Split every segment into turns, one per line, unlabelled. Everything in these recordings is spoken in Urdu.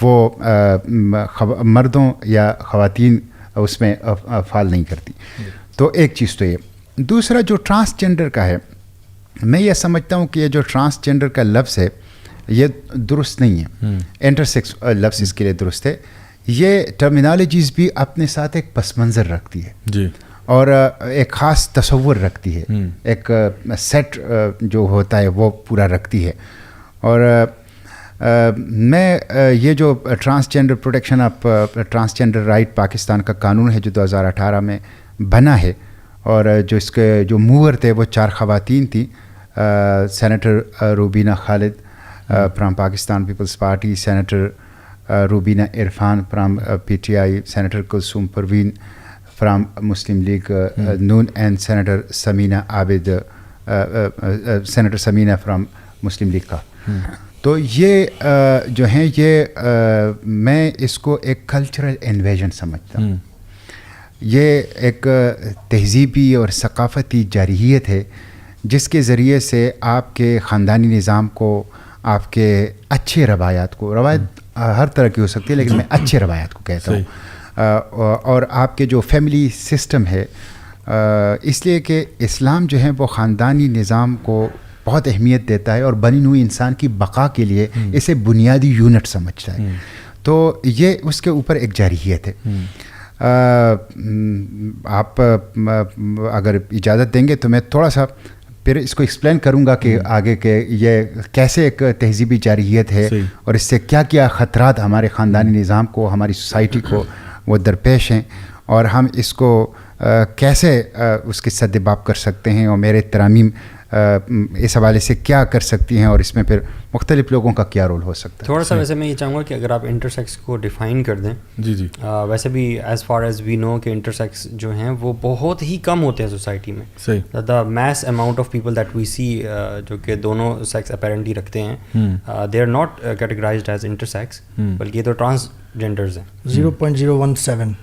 وہ مردوں یا خواتین اس میں فال نہیں کرتی. تو ایک چیز تو یہ. دوسرا جو ٹرانسجنڈر کا ہے, میں یہ سمجھتا ہوں کہ یہ جو ٹرانسجنڈر کا لفظ ہے یہ درست نہیں ہے. انٹرسیکس لفظ اس کے لیے درست ہے. یہ ٹرمینالوجیز بھی اپنے ساتھ ایک پس منظر رکھتی ہے
جی,
اور ایک خاص تصور رکھتی ہے, ایک سیٹ جو ہوتا ہے وہ پورا رکھتی ہے. اور میں یہ جو transgender protection of transgender right Pakistan کا قانون ہے جو 2018 میں بنا ہے, اور جو اس کے جو موور تھے وہ 4 خواتین تھیں. Senator Rubina Khalid from Pakistan Peoples Party, senator Rubina Irfan from PTI, senator Kulsoom Parveen from Muslim League Noon, and senator Samina Abid, senator Samina from Muslim League کا. تو یہ جو ہیں یہ میں اس کو ایک کلچرل انویژن سمجھتا ہوں. یہ ایک تہذیبی اور ثقافتی جارحیت ہے جس کے ذریعے سے آپ کے خاندانی نظام کو, آپ کے اچھے روایات کو, روایت ہر طرح کی ہو سکتی ہے لیکن میں اچھے روایات کو کہتا ہوں, اور آپ کے جو فیملی سسٹم ہے, اس لیے کہ اسلام جو ہے وہ خاندانی نظام کو بہت اہمیت دیتا ہے اور بنی نوع انسان کی بقا کے لیے اسے بنیادی یونٹ سمجھتا ہے. تو یہ اس کے اوپر ایک جارحیت ہے. آپ اگر اجازت دیں گے تو میں تھوڑا سا پھر اس کو ایکسپلین کروں گا کہ آگے کہ یہ کیسے ایک تہذیبی جارحیت ہے اور اس سے کیا کیا خطرات ہمارے خاندانی نظام کو, ہماری سوسائٹی کو وہ درپیش ہیں, اور ہم اس کو کیسے اس کے سدباب کر سکتے ہیں, اور میرے ترامیم اس حوالے سے کیا کر سکتی ہیں, اور اس میں پھر مختلف لوگوں کا کیا رول ہو سکتا ہے.
تھوڑا سا ویسے میں یہ چاہوں گا کہ اگر آپ انٹرسیکس کو ڈیفائن کر دیں.
جی جی,
ویسے بھی ایز فار ایز وی نو کہ انٹرسیکس جو ہیں وہ بہت ہی کم ہوتے ہیں سوسائٹی میں.
صحیح.
The mass amount of people that we see جو کہ دونوں سیکس اپیرنٹلی رکھتے ہیں, they are not categorized as intersex, بلکہ یہ تو ٹرانسجینڈرز ہیں.
0.017%.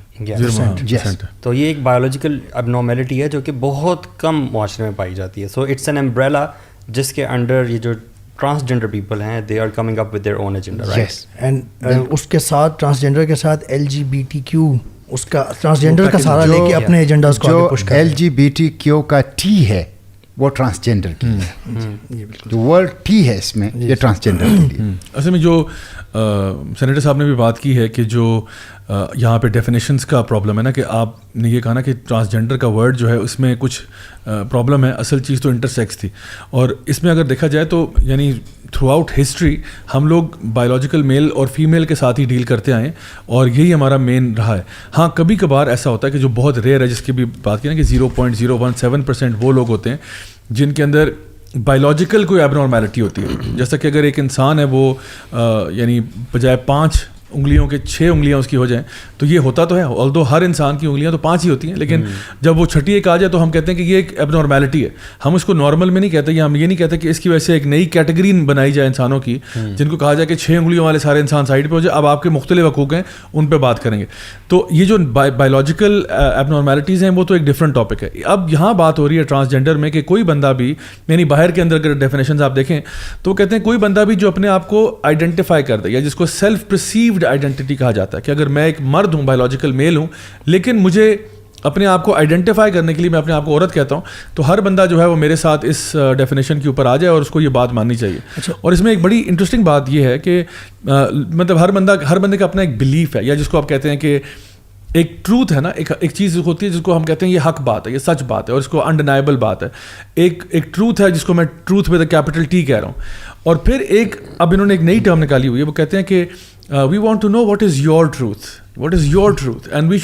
تو یہ ایک بایولوجیکل اب نارمیلٹی ہے جو کہ بہت کم معاشرے میں پائی جاتی ہے. سو اٹس این امبریلا جس کے انڈر یہ جو ٹرانسجینڈر پیپل ہیں they are coming up with their own agenda, right.
And اس کے ساتھ ٹرانسجینڈر کے ساتھ LGBTQ اس کا ٹرانسجینڈر کا سہارا لے کے اپنے ایجنڈاز کو آگے پش کر.
جو LGBTQ کا T ہے وہ ٹرانسجینڈر کی ہے, جو ورڈ T ہے اس میں یہ ٹرانسجینڈر کے لیے.
اصل میں جو سینیٹر صاحب نے بھی بات کی ہے کہ جو یہاں پہ ڈیفینیشنس کا پرابلم ہے نا, کہ آپ نے یہ کہا نا کہ ٹرانسجینڈر کا ورڈ جو ہے اس میں کچھ پرابلم ہے. اصل چیز تو انٹرسیکس تھی, اور اس میں اگر دیکھا جائے تو یعنی تھرو آؤٹ ہسٹری ہم لوگ بایولوجیکل میل اور فیمیل کے ساتھ ہی ڈیل کرتے آئے, اور یہی ہمارا مین رہا ہے. ہاں کبھی کبھار ایسا ہوتا ہے کہ جو بہت ریئر ہے, جس کی بھی بات کی نا کہ 0.017% وہ لوگ ہوتے ہیں جن کے اندر بایولوجیکل کوئی ایب نارمیلٹی ہوتی ہے. جیسا کہ اگر ایک انسان ہے وہ یعنی بجائے 5 انگلیوں کے 6 انگلیاں اس کی ہو جائیں تو یہ ہوتا تو ہے, although ہر انسان کی انگلیاں تو 5 ہی ہوتی ہیں, لیکن جب وہ چھٹی ایک آ جائے تو ہم کہتے ہیں کہ یہ ایک ایب نارمیلٹی ہے. ہم اس کو نارمل میں نہیں کہتے, یا ہم یہ نہیں کہتے کہ اس کی وجہ سے ایک نئی کیٹیگری بنائی جائے انسانوں کی جن کو کہا جائے کہ 6 انگلیوں والے سارے انسان سائڈ پہ ہو جائے, اب آپ کے مختلف حقوق ہیں ان پہ بات کریں گے. تو یہ جو بایولوجیکل ایب نارمیلٹیز ہیں وہ تو ایک ڈفرینٹ ٹاپک ہے. اب یہاں بات ہو رہی ہے ٹرانسجینڈر میں کہ کوئی بندہ بھی, یعنی باہر کے اندر اگر ڈیفینیشنز آپ دیکھیں تو وہ کہتے ہیں کوئی بندہ بھی جو اپنے آپ کو آئیڈینٹیفائی کر دے, یا جس کو سیلف پرسیوڈ آئیڈینٹی کہا جاتا ہے, کہ اگر میں ایک مرد ہوں, بایولوجیکل میل ہوں, لیکن مجھے اپنے آپ کو آئیڈینٹیفائی کرنے کے لیے میں اپنے آپ کو عورت کہتا ہوں, تو ہر بندہ جو ہے وہ میرے ساتھ اس ڈیفینیشن کے اوپر آ جائے اور اس کو یہ بات ماننی چاہیے. اور اس میں ایک بڑی انٹرسٹنگ بات یہ ہے کہ مطلب ہر بندے کا اپنا ایک بلیف ہے, یا جس کو آپ کہتے ہیں کہ ایک ٹروتھ ہے نا, ایک چیز ہوتی ہے جس کو ہم کہتے ہیں یہ حق بات ہے, یہ سچ بات ہے, اور اس کو انڈینائبل بات ہے. ایک ٹروتھ ہے جس کو میں ٹروتھ ود کیپٹل T کہہ رہا ہوں. اور پھر ایک اب انہوں نے ایک نئی ٹرم نکالی ہوئی ہے, وہ کہتے ہیں کہ we want to know what is your truth, what is your truth, and we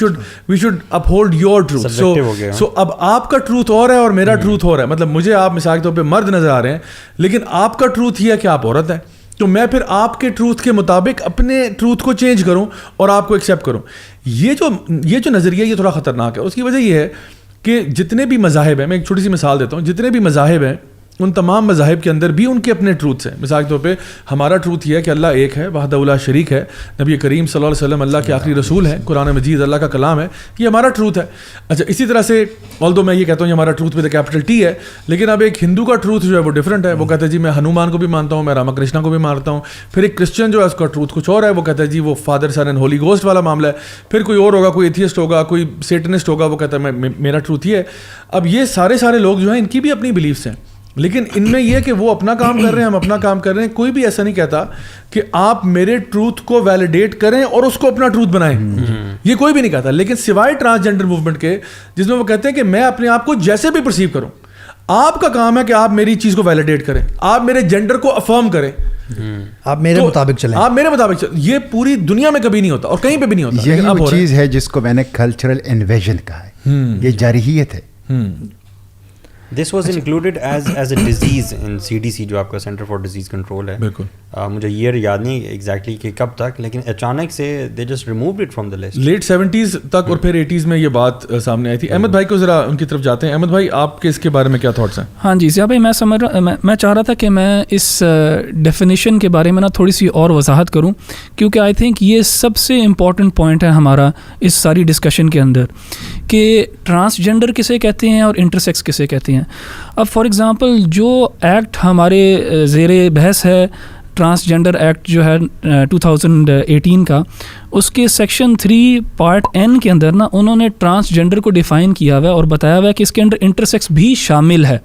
should uphold your truth. So اب آپ کا ٹروتھ اور ہے اور میرا ٹروتھ اور ہے. مطلب مجھے آپ مثال کے طور پہ مرد نظر آ رہے ہیں, لیکن آپ کا ٹروتھ یہ ہے کہ آپ عورت ہیں, تو میں پھر آپ کے ٹروتھ کے مطابق اپنے ٹروتھ کو چینج کروں اور آپ کو ایکسیپٹ کروں. یہ جو نظریہ یہ تھوڑا خطرناک ہے. اس کی وجہ یہ ہے کہ جتنے بھی مذاہب ہیں, میں ایک چھوٹی سی مثال دیتا ہوں, جتنے بھی مذاہب ہیں ان تمام مذاہب کے اندر بھی ان کے اپنے ٹروتس ہیں. مثال کے طور پہ ہمارا ٹروتھ یہ ہے کہ اللہ ایک ہے, وحدہ لا شریک ہے, نبی کریم صلی اللہ علیہ وسلم اللہ کے آخری رسول ہیں, قرآن مجید اللہ کا کلام ہے, یہ ہمارا ٹروتھ ہے. اچھا اسی طرح سے آلدو میں یہ کہتا ہوں یہ ہمارا ٹروتھ ود کیپٹل ٹی ہے, لیکن اب ایک ہندو کا ٹروتھ جو ہے وہ ڈفرینٹ ہے. وہ کہتا ہے جی میں ہنومان کو بھی مانتا ہوں, میں راما کرشنا کو بھی مانتا ہوں. پھر ایک کرسچن جو ہے اس کا ٹروتھ کچھ اور ہے, وہ کہتا ہے جی وہ father son and holy ghost والا معاملہ ہے. پھر کوئی اور ہوگا, کوئی ایتھیسٹ ہوگا, کوئی سیٹنسٹ ہوگا, وہ کہتا ہے میرا ٹروتھ یہ ہے. اب یہ سارے لوگ جو ہیں ان کی بھی اپنی بلیفس ہیں, لیکن ان میں یہ کہ وہ اپنا کام کر رہے ہیں, ہم اپنا کام کر رہے ہیں. کوئی بھی ایسا نہیں کہتا کہ آپ میرے ٹروتھ کو ویلیڈیٹ کریں اور اس کو اپنا ٹروتھ بنائیں, یہ کوئی بھی نہیں کہتا. لیکن سوائے ٹرانسجینڈر موومنٹ کے, جس میں وہ کہتے ہیں کہ میں اپنے آپ کو جیسے بھی پرسیو کروں, آپ کا کام ہے کہ آپ میری چیز کو ویلیڈیٹ کریں, آپ میرے جینڈر کو افرم کریں,
آپ میرے مطابق چلیں,
آپ میرے مطابق چلیں. یہ پوری دنیا میں کبھی نہیں ہوتا اور کہیں پہ بھی نہیں ہوتا.
یہی وہ چیز ہے جس کو میں نے کلچرل انویژن کہا ہے, یہ جارحیت ہے.
This was included as a disease in CDC جو آپ کا سینٹر فار ڈیزیز کنٹرول ہے.
بالکل
مجھے ایئر یاد نہیں ایگزیکٹلی کہ کب تک, لیکن اچانک سے they just removed it from the list.
Late 70s تک اور پھر 80s میں یہ بات سامنے آئی تھی. احمد بھائی کو ذرا ان کی طرف جاتے ہیں. احمد بھائی آپ کے اس کے بارے میں کیا تھاٹس ہیں؟
ہاں جی ضیاء بھائی, میں چاہ رہا تھا کہ میں اس ڈیفینیشن کے بارے میں نا تھوڑی سی اور وضاحت کروں, کیونکہ آئی تھنک یہ سب سے امپورٹنٹ پوائنٹ ہے ہمارا اس ساری ڈسکشن کے اندر, کہ ٹرانسجینڈر کسے کہتے ہیں اور انٹرسیکس کسے کہتے ہیں. اب فار ایگزامپل جو ایکٹ ہمارے زیر بحث ہے, ٹرانسجینڈر ایکٹ جو ہے 2018 کا, اس کے سیکشن 3 پارٹ N کے اندر نا انہوں نے ٹرانسجینڈر کو ڈیفائن کیا ہوا ہے اور بتایا ہوا ہے کہ اس کے اندر انٹرسیکس بھی شامل ہے.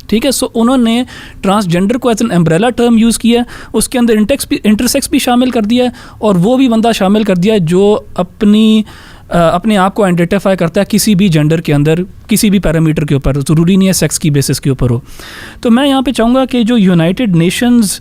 ٹھیک ہے, سو انہوں نے ٹرانسجینڈر کو as an umbrella term use کیا ہے, اس کے اندر انٹرسیکس بھی شامل کر دیا ہے, اور وہ بھی بندہ شامل کر دیا ہے جو اپنے آپ کو آئیڈینٹیفائی کرتا ہے کسی بھی جینڈر کے اندر, کسی بھی پیرامیٹر کے اوپر, ضروری نہیں ہے سیکس کی بیسس کے اوپر ہو. تو میں یہاں پہ چاہوں گا کہ جو United nations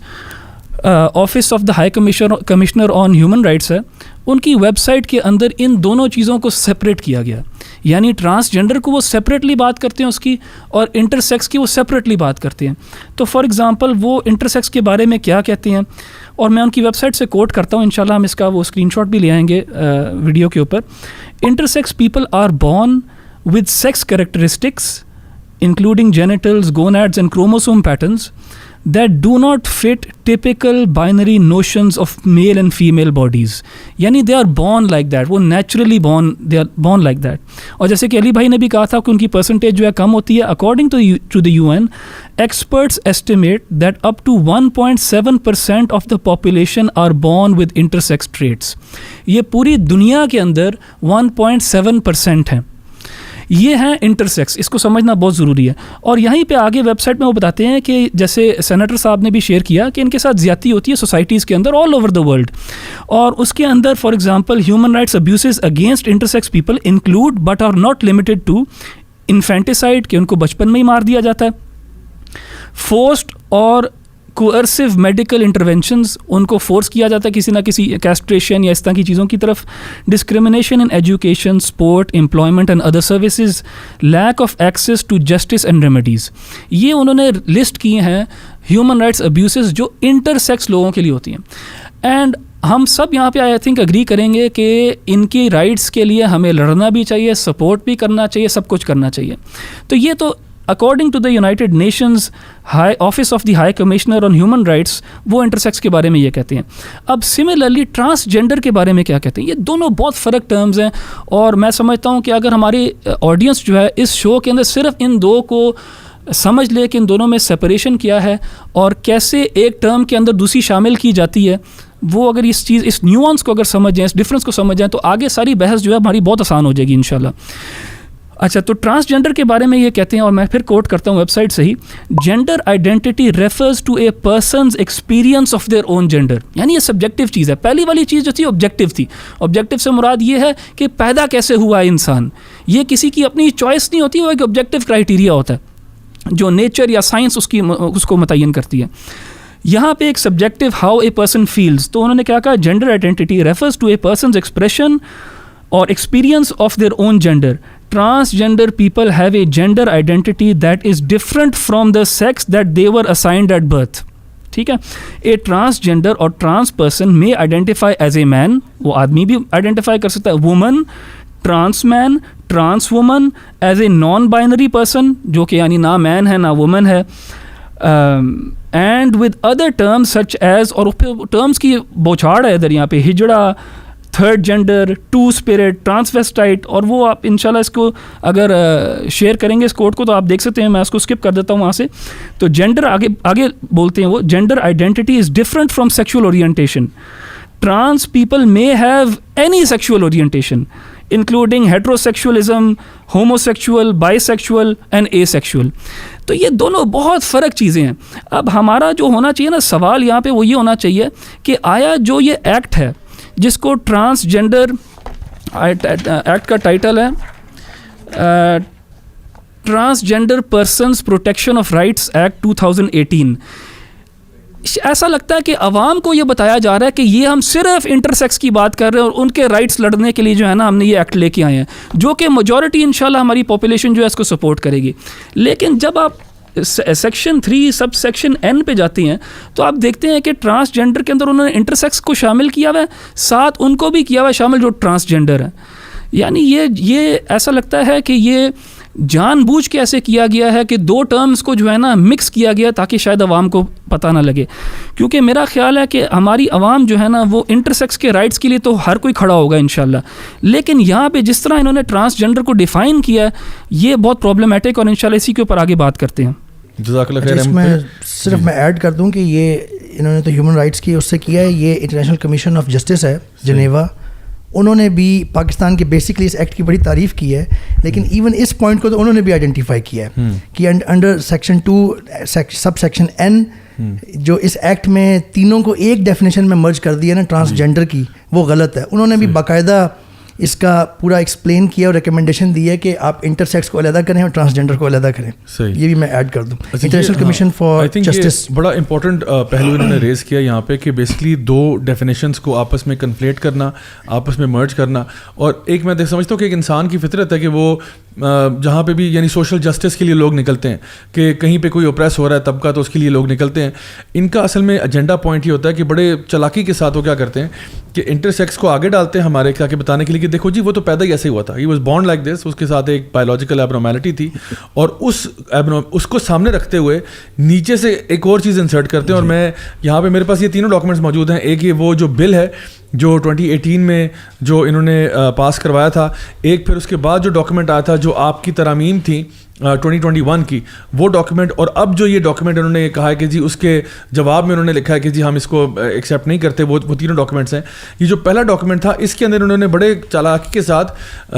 office of the high commissioner on human rights ہے, ان کی ویب سائٹ کے اندر ان دونوں چیزوں کو سپریٹ کیا گیا. یعنی ٹرانسجینڈر کو وہ سپریٹلی بات کرتے ہیں اس کی, اور انٹرسیکس کی وہ سپریٹلی بات کرتے ہیں. تو فار ایگزامپل وہ انٹرسیکس کے بارے میں کیا کہتے ہیں, اور میں ان کی ویب سائٹ سے کوٹ کرتا ہوں, انشاءاللہ ہم اس کا وہ اسکرین شاٹ بھی لے آئیں گے ویڈیو کے اوپر. Intersex people are born with sex characteristics including genitals, gonads and chromosome patterns that do not fit typical binary notions of male and female bodies. یعنی they are born like that, وہ naturally they are born like that. اور جیسے کہ علی بھائی نے بھی کہا تھا کہ ان کی پرسنٹیج جو ہے کم ہوتی ہے. According to the UN, experts estimate that up to 1.7% of the population are born with intersex traits. یہ پوری دنیا کے اندر 1.7% ہیں. یہ ہیں انٹرسیکس, اس کو سمجھنا بہت ضروری ہے. اور یہیں پہ آگے ویب سائٹ میں وہ بتاتے ہیں کہ جیسے سینیٹر صاحب نے بھی شیئر کیا کہ ان کے ساتھ زیادتی ہوتی ہے سوسائٹیز کے اندر آل اوور دا ورلڈ, اور اس کے اندر for example human rights abuses against intersex people include but are not limited to infanticide, کہ ان کو بچپن میں ہی مار دیا جاتا ہے, فورسڈ اور کوئرسو میڈیکل انٹرونشنز, ان کو فورس کیا جاتا ہے کسی نہ کسی کیسٹریشن یا اس طرح کی چیزوں کی طرف, discrimination in education, sport, employment and other services, lack of access to justice and remedies. یہ انہوں نے لسٹ کیے ہیں ہیومن رائٹس ابیوسز جو انٹر سیکس لوگوں کے لیے ہوتی ہیں. اینڈ ہم سب یہاں پہ آئی تھنک اگری کریں گے کہ ان کی رائٹس کے لیے ہمیں لڑنا بھی چاہیے, سپورٹ بھی کرنا چاہیے, سب کچھ کرنا چاہیے. تو یہ تو according to the united nations office of the high commissioner on human rights, وہ انٹرسیکس کے بارے میں یہ کہتے ہیں. اب سملرلی ٹرانسجینڈر کے بارے میں کیا کہتے ہیں؟ یہ دونوں بہت فرق ٹرمز ہیں, اور میں سمجھتا ہوں کہ اگر ہماری آڈینس جو ہے اس شو کے اندر صرف ان دو کو سمجھ لے کہ ان دونوں میں سپریشن کیا ہے اور کیسے ایک ٹرم کے اندر دوسری شامل کی جاتی ہے, وہ اگر اس نیوانس کو اگر سمجھ جائیں, اس ڈفرینس کو سمجھ جائیں, تو آگے ساری بحث جو ہے ہماری بہت آسان ہو جائے گی انشاءاللہ. اچھا, تو ٹرانسجینڈر کے بارے میں یہ کہتے ہیں, اور میں پھر کوٹ کرتا ہوں ویب سائٹ سے ہی, gender identity refers to a person's experience of their own gender. یعنی یہ سبجیکٹیو چیز ہے. پہلی والی چیز جو تھی آبجیکٹیو تھی. آبجیکٹیو سے مراد یہ ہے کہ پیدا کیسے ہوا ہے انسان, یہ کسی کی اپنی چوائس نہیں ہوتی, وہ ایک آبجیکٹیو کرائیٹیریا ہوتا ہے جو نیچر یا سائنس اس کو متعین کرتی ہے. یہاں پہ ایک subjective how a person feels, تو انہوں نے کیا کہا, gender identity refers to a person's expression اور experience of their own gender. Transgender people have a gender identity that is different from the sex that they were assigned at birth. ٹھیک ہے, اے ٹرانسجینڈر اور ٹرانس پرسن میں آئیڈینٹیفائی ایز اے مین, وہ آدمی بھی آئیڈینٹیفائی کر سکتا ہے, woman, trans man, trans woman, as a non binary person جو کہ یعنی نہ مین ہے نہ وومن ہے, and with other terms such as, اور ٹرمز کی بوچھاڑ ہے ادھر یہاں پہ, hijra, third gender, two spirit, transvestite, اور وہ آپ انشاءاللہ اس کو اگر شیئر کریں گے اس کوڈ کو تو آپ دیکھ سکتے ہیں, میں اس کو اسکپ کر دیتا ہوں وہاں سے. تو جینڈر آگے بولتے ہیں وہ, gender identity is different from sexual orientation. Trans people may have any sexual orientation including heterosexualism, homosexual, bisexual and asexual. تو یہ دونوں بہت فرق چیزیں ہیں. اب ہمارا جو ہونا چاہیے نا سوال یہاں پہ وہ یہ ہونا چاہیے کہ آیا جو یہ ایکٹ ہے جس کو ٹرانسجینڈر ایکٹ کا ٹائٹل ہے transgender persons protection of rights act 2018, ایسا لگتا ہے کہ عوام کو یہ بتایا جا رہا ہے کہ یہ ہم صرف انٹرسیکس کی بات کر رہے ہیں اور ان کے رائٹس لڑنے کے لیے جو ہے نا ہم نے یہ ایکٹ لے کے آئے ہیں, جو کہ میجورٹی انشاءاللہ ہماری پاپولیشن جو ہے اس کو سپورٹ کرے گی. لیکن جب آپ سیکشن 3 سب سیکشن N پہ جاتی ہیں تو آپ دیکھتے ہیں کہ ٹرانسجینڈر کے اندر انہوں نے انٹرسیکس کو شامل کیا ہوا ہے, ساتھ ان کو بھی کیا ہوا ہے شامل جو ٹرانسجینڈر ہیں. یعنی یہ ایسا لگتا ہے کہ یہ جان بوجھ کے ایسے کیا گیا ہے کہ دو ٹرمز کو جو ہے نا مکس کیا گیا تاکہ شاید عوام کو پتہ نہ لگے. کیونکہ میرا خیال ہے کہ ہماری عوام جو ہے نا وہ انٹرسیکس کے رائٹس کے لیے تو ہر کوئی کھڑا ہوگا انشاءاللہ, لیکن یہاں پہ جس طرح انہوں نے ٹرانسجینڈر کو ڈیفائن کیا ہے یہ بہت پرابلمٹک, اور انشاءاللہ اسی کے اوپر آگے بات کرتے ہیں.
جزاک اللہ خیر.
اس میں صرف میں ایڈ کر دوں کہ یہ انہوں نے تو ہیومن رائٹس کی اس سے کیا ہے, یہ انٹرنیشنل کمیشن آف جسٹس ہے جنیوا, انہوں نے بھی پاکستان کے بیسکلی اس ایکٹ کی بڑی تعریف کی ہے, لیکن ایون اس پوائنٹ کو تو انہوں نے بھی آئیڈینٹیفائی کیا ہے کہ under section 2 sub section N جو اس ایکٹ میں تینوں کو ایک ڈیفینیشن میں مرج کر دیا نا ٹرانسجینڈر کی, وہ غلط ہے. انہوں نے بھی باقاعدہ اس کا پورا ایکسپلین کیا اور ریکمنڈیشن دی ہے کہ آپ انٹرسیکس کو علیحدہ کریں اور ٹرانسجینڈر کو علیحدہ کریں. یہ بھی میں ایڈ کر دوں. انٹرنیشنل کمیشن فار جسٹس
بڑا امپورٹنٹ پہلو انہوں نے ریز کیا یہاں پہ کہ بیسکلی دو ڈیفینیشنس کو آپس میں کنفلیٹ کرنا, آپس میں مرج کرنا. اور ایک میں سمجھتا ہوں کہ ایک انسان کی فطرت ہے کہ وہ جہاں پہ بھی یعنی سوشل جسٹس کے لیے لوگ نکلتے ہیں کہ کہیں پہ کوئی اوپریس ہو رہا ہے طبقہ تو اس کے لیے لوگ نکلتے ہیں. ان کا اصل میں ایجنڈا پوائنٹ یہ ہوتا ہے کہ بڑے چلاکی کے ساتھ وہ کیا کرتے ہیں کہ انٹرسیکس کو آگے ڈالتے ہیں ہمارے تاکہ بتانے کے لیے کہ دیکھو جی وہ تو پیدا ہی ایسے ہی ہوا تھا, he was born like this, اس کے ساتھ ایک بایولوجیکل ایبنارمیلٹی تھی, اور اس کو سامنے رکھتے ہوئے نیچے سے ایک اور چیز انسرٹ کرتے ہیں. اور میں یہاں پہ میرے پاس یہ تینوں ڈاکومنٹس موجود ہیں. ایک یہ وہ جو بل ہے جو 2018 میں جو انہوں نے پاس کروایا تھا, ایک پھر اس کے بعد جو ڈاکومنٹ آیا تھا جو آپ کی ترامیم تھیں 2021 کی وہ ڈاکومنٹ, اور اب جو یہ ڈاکومنٹ انہوں نے کہا ہے کہ جی اس کے جواب میں انہوں نے لکھا ہے کہ جی ہم اس کو ایکسیپٹ نہیں کرتے, وہ تینوں ڈاکومنٹس ہیں. یہ جو پہلا ڈاکومنٹ تھا اس کے اندر انہوں نے بڑے چالاکی کے ساتھ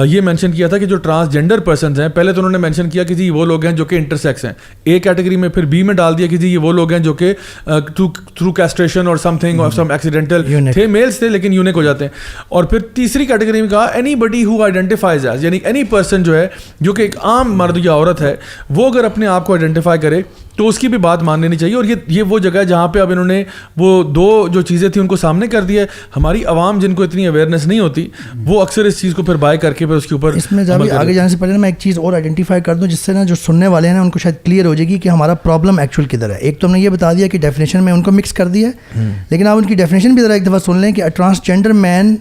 یہ مینشن کیا تھا کہ جو ٹرانسجینڈر پرسنز ہیں, پہلے تو انہوں نے مینشن کیا کہ جی وہ لوگ ہیں جو کہ انٹرسیکس ہیں اے کیٹیگری میں, پھر بی میں ڈال دیا کہ جی یہ وہ لوگ ہیں جو کہ تھرو کیسٹریشن اور سم تھنگ اور سم ایکسیڈنٹل تھے, میلس تھے لیکن یونیک ہو جاتے ہیں. اور پھر تیسری کیٹیگری میں کہا اینی بڈی ہو آئیڈینٹیفائز ایز, یعنی اینی پرسن جو ہے جو کہ ایک عام مرد یا عورت ہے وہ اگر اپنے آپ کو آئیڈینٹیفائی کرے تو اس کی بھی بات مان لینی چاہیے. اور یہ وہ جگہ ہے جہاں پہ اب انہوں نے وہ دو جو چیزیں تھیں ان کو سامنے کر دیا ہے. ہماری عوام جن کو اتنی اویئرنیس نہیں ہوتی وہ اکثر اس چیز کو پھر بائی کر کے پھر اس کے اوپر
اس میں آگے جانے سے پہلے میں ایک چیز اور آئیڈینٹیفائی کر دوں جس سے نا جو سننے والے ہیں ان کو شاید کلیئر ہو جائے گی کہ ہمارا پرابلم ایکچوئل کدھر ہے. ایک تو ہم نے یہ بتا دیا کہ ڈیفینیشن میں ان کو مکس کر دیا ہے, لیکن آپ ان کی ڈیفینیشن بھی ذرا ایک دفعہ سن لیں کہ ٹرانسجینڈر مین,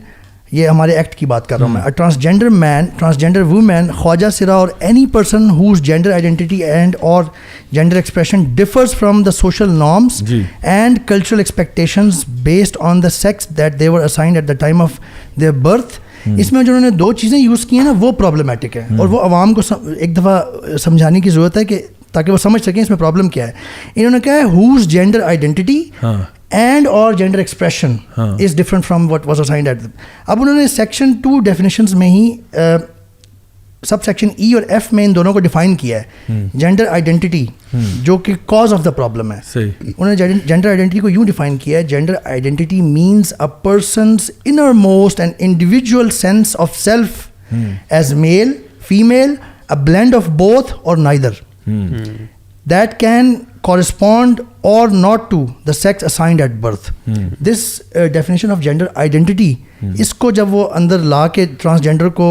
یہ ہمارے ایکٹ کی بات کر رہا ہوں میں, ٹرانسجینڈر مین, ٹرانسجینڈر وومین, خواجہ سرا اور any person whose gender identity and اور gender expression differs from the social norms and cultural expectations based on the sex that they were assigned at the time of their birth. اس میں جو انہوں نے دو چیزیں یوز کی ہیں نا وہ پرابلمٹک ہے, اور وہ عوام کو ایک دفعہ سمجھانے کی ضرورت ہے کہ تاکہ وہ سمجھ سکیں اس میں پرابلم کیا ہے. انہوں نے کہا ہے ہوز جینڈر آئیڈینٹی اینڈ اور gender expression is different from what was assigned at. اب انہوں نے سیکشن 2 ڈیفینیشنز میں ہی سب سیکشن ای اور ایف میں ان دونوں کو ڈیفائن کیا ہے. جینڈر آئیڈینٹی جو کہ کاز آف دا پرابلم ہے, انہوں نے جینڈر آئیڈینٹی کو یوں ڈیفائن کیا ہے, gender identity means a person's inner most and individual sense of self as mile, female, a blend of both اور neither that can correspond or not to the sex assigned at birth. This definition of gender identity, اس کو جب وہ اندر لا کے ٹرانسجینڈر کو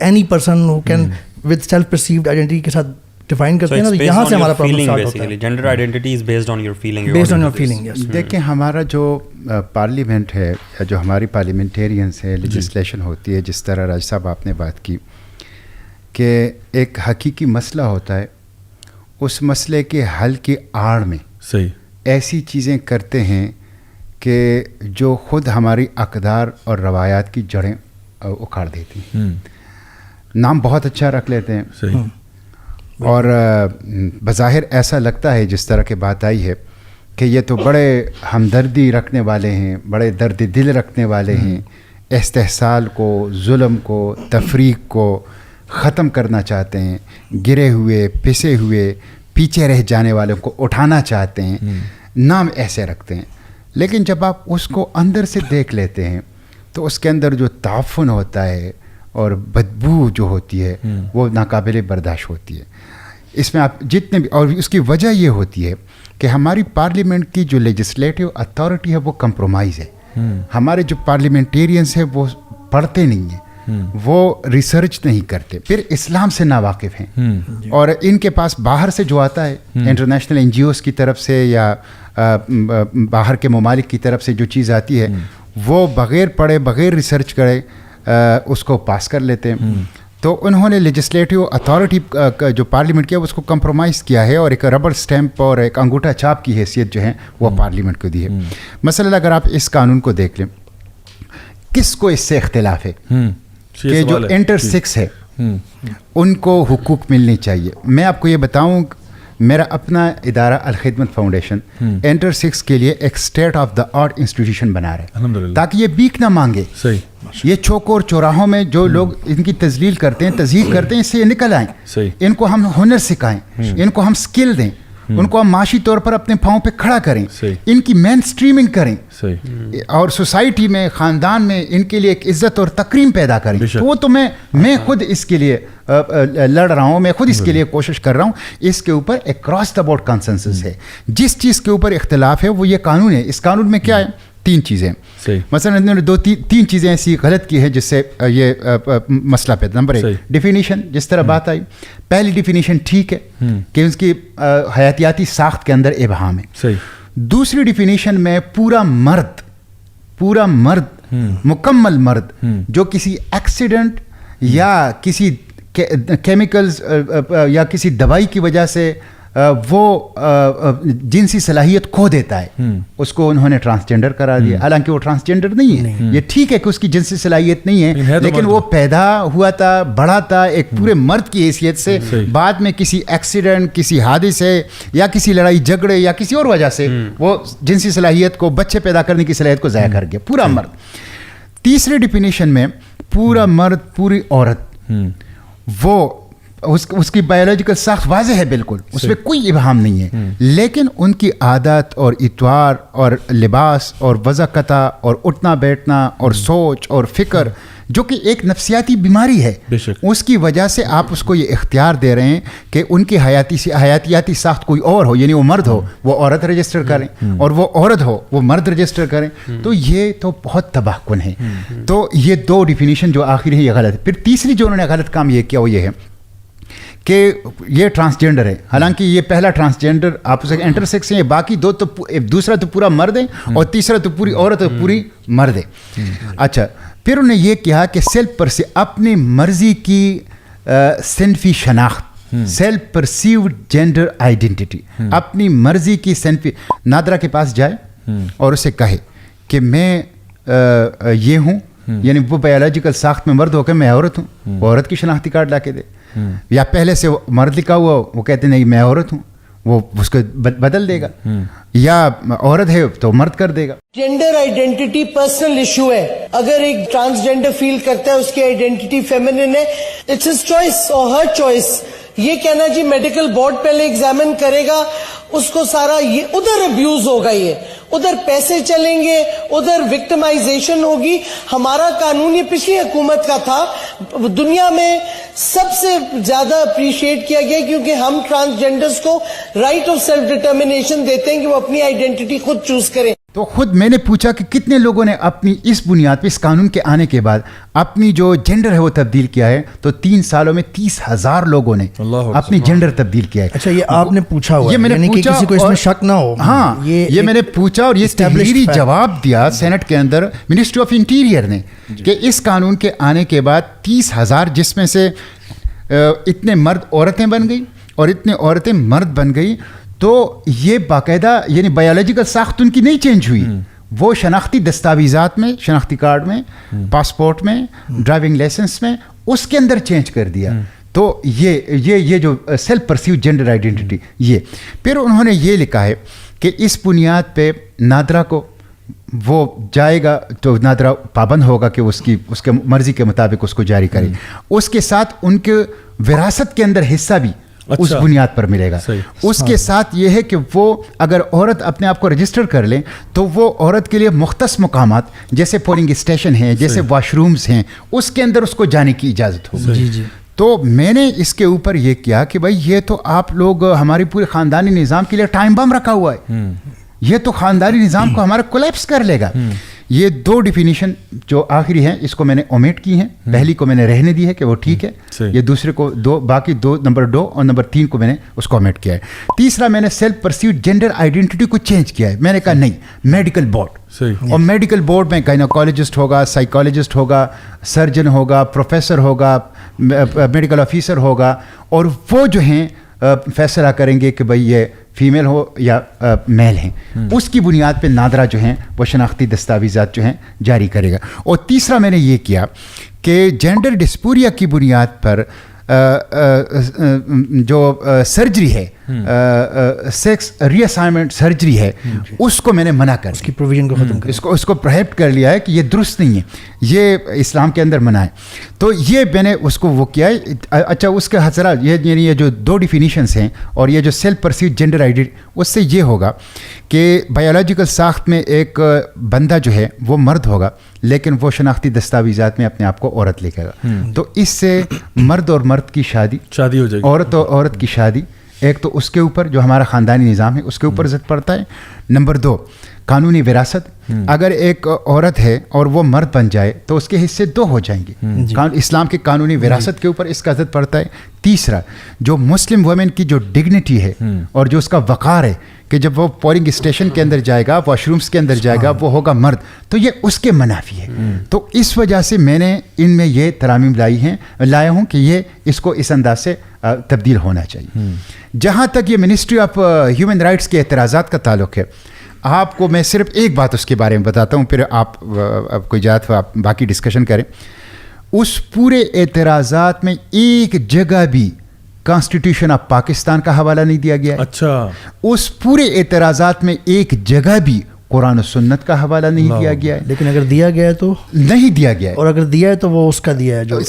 any person who can with self perceived identity کے ساتھ ڈیفائن کرتے ہیں نا, تو یہاں سے ہمارا پرابلم اسٹارٹ ہوتا ہے.
Gender identity is based on your feeling,
based on your feeling. Yes,
دیکھیں ہمارا جو پارلیمنٹ ہے یا جو ہماری پارلیمنٹیرینس ہے, لیجسلیشن ہوتی ہے, جس طرح راج صاحب آپ نے بات کی کہ ایک حقیقی مسئلہ ہوتا ہے, اس مسئلے کے حل کی آڑ میں
صحیح.
ایسی چیزیں کرتے ہیں کہ جو خود ہماری اقدار اور روایات کی جڑیں اکھاڑ دیتی ہیں. نام بہت اچھا رکھ لیتے ہیں,
صحیح.
اور بظاہر ایسا لگتا ہے جس طرح کی بات آئی ہے کہ یہ تو بڑے ہمدردی رکھنے والے ہیں, بڑے درد دل رکھنے والے ہیں, استحصال کو, ظلم کو, تفریق کو ختم کرنا چاہتے ہیں, گرے ہوئے پسے ہوئے پیچھے رہ جانے والوں کو اٹھانا چاہتے ہیں, نام ایسے رکھتے ہیں. لیکن جب آپ اس کو اندر سے دیکھ لیتے ہیں تو اس کے اندر جو تعفن ہوتا ہے اور بدبو جو ہوتی ہے وہ ناقابل برداشت ہوتی ہے. اس میں آپ جتنے بھی, اور اس کی وجہ یہ ہوتی ہے کہ ہماری پارلیمنٹ کی جو لیجسلیٹو اتھارٹی ہے وہ کمپرومائز ہے. ہمارے جو پارلیمنٹیرینس ہیں وہ پڑھتے نہیں ہیں, وہ ریسرچ نہیں کرتے, پھر اسلام سے ناواقف ہیں, اور ان کے پاس باہر سے جو آتا ہے انٹرنیشنل این جی اوز کی طرف سے یا باہر کے ممالک کی طرف سے جو چیز آتی ہے وہ بغیر پڑھے بغیر ریسرچ کرے اس کو پاس کر لیتے ہیں. تو انہوں نے لیجسلیٹو اتھارٹی جو پارلیمنٹ کیا اس کو کمپرومائز کیا ہے اور ایک ربر سٹیمپ اور ایک انگوٹھا چھاپ کی حیثیت جو ہے وہ پارلیمنٹ کو دی ہے. مثلا اگر آپ اس قانون کو دیکھ لیں, کس کو اس سے اختلاف ہے کہ جو انٹر سکس ہے ان کو حقوق ملنے چاہیے. میں آپ کو یہ بتاؤں, میرا اپنا ادارہ الخدمت فاؤنڈیشن انٹر سکس کے لیے ایک state of the art institution بنا رہا ہے تاکہ یہ بھیک نہ مانگے.
صحیح.
یہ چوک اور چوراہوں میں جو لوگ ان کی تذلیل کرتے ہیں, تذہیق کرتے ہیں, اس سے یہ نکل آئیں.
صحیح.
ان کو ہم ہنر سکھائیں, ان کو ہم سکل دیں, ان کو ہم معاشی طور پر اپنے پاؤں پہ کھڑا کریں, ان کی مین اسٹریمنگ کریں, اور سوسائٹی میں, خاندان میں ان کے لیے ایک عزت اور تکریم پیدا کریں. تو وہ تو میں خود اس کے لیے لڑ رہا ہوں, میں خود اس کے لیے کوشش کر رہا ہوں. اس کے اوپر ایک کراس دا بورڈ کنسنسس ہے. جس چیز کے اوپر اختلاف ہے وہ یہ قانون ہے. اس قانون میں کیا ہے؟ 3 چیزیں. مثلا انہوں نے 2-3 چیزیں ایسی غلط کی ہے جس سے یہ مسئلہ پیدا. نمبر 1 ڈیفینیشن, جس طرح بات آئی, پہلی ڈیفینیشن ٹھیک ہے کہ اس کی حیاتیاتی ساخت کے اندر ابہام ہے. دوسری ڈیفینیشن میں پورا مرد مکمل مرد جو کسی ایکسیڈنٹ یا کسی کیمیکلز یا کسی دوائی کی وجہ سے وہ جنسی صلاحیت کھو دیتا ہے, اس کو انہوں نے ٹرانسجینڈر کرا دیا. حالانکہ وہ ٹرانسجینڈر نہیں ہے. یہ ٹھیک ہے کہ اس کی جنسی صلاحیت نہیں ہے, لیکن وہ پیدا ہوا تھا, بڑا تھا ایک پورے مرد کی حیثیت سے, بعد میں کسی ایکسیڈنٹ, کسی حادثے یا کسی لڑائی جھگڑے یا کسی اور وجہ سے وہ جنسی صلاحیت کو, بچے پیدا کرنے کی صلاحیت کو ضائع کر گیا. پورا مرد. تیسری ڈیفینیشن میں پورا مرد پوری عورت, وہ اس کی بایولوجیکل ساخت واضح ہے بالکل, اس میں کوئی ابہام نہیں ہے, لیکن ان کی عادت اور اتوار اور لباس اور وضاقتہ اور اٹھنا بیٹھنا اور سوچ اور فکر جو کہ ایک نفسیاتی بیماری ہے, اس کی وجہ سے آپ اس کو یہ اختیار دے رہے ہیں کہ ان کی حیاتیاتی ساخت کوئی اور ہو, یعنی وہ مرد ہو وہ عورت رجسٹر کریں, اور وہ عورت ہو وہ مرد رجسٹر کریں. تو یہ تو بہت تباہ کن ہے. تو یہ 2 ڈیفینیشن جو آخری ہے یہ غلط ہے. پھر تیسری جو انہوں نے غلط کام یہ کیا وہ یہ ہے کہ یہ ٹرانسجینڈر ہے. حالانکہ یہ پہلا ٹرانسجینڈر آپ اسے انٹر سیکس ہیں, باقی 2 تو دوسرا تو پورا مرد ہے اور تیسرا تو پوری عورت اور پوری مرد ہے. اچھا, پھر انہوں نے یہ کہا کہ سیلف پر سے اپنی مرضی کی صنفی شناخت, سیلف پرسیوڈ جینڈر آئیڈینٹی, اپنی مرضی کی صنفی. نادرا کے پاس جائے اور اسے کہے کہ میں یہ ہوں, یعنی وہ بایولوجیکل ساخت میں مرد ہو کے میں عورت ہوں, وہ عورت کی شناختی کارڈ لا کے دے, یا پہلے سے مرد لکھا ہوا وہ کہتے نہیں میں عورت ہوں, وہ اس کو بدل دے گا, یا عورت ہے تو مرد کر دے گا.
جینڈر آئیڈینٹی پرسنل ایشو ہے. اگر ایک ٹرانسجینڈر فیل کرتا ہے اس کی آئیڈینٹی فیمنن ہے, اٹس ہز چوائس اور ہر چوائس. یہ کہنا جی میڈیکل بورڈ پہلے ایگزامن کرے گا, اس کو سارا یہ ادھر ابیوز ہوگا, یہ ادھر پیسے چلیں گے, ادھر وکٹمائزیشن ہوگی. ہمارا قانون یہ پچھلی حکومت کا تھا, دنیا میں سب سے زیادہ اپریشیٹ کیا گیا کیونکہ ہم ٹرانسجینڈرز کو رائٹ آف سیلف ڈٹرمنیشن دیتے ہیں کہ وہ اپنی آئیڈینٹی خود چوز کریں.
تو خود میں نے پوچھا کہ کتنے لوگوں نے اپنی اس بنیاد پہ اس قانون کے آنے کے بعد اپنی جو جینڈر ہے وہ تبدیل کیا ہے. تو 3 سالوں میں 30,000 لوگوں نے اپنی جینڈر تبدیل کیا ہے.
اچھا, یہ آپ نے پوچھا ہوا,
یہ میں نے پوچھا,
کسی کو اس میں شک نہ ہو.
ہاں, یہ میں نے پوچھا اور یہ تحریری جواب دیا سینٹ کے اندر منسٹری آف انٹیریئر نے کہ اس قانون کے آنے کے بعد 30,000 جس میں سے اتنے مرد عورتیں بن گئی اور اتنے عورتیں مرد بن گئی, تو یہ باقاعدہ یعنی بایولوجیکل ساخت ان کی نہیں چینج ہوئی, وہ شناختی دستاویزات میں, شناختی کارڈ میں, پاسپورٹ میں, ڈرائیونگ لائسنس میں, اس کے اندر چینج کر دیا. تو یہ جو سیلف پرسیو جینڈر آئیڈینٹی, یہ پھر انہوں نے یہ لکھا ہے کہ اس بنیاد پہ نادرا کو وہ جائے گا تو نادرا پابند ہوگا کہ اس کے مرضی کے مطابق اس کو جاری کرے. اس کے ساتھ ان کے وراثت کے اندر حصہ بھی اس بنیاد پر ملے گا. اس کے ساتھ یہ ہے کہ وہ اگر عورت اپنے آپ کو رجسٹر کر لیں تو وہ عورت کے لیے مختص مقامات جیسے پولنگ اسٹیشن ہیں, جیسے واش رومز ہیں, اس کے اندر اس کو جانے کی اجازت ہوگی. تو میں نے اس کے اوپر یہ کیا کہ بھائی یہ تو آپ لوگ ہماری پورے خاندانی نظام کے لیے ٹائم بم رکھا ہوا ہے, یہ تو خاندانی نظام کو ہمارا کولیپس کر لے گا. یہ دو ڈیفینیشن جو آخری ہیں اس کو میں نے اومیٹ کی ہیں, پہلی کو میں نے رہنے دی ہے کہ وہ ٹھیک ہے, یہ دوسرے کو باقی نمبر 2 اور نمبر 3 کو میں نے اس کو اومیٹ کیا ہے. تیسرا میں نے سیلف پرسیوڈ جینڈر آئیڈینٹی کو چینج کیا ہے. میں نے کہا نہیں, میڈیکل بورڈ, اور میڈیکل بورڈ میں گائنوکالوجسٹ ہوگا, سائیکالوجسٹ ہوگا, سرجن ہوگا, پروفیسر ہوگا, میڈیکل آفیسر ہوگا, اور وہ جو ہیں فیصلہ کریں گے کہ بھئی یہ فیمیل ہو یا میل ہیں. اس کی بنیاد پہ نادرا جو ہیں وہ شناختی دستاویزات جو ہیں جاری کرے گا. اور تیسرا میں نے یہ کیا کہ جینڈر ڈسپوریا کی بنیاد پر جو سرجری ہے, سیکس ری اسائنمنٹ سرجری ہے, اس کو میں نے منع کر,
اس کی پروویژن کو ختم کر,
اس کو پروہیبٹ کر لیا ہے کہ یہ درست نہیں ہے, یہ اسلام کے اندر منع ہے. تو یہ میں نے اس کو وہ کیا ہے. اچھا, اس کے حضرات یہ جو 2 ڈیفینیشنس ہیں اور یہ جو سیلف پرسیوڈ جینڈر آئیڈینٹی, اس سے یہ ہوگا کہ بایولوجیکل ساخت میں ایک بندہ جو ہے وہ مرد ہوگا, لیکن وہ شناختی دستاویزات میں اپنے آپ کو عورت لکھے گا. تو اس سے مرد اور مرد کی شادی
ہو جائے گی,
عورت اور عورت کی شادی, ایک تو اس کے اوپر جو ہمارا خاندانی نظام ہے اس کے اوپر زد پڑتا ہے. نمبر 2 قانونی وراثت, اگر ایک عورت ہے اور وہ مرد بن جائے تو اس کے حصے 2 ہو جائیں گے. اسلام کے قانونی وراثت کے اوپر اس کا زد پڑتا ہے. تیسرا جو مسلم وومن کی جو ڈگنیٹی ہے اور جو اس کا وقار ہے کہ جب وہ پولنگ اسٹیشن کے اندر جائے گا, واش رومز کے اندر جائے گا, وہ ہوگا مرد, تو یہ اس کے منافی ہے. تو اس وجہ سے میں نے ان میں یہ ترامیم لایا ہوں کہ یہ اس کو اس انداز سے تبدیل ہونا چاہیے. جہاں تک یہ منسٹری آف ہیومن رائٹس کے اعتراضات کا تعلق ہے, آپ کو میں صرف ایک بات اس کے بارے میں بتاتا ہوں, پھر آپ کوئی جات آپ باقی ڈسکشن کریں. اس پورے اعتراضات میں ایک جگہ بھی کانسٹیٹیوشن آف پاکستان کا حوالہ نہیں دیا گیا ہے.
اچھا,
اس پورے اعتراضات میں ایک جگہ بھی قرآن و سنت کا حوالہ نہیں دیا گیا ہے.
لیکن اگر دیا گیا ہے تو
نہیں دیا گیا ہے,
اور اگر دیا ہے تو وہ اس کا دیا ہے جو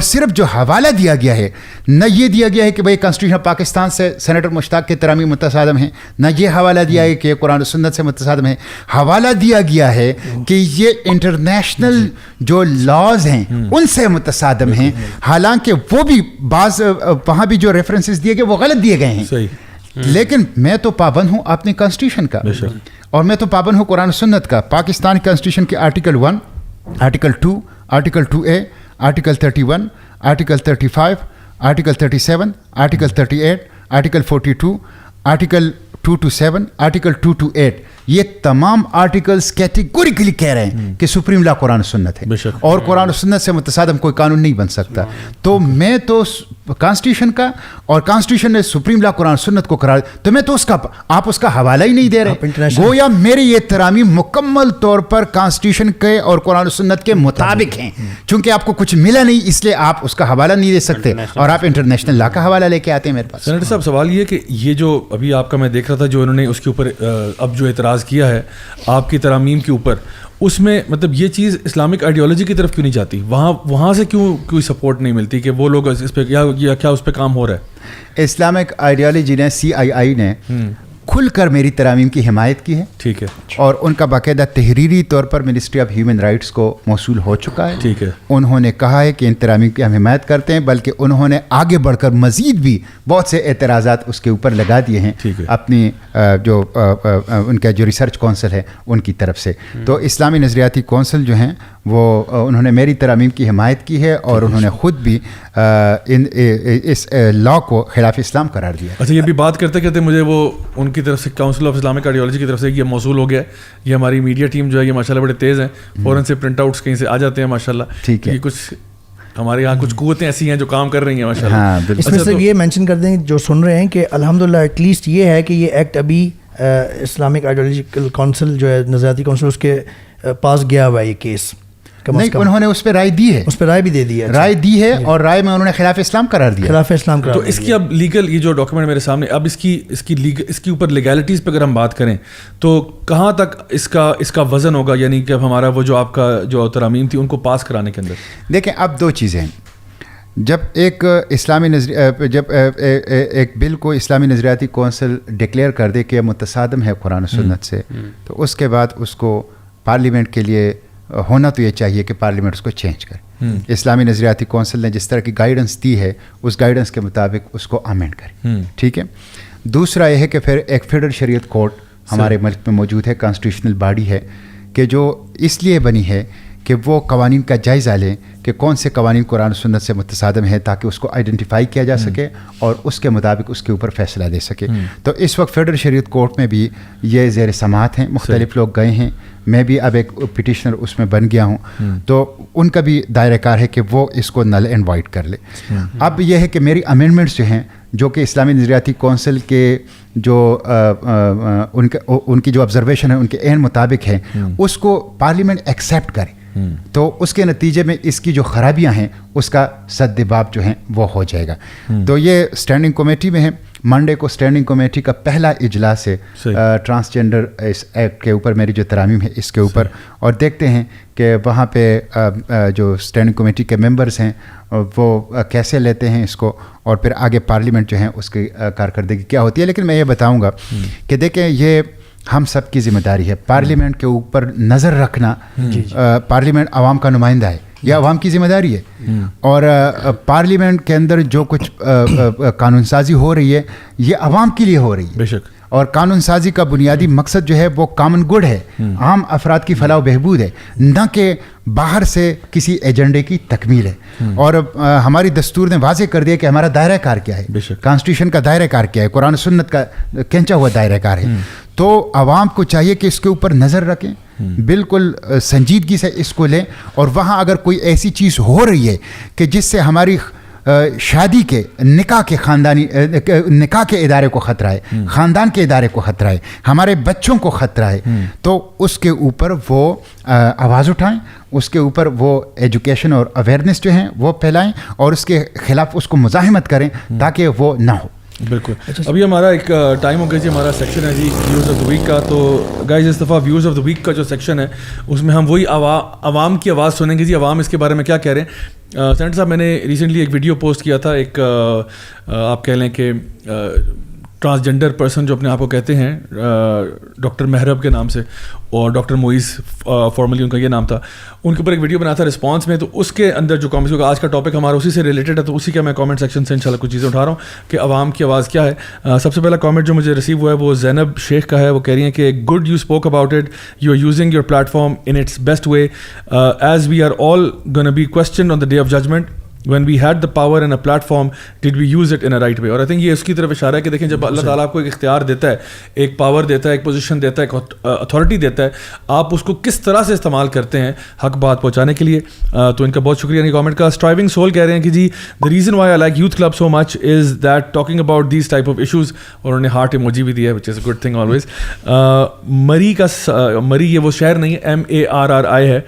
صرف جو حوالہ دیا گیا ہے, نہ یہ دیا گیا ہے کہ بھائی کانسٹیٹیوشن آف پاکستان سے سینیٹر مشتاق کے ترامیم متصادم ہیں, نہ یہ حوالہ دیا ہے کہ قرآن و سنت سے متصادم ہے. حوالہ دیا گیا ہے کہ یہ انٹرنیشنل جو لاز ہیں ان سے متصادم ہیں, حالانکہ وہ بھی بعض وہاں بھی جو ریفرنسز دیے گئے وہ غلط دیے گئے ہیں. لیکن میں تو پابند ہوں اپنے کانسٹیٹیوشن کا, اور میں تو پابند ہوں قرآن و سنت کا. پاکستان کانسٹیٹیوشن کے article 1, article 2, article 2A, article 31, article 35, article 37, article 38, article 42, article 2 to 7, article 2 to 8, یہ تمام آرٹیکلز کیٹیگوریکلی کہہ رہے ہیں کہ سپریم لا قرآن و سنت ہے, اور قرآن و سنت سے متصادم کوئی قانون نہیں بن سکتا. تو میں تو کانسٹیٹیوشن کا, اور کانسٹیٹیوشن نے سپریم لا قرآن و سنت کو قرار, تو میں تو اس کا, آپ اس کا حوالہ ہی نہیں دے رہے. گویا میرے یہ ترامیم مکمل طور پر کانسٹیٹیوشن کے اور قرآن و سنت کے مطابق ہیں. چونکہ آپ کو کچھ ملا نہیں اس لیے آپ اس کا حوالہ نہیں دے سکتے, اور آپ انٹرنیشنل لا کا حوالہ لے کے آتے ہیں میرے پاس.
سینیٹر صاحب, سوال یہ کہ یہ جو ابھی آپ کا میں دیکھ رہا تھا جو انہوں نے اس کے اوپر اب جو اعتراض کیا ہے آپ کی ترامیم کے اوپر, اس میں مطلب یہ چیز اسلامک آئیڈیالوجی کی طرف کیوں نہیں جاتی, وہاں سے کیوں کوئی سپورٹ نہیں ملتی کہ وہ لوگ اس پہ کیا اس پہ کام ہو رہا ہے؟
اسلامک آئیڈیالوجی نے CII نے کھل کر میری ترامیم کی حمایت کی ہے.
ٹھیک ہے.
اور ان کا باقاعدہ تحریری طور پر منسٹری آف ہیومن رائٹس کو موصول ہو چکا ہے.
ٹھیک ہے.
انہوں نے کہا ہے کہ ان ترامیم کی ہم حمایت کرتے ہیں, بلکہ انہوں نے آگے بڑھ کر مزید بھی بہت سے اعتراضات اس کے اوپر لگا دیے ہیں اپنی جو ان کا جو ریسرچ کونسل ہے ان کی طرف سے. تو اسلامی نظریاتی کونسل جو ہیں وہ انہوں نے میری ترامیم کی حمایت کی ہے, اور انہوں نے خود بھی اس لا کو خلاف اسلام قرار دیا.
اچھا, یہ بھی بات کرتے کرتے مجھے وہ ان کی طرف سے کاؤنسل آف اسلامک آئیڈیالوجی کی طرف سے یہ موصول ہو گیا ہے. یہ ہماری میڈیا ٹیم جو ہے یہ ماشاءاللہ بڑے تیز ہیں, فوراً سے پرنٹ آؤٹس کہیں سے آ جاتے ہیں ماشاءاللہ.
ٹھیک ہے.
کچھ ہمارے یہاں کچھ قوتیں ایسی ہیں جو کام کر رہی ہیں ماشاء اللہ.
ہاں بالکل.
اس میں صرف یہ مینشن کر دیں جو سن رہے ہیں کہ الحمدللہ ایٹ لیسٹ یہ ہے کہ یہ ایکٹ ابھی اسلامک آئیڈیالوجیکل کونسل جو ہے نظریاتی کونسل اس کے پاس گیا ہوا ہے یہ کیس.
نہیں, انہوں نے اس پہ رائے دی ہے,
اس پہ رائے بھی دے دی ہے,
رائے دی ہے, اور رائے میں انہوں نے خلاف اسلام قرار دیا.
خلاف اسلام قرار.
تو اس کی اب لیگل یہ جو ڈاکیومنٹ میرے سامنے, اب اس کی اوپر لیگیلٹیز پہ اگر ہم بات کریں تو کہاں تک اس کا وزن ہوگا, یعنی کہ اب ہمارا وہ جو آپ کا جو ترامیم تھی ان کو پاس کرانے کے اندر.
دیکھیں اب دو چیزیں ہیں. جب ایک جب ایک بل کو اسلامی نظریاتی کونسل ڈکلیئر کر دے کہ متصادم ہے قرآن و سنت سے, تو اس کے بعد اس کو پارلیمنٹ کے لیے ہونا تو یہ چاہیے کہ پارلیمنٹ اس کو چینج کرے. اسلامی نظریاتی کونسل نے جس طرح کی گائیڈنس دی ہے اس گائیڈنس کے مطابق اس کو امینڈ کرے. ٹھیک ہے. دوسرا یہ ہے کہ پھر ایک فیڈرل شریعت کورٹ ہمارے ملک میں موجود ہے, کانسٹیٹیوشنل باڈی ہے, کہ جو اس لیے بنی ہے کہ وہ قوانین کا جائزہ لیں کہ کون سے قوانین قرآن و سنت سے متصادم ہیں, تاکہ اس کو آئیڈینٹیفائی کیا جا سکے اور اس کے مطابق اس کے اوپر فیصلہ دے سکے. تو اس وقت فیڈرل شریعت کورٹ میں بھی یہ زیر سماعت ہیں, مختلف لوگ گئے ہیں, میں بھی اب ایک پٹیشنر اس میں بن گیا ہوں, تو ان کا بھی دائرہ کار ہے کہ وہ اس کو نل اینڈ وائڈ کر لے. اب یہ ہے کہ میری امینڈمنٹس جو ہیں, جو کہ اسلامی نظریاتی کونسل کے جو ان کی جو آبزرویشن ہے ان کے عین مطابق ہے, اس کو پارلیمنٹ ایکسیپٹ کرے, تو اس کے نتیجے میں اس کی جو خرابیاں ہیں اس کا سد باب جو ہیں وہ ہو جائے گا. تو یہ اسٹینڈنگ کمیٹی میں ہے. منڈے کو اسٹینڈنگ کمیٹی کا پہلا اجلاس ہے ٹرانسجینڈر اس ایکٹ کے اوپر, میری جو ترامیم ہے اس کے اوپر, اور دیکھتے ہیں کہ وہاں پہ جو اسٹینڈنگ کمیٹی کے ممبرز ہیں وہ کیسے لیتے ہیں اس کو, اور پھر آگے پارلیمنٹ جو ہے اس کی کارکردگی کیا ہوتی ہے. لیکن میں یہ بتاؤں گا کہ دیکھیں یہ ہم سب کی ذمہ داری ہے, پارلیمنٹ کے اوپر نظر رکھنا. پارلیمنٹ عوام کا نمائندہ ہے, یہ عوام کی ذمہ داری ہے, اور پارلیمنٹ کے اندر جو کچھ قانون سازی ہو رہی ہے یہ عوام کے لیے ہو رہی ہے.
بے شک.
اور قانون سازی کا بنیادی مقصد جو ہے وہ کامن گڈ ہے, عام افراد کی فلاح و بہبود ہے, نہ کہ باہر سے کسی ایجنڈے کی تکمیل ہے. اور ہماری دستور نے واضح کر دیا کہ ہمارا دائرہ کار کیا ہے, کانسٹیٹیوشن کا دائرہ کار کیا ہے, قرآن و سنت کا کھینچا ہوا دائرہ کار ہے. تو عوام کو چاہیے کہ اس کے اوپر نظر رکھیں, بالکل سنجیدگی سے اس کو لیں, اور وہاں اگر کوئی ایسی چیز ہو رہی ہے کہ جس سے ہماری شادی کے نکاح کے خاندانی نکاح کے ادارے کو خطرہ ہے, خاندان کے ادارے کو خطرہ ہے, ہمارے بچوں کو خطرہ ہے, تو اس کے اوپر وہ آواز اٹھائیں, اس کے اوپر وہ ایجوکیشن اور اویئرنیس جو ہیں وہ پھیلائیں, اور اس کے خلاف اس کو مزاحمت کریں تاکہ وہ نہ ہو.
بالکل. ابھی ہمارا ایک ٹائم ہو گیا جی, ہمارا سیکشن ہے جی ویوز آف دا ویک کا. تو گائز اس دفعہ ویوز آف دا ویک کا جو سیکشن ہے اس میں ہم وہی عوام کی آواز سنیں گے جی, عوام اس کے بارے میں کیا کہہ رہے ہیں. سینٹر صاحب, میں نے ریسنٹلی ایک ویڈیو پوسٹ کیا تھا, ایک آپ کہہ لیں کہ ٹرانسجینڈر پرسن جو اپنے آپ کو کہتے ہیں ڈاکٹر محرب کے نام سے, اور ڈاکٹر موئز فارملی ان کا یہ نام تھا, ان کے اوپر ایک ویڈیو بنا تھا رسپانس میں. تو اس کے اندر جو کامنٹس, آج کا ٹاپک ہمارا اسی سے ریلیٹڈ ہے, تو اسی کا میں کامنٹ سیکشن سے انشاءاللہ کچھ چیزیں اٹھا رہا ہوں کہ عوام کی آواز کیا ہے. سب سے پہلا کامنٹ جو مجھے ریسیو ہوا ہے وہ زینب شیخ کا ہے. وہ کہہ رہی ہیں کہ good you spoke about it, you are using your platform in its best way, as we are all gonna be questioned on the day of judgment. when we had the power and a platform, did we use it in a right way. اور I think یہ اس کی طرف اشارہ ہے کہ دیکھیں جب اللہ تعالیٰ آپ کو ایک اختیار دیتا ہے, ایک پاور دیتا ہے, ایک پوزیشن دیتا ہے, ایک اتھارٹی دیتا ہے, آپ اس کو کس طرح سے استعمال کرتے ہیں حق بات پہنچانے کے لیے. تو ان کا بہت شکریہ نہیں کامنٹ کا. اسٹرائیونگ سول کہہ رہے ہیں کہ جی the reason why I like youth club so much is that talking about these type of issues, اور انہوں نے ہارٹ ایموجی بھی دیا ہے which is a good thing always. مری کا مری یہ وہ شہر نہیں ہے, MARRI ہے.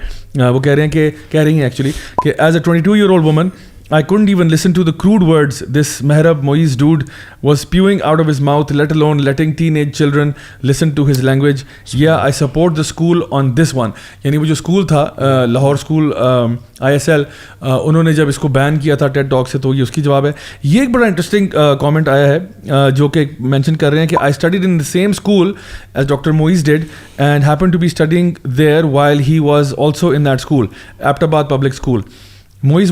وہ کہہ رہی ہیں ایکچولی کہ as a 22-year-old woman I couldn't even listen to the crude words this Mehrab Moiz dude was spewing out of his mouth, let alone letting teenage children listen to his language. Yeah, I support the school on this one. یعنی وہ جو اسکول تھا لاہور اسکول ISL, انہوں نے جب اس کو بین کیا تھا ٹیڈ ٹاک سے, تو یہ اس کی جواب ہے. یہ ایک بڑا انٹرسٹنگ کامنٹ آیا ہے جو کہ مینشن کر رہے ہیں کہ I studied in the same school as Dr. Moiz did and happened to be studying there while he was also in that school, Aptabad Public School. Moiz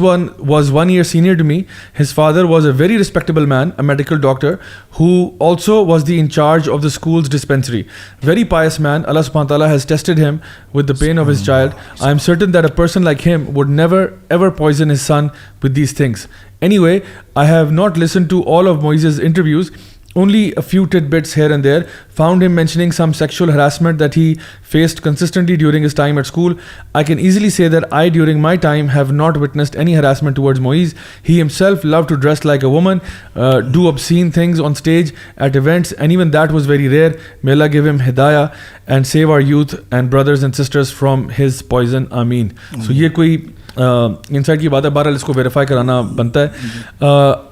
was 1 year senior to me. His father was a very respectable man, a medical doctor, who also was the in charge of the school's dispensary. Very pious man. Allah subhanahu wa ta'ala has tested him with the pain of his child. I am certain that a person like him would never ever poison his son with these things. Anyway, I have not listened to all of Moiz's interviews. only a few tidbits here and there. Found him mentioning some sexual harassment that he faced consistently during his time at school. I can easily say that I, during my time, have not witnessed any harassment towards Moiz. He himself loved to dress like a woman, do obscene things on stage at events, and even that was very rare. May Allah give him hidayah and save our youth and brothers and sisters from his poison. Ameen. So یہ کوئی انسائٹ کی بات ہے, بہرحال اس کو ویریفائی کرانا بنتا ہے.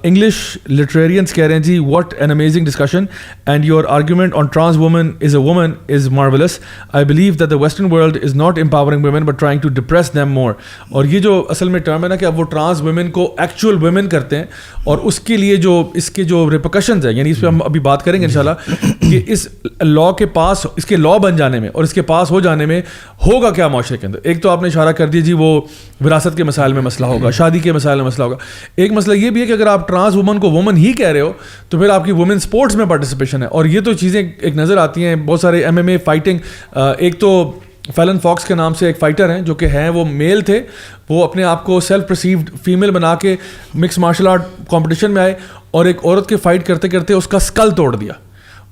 انگلش لٹریرینس کہہ رہے ہیں جی, what an amazing discussion and your argument on trans woman is a woman is marvellous. I believe that the western world is not empowering women but trying to depress them more. اور یہ جو اصل میں ٹرم ہے نا کہ اب وہ ٹرانس ویمن کو ایکچوئل ویمن کرتے ہیں, اور اس کے لیے جو اس کے جو ریپرکشنز ہیں, یعنی اس پہ ہم ابھی بات کریں گے انشاءاللہ کہ اس لا کے پاس, اس کے لا بن جانے میں اور اس کے پاس ہو جانے میں ہوگا کیا معاشرے کے اندر. ایک تو آپ نے اشارہ کر دیا جی, وہ وراثت کے مسائل میں مسئلہ ہوگا, شادی کے مسائل میں مسئلہ ہوگا. ایک مسئلہ یہ بھی ہے کہ اگر آپ ٹرانس وومن کو وومن ہی کہہ رہے ہو تو پھر آپ کی وومن سپورٹس میں پارٹیسپیشن ہے, اور یہ تو چیزیں ایک نظر آتی ہیں. بہت سارے MMA فائٹنگ, ایک تو فیلن فاکس کے نام سے ایک فائٹر ہیں جو کہ ہیں وہ میل تھے, وہ اپنے آپ کو سیلف پرسیوڈ فیمیل بنا کے مکس مارشل آرٹ کمپٹیشن میں آئے اور ایک عورت کے فائٹ کرتے کرتے اس کا اسکل توڑ دیا,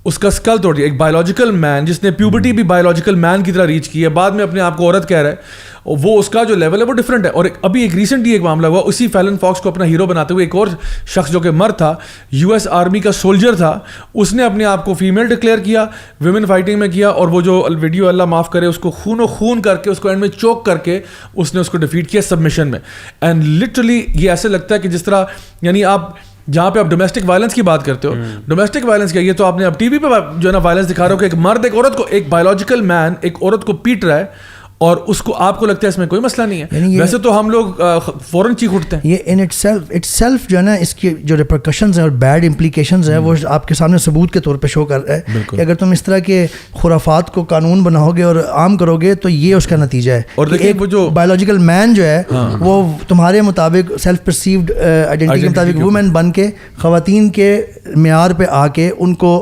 اس کا اسکل توڑ دیا. ایک بایولوجیکل مین جس نے پیوبرٹی بھی بایولوجیکل مین کی طرح ریچ کی ہے, بعد میں اپنے آپ کو عورت کہہ رہا ہے, وہ اس کا جو لیول ہے وہ ڈفرینٹ ہے. اور ابھی ایک ریسنٹلی ایک معاملہ ہوا, اسی فیلن فاکس کو اپنا ہیرو بناتے ہوئے ایک اور شخص جو کہ مرد تھا, US آرمی کا سولجر تھا, اس نے اپنے آپ کو فیمیل ڈکلیئر کیا, ویمن فائٹنگ میں کیا, اور وہ جو ویڈیو اللہ معاف کرے اس کو خون و خون کر کے اس کو اینڈ میں چوک کر کے اس نے اس کو ڈیفیٹ کیا سبمیشن میں. اینڈ لٹرلی یہ ایسے لگتا ہے کہ جس طرح, یعنی آپ جہاں پہ آپ ڈومیسٹک وائلنس کی بات کرتے ہو, ڈومیسٹک وائلنس کیا, یہ تو آپ نے اب ٹی وی پہ جو ہے نا وائلنس دکھا رہے ہو کہ ایک مرد ایک عورت کو, ایک بایولوجیکل مین ایک عورت کو پیٹ رہا ہے, اور اس کو آپ کو لگتا ہے اس میں کوئی مسئلہ نہیں ہے. ویسے تو ہم لوگ فوراً چیخ اٹھتے ہیں.
یہ ان اٹ سیلف جو ہے نا, اس کی جو ریپرکشنز ہیں اور بیڈ امپلیکیشنز ہیں وہ آپ کے سامنے ثبوت کے طور پہ شو کر رہا ہے کہ اگر تم اس طرح کے خرافات کو قانون بناؤ گے اور عام کرو گے تو یہ اس کا نتیجہ ہے. اور ایک وہ جو بایولوجیکل مین جو ہے وہ تمہارے مطابق سیلف پرسیوڈ آئیڈینٹی کے مطابق وومن بن کے خواتین کے معیار پہ آ کے ان کو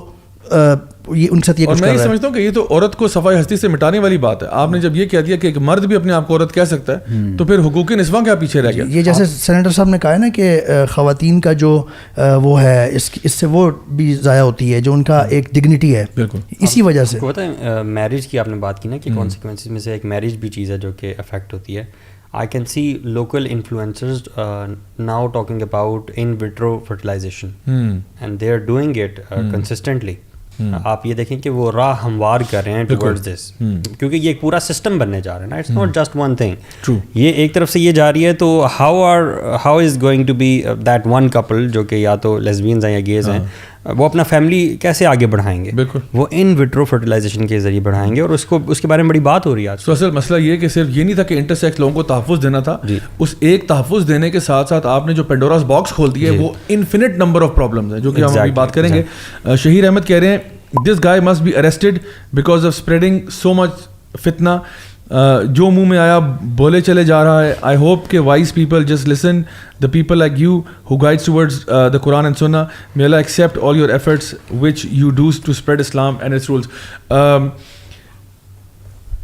یہ ان سے
اور میں یہ سمجھتا ہوں کہ یہ تو عورت کو صفائی ہستی سے مٹانے والی بات ہے. آپ نے جب یہ کہہ دیا کہ ایک مرد بھی اپنے آپ کو عورت کہہ سکتا ہے تو پھر حقوق نسواں کیا پیچھے رہ گیا.
یہ جیسے سینیٹر صاحب نے کہا ہے نا کہ خواتین کا جو وہ ہے اس سے وہ بھی ضائع ہوتی ہے جو ان کا ایک ڈگنیٹی ہے. بالکل اسی وجہ سے
پتہ ہے میرج کی آپ نے بات کی نا کہ کانسیکوینسز میں سے ایک میرج بھی چیز ہے جو کہ افیکٹ ہوتی ہے. I can see local influencers now talking about in vitro fertilization and they are doing it consistently. آپ یہ دیکھیں کہ وہ راہ ہموار کر رہے ہیں ٹورڈز دس, کیونکہ یہ ایک پورا سسٹم بننے جا رہا ہے نا, it's not just one thing. یہ ایک طرف سے یہ جا رہی ہے تو how is going to be that one couple جو کہ یا تو لیسبینز ہیں یا گیز ہیں, وہ اپنا فیملی کیسے آگے بڑھائیں گے؟ وہ ان وٹرو فرٹیلائزیشن کے ذریعے بڑھائیں گے, اور اس کے بارے میں بڑی بات ہو رہی ہے آج.
تو اصل مسئلہ یہ کہ صرف یہ نہیں تھا کہ انٹر سیکس لوگوں کو تحفظ دینا تھا, اس ایک تحفظ دینے کے ساتھ ساتھ آپ نے جو پینڈوراز باکس کھول دی ہے وہ انفینٹ نمبر آف پرابلمز ہیں جو کہ ہم ابھی بات کریں گے. شہیر احمد کہہ رہے ہیں this guy must be arrested because of spreading so much فتنہ, جو منہ میں آیا بولے چلے جا رہا ہے. آئی ہوپ کہ wise people just listen the people like you who guides towards the Quran and Sunnah. May Allah accept all your efforts which you does to spread Islam and its rules.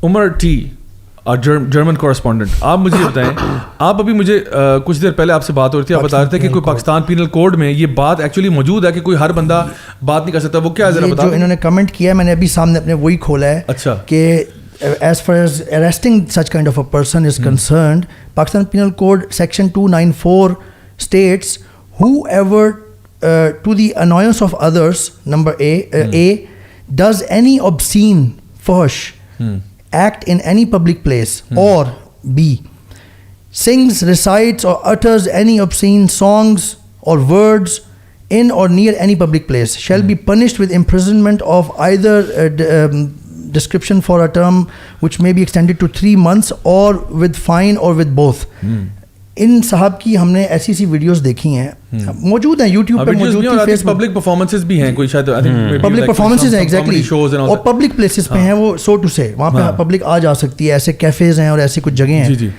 Umar T German correspondent, آپ مجھے بتائیں, آپ ابھی مجھے کچھ دیر پہلے آپ سے بات ہو رہی تھی, آپ بتا رہے تھے کہ کوئی پاکستان پینل کوڈ میں یہ بات ایکچولی موجود ہے کہ کوئی ہر بندہ بات نہیں کر سکتا. وہ کیا ذرا بتا.
جو انہوں نے کمنٹ کیا میں نے ابھی سامنے اپنے وہی کھولا ہے.
اچھا.
کہ as far as arresting such kind of a person is concerned, Pakistan Penal Code section 294 states whoever to the annoyance of others, number A does any obscene fuhsh act in any public place, or B sings, recites or utters any obscene songs or words in or near any public place shall be punished with imprisonment of either description for a term which may be extended to 3 months or with fine or with both. ان صاحب کی ہم نے ایسی سی ویڈیوز دیکھی ہیں, موجود ہیں یوٹیوب پہ, موجود ہیں فیس بک.
پبلک پرفارمنسز بھی ہیں کوئی شاید
پبلک پرفارمنسز ہیں ایگزیکٹلی, اور پبلک پلیسز پہ ہیں وہ سو ٹو سے, وہاں پہ پبلک آ جا سکتی ہے. ایسے کیفیز ہیں اور ایسی کچھ جگہیں ہیں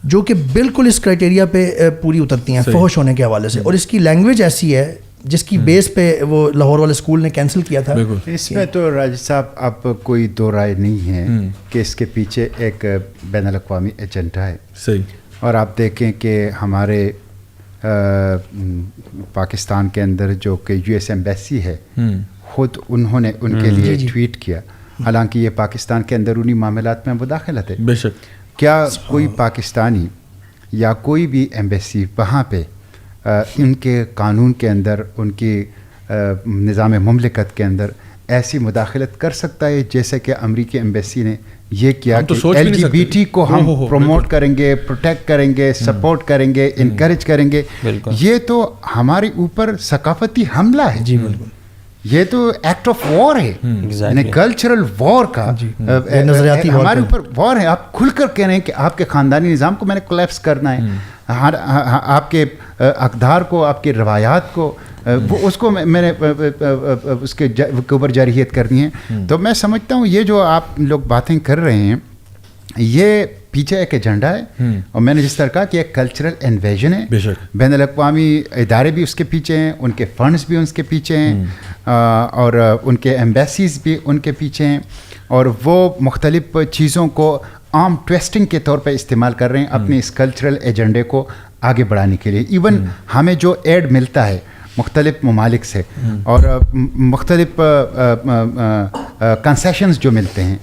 جو کہ بالکل اس کرائٹیریا پہ پوری اترتی ہیں فحش ہونے کے حوالے سے, اور اس کی لینگویج ایسی ہے جس کی بیس پہ وہ لاہور والے اسکول نے کینسل کیا تھا.
اس میں تو راجد صاحب اب کوئی دو رائے نہیں ہے کہ اس کے پیچھے ایک بین الاقوامی ایجنڈا ہے.
صحیح.
اور آپ دیکھیں کہ ہمارے پاکستان کے اندر جو کہ یو ایس ایمبیسی ہے خود انہوں نے ان کے لیے ٹویٹ کیا، حالانکہ یہ پاکستان کے اندرونی معاملات میں مداخلت ہے.
بے شک.
کیا کوئی پاکستانی یا کوئی بھی ایمبیسی وہاں پہ ان کے قانون کے اندر، ان کی نظام مملکت کے اندر ایسی مداخلت کر سکتا ہے جیسے کہ امریکی ایمبیسی نے یہ کیا کہ ایل جی بی ٹی کو ہم پروموٹ کریں گے، پروٹیکٹ کریں گے، سپورٹ کریں گے، انکریج کریں گے؟ یہ تو ہمارے اوپر ثقافتی حملہ ہے. جی بالکل. یہ تو ایکٹ آف وار ہے، یعنی کلچرل وار کا نظریاتی ہمارے اوپر وار ہے. آپ کھل کر کہہ رہے ہیں کہ آپ کے خاندانی نظام کو میں نے کولیپس کرنا ہے، آپ کے اقدار کو، آپ کی روایات کو، وہ اس کو میں نے اس کے اوپر جارحیت کرنی ہے. تو میں سمجھتا ہوں یہ جو آپ لوگ باتیں کر رہے ہیں یہ پیچھے ایک ایجنڈا ہے، اور میں نے جس طرح کہا کہ ایک کلچرل انویژن ہے. بین الاقوامی ادارے بھی اس کے پیچھے ہیں، ان کے فنڈز بھی اس کے پیچھے ہیں، اور ان کے ایمبیسیز بھی ان کے پیچھے ہیں، اور وہ مختلف چیزوں کو عام ٹویسٹنگ کے طور پہ استعمال کر رہے ہیں اپنے اس کلچرل ایجنڈے کو آگے بڑھانے کے لیے. ایون ہمیں جو ایڈ ملتا ہے مختلف ممالک سے اور مختلف کنسیشنز جو ملتے ہیں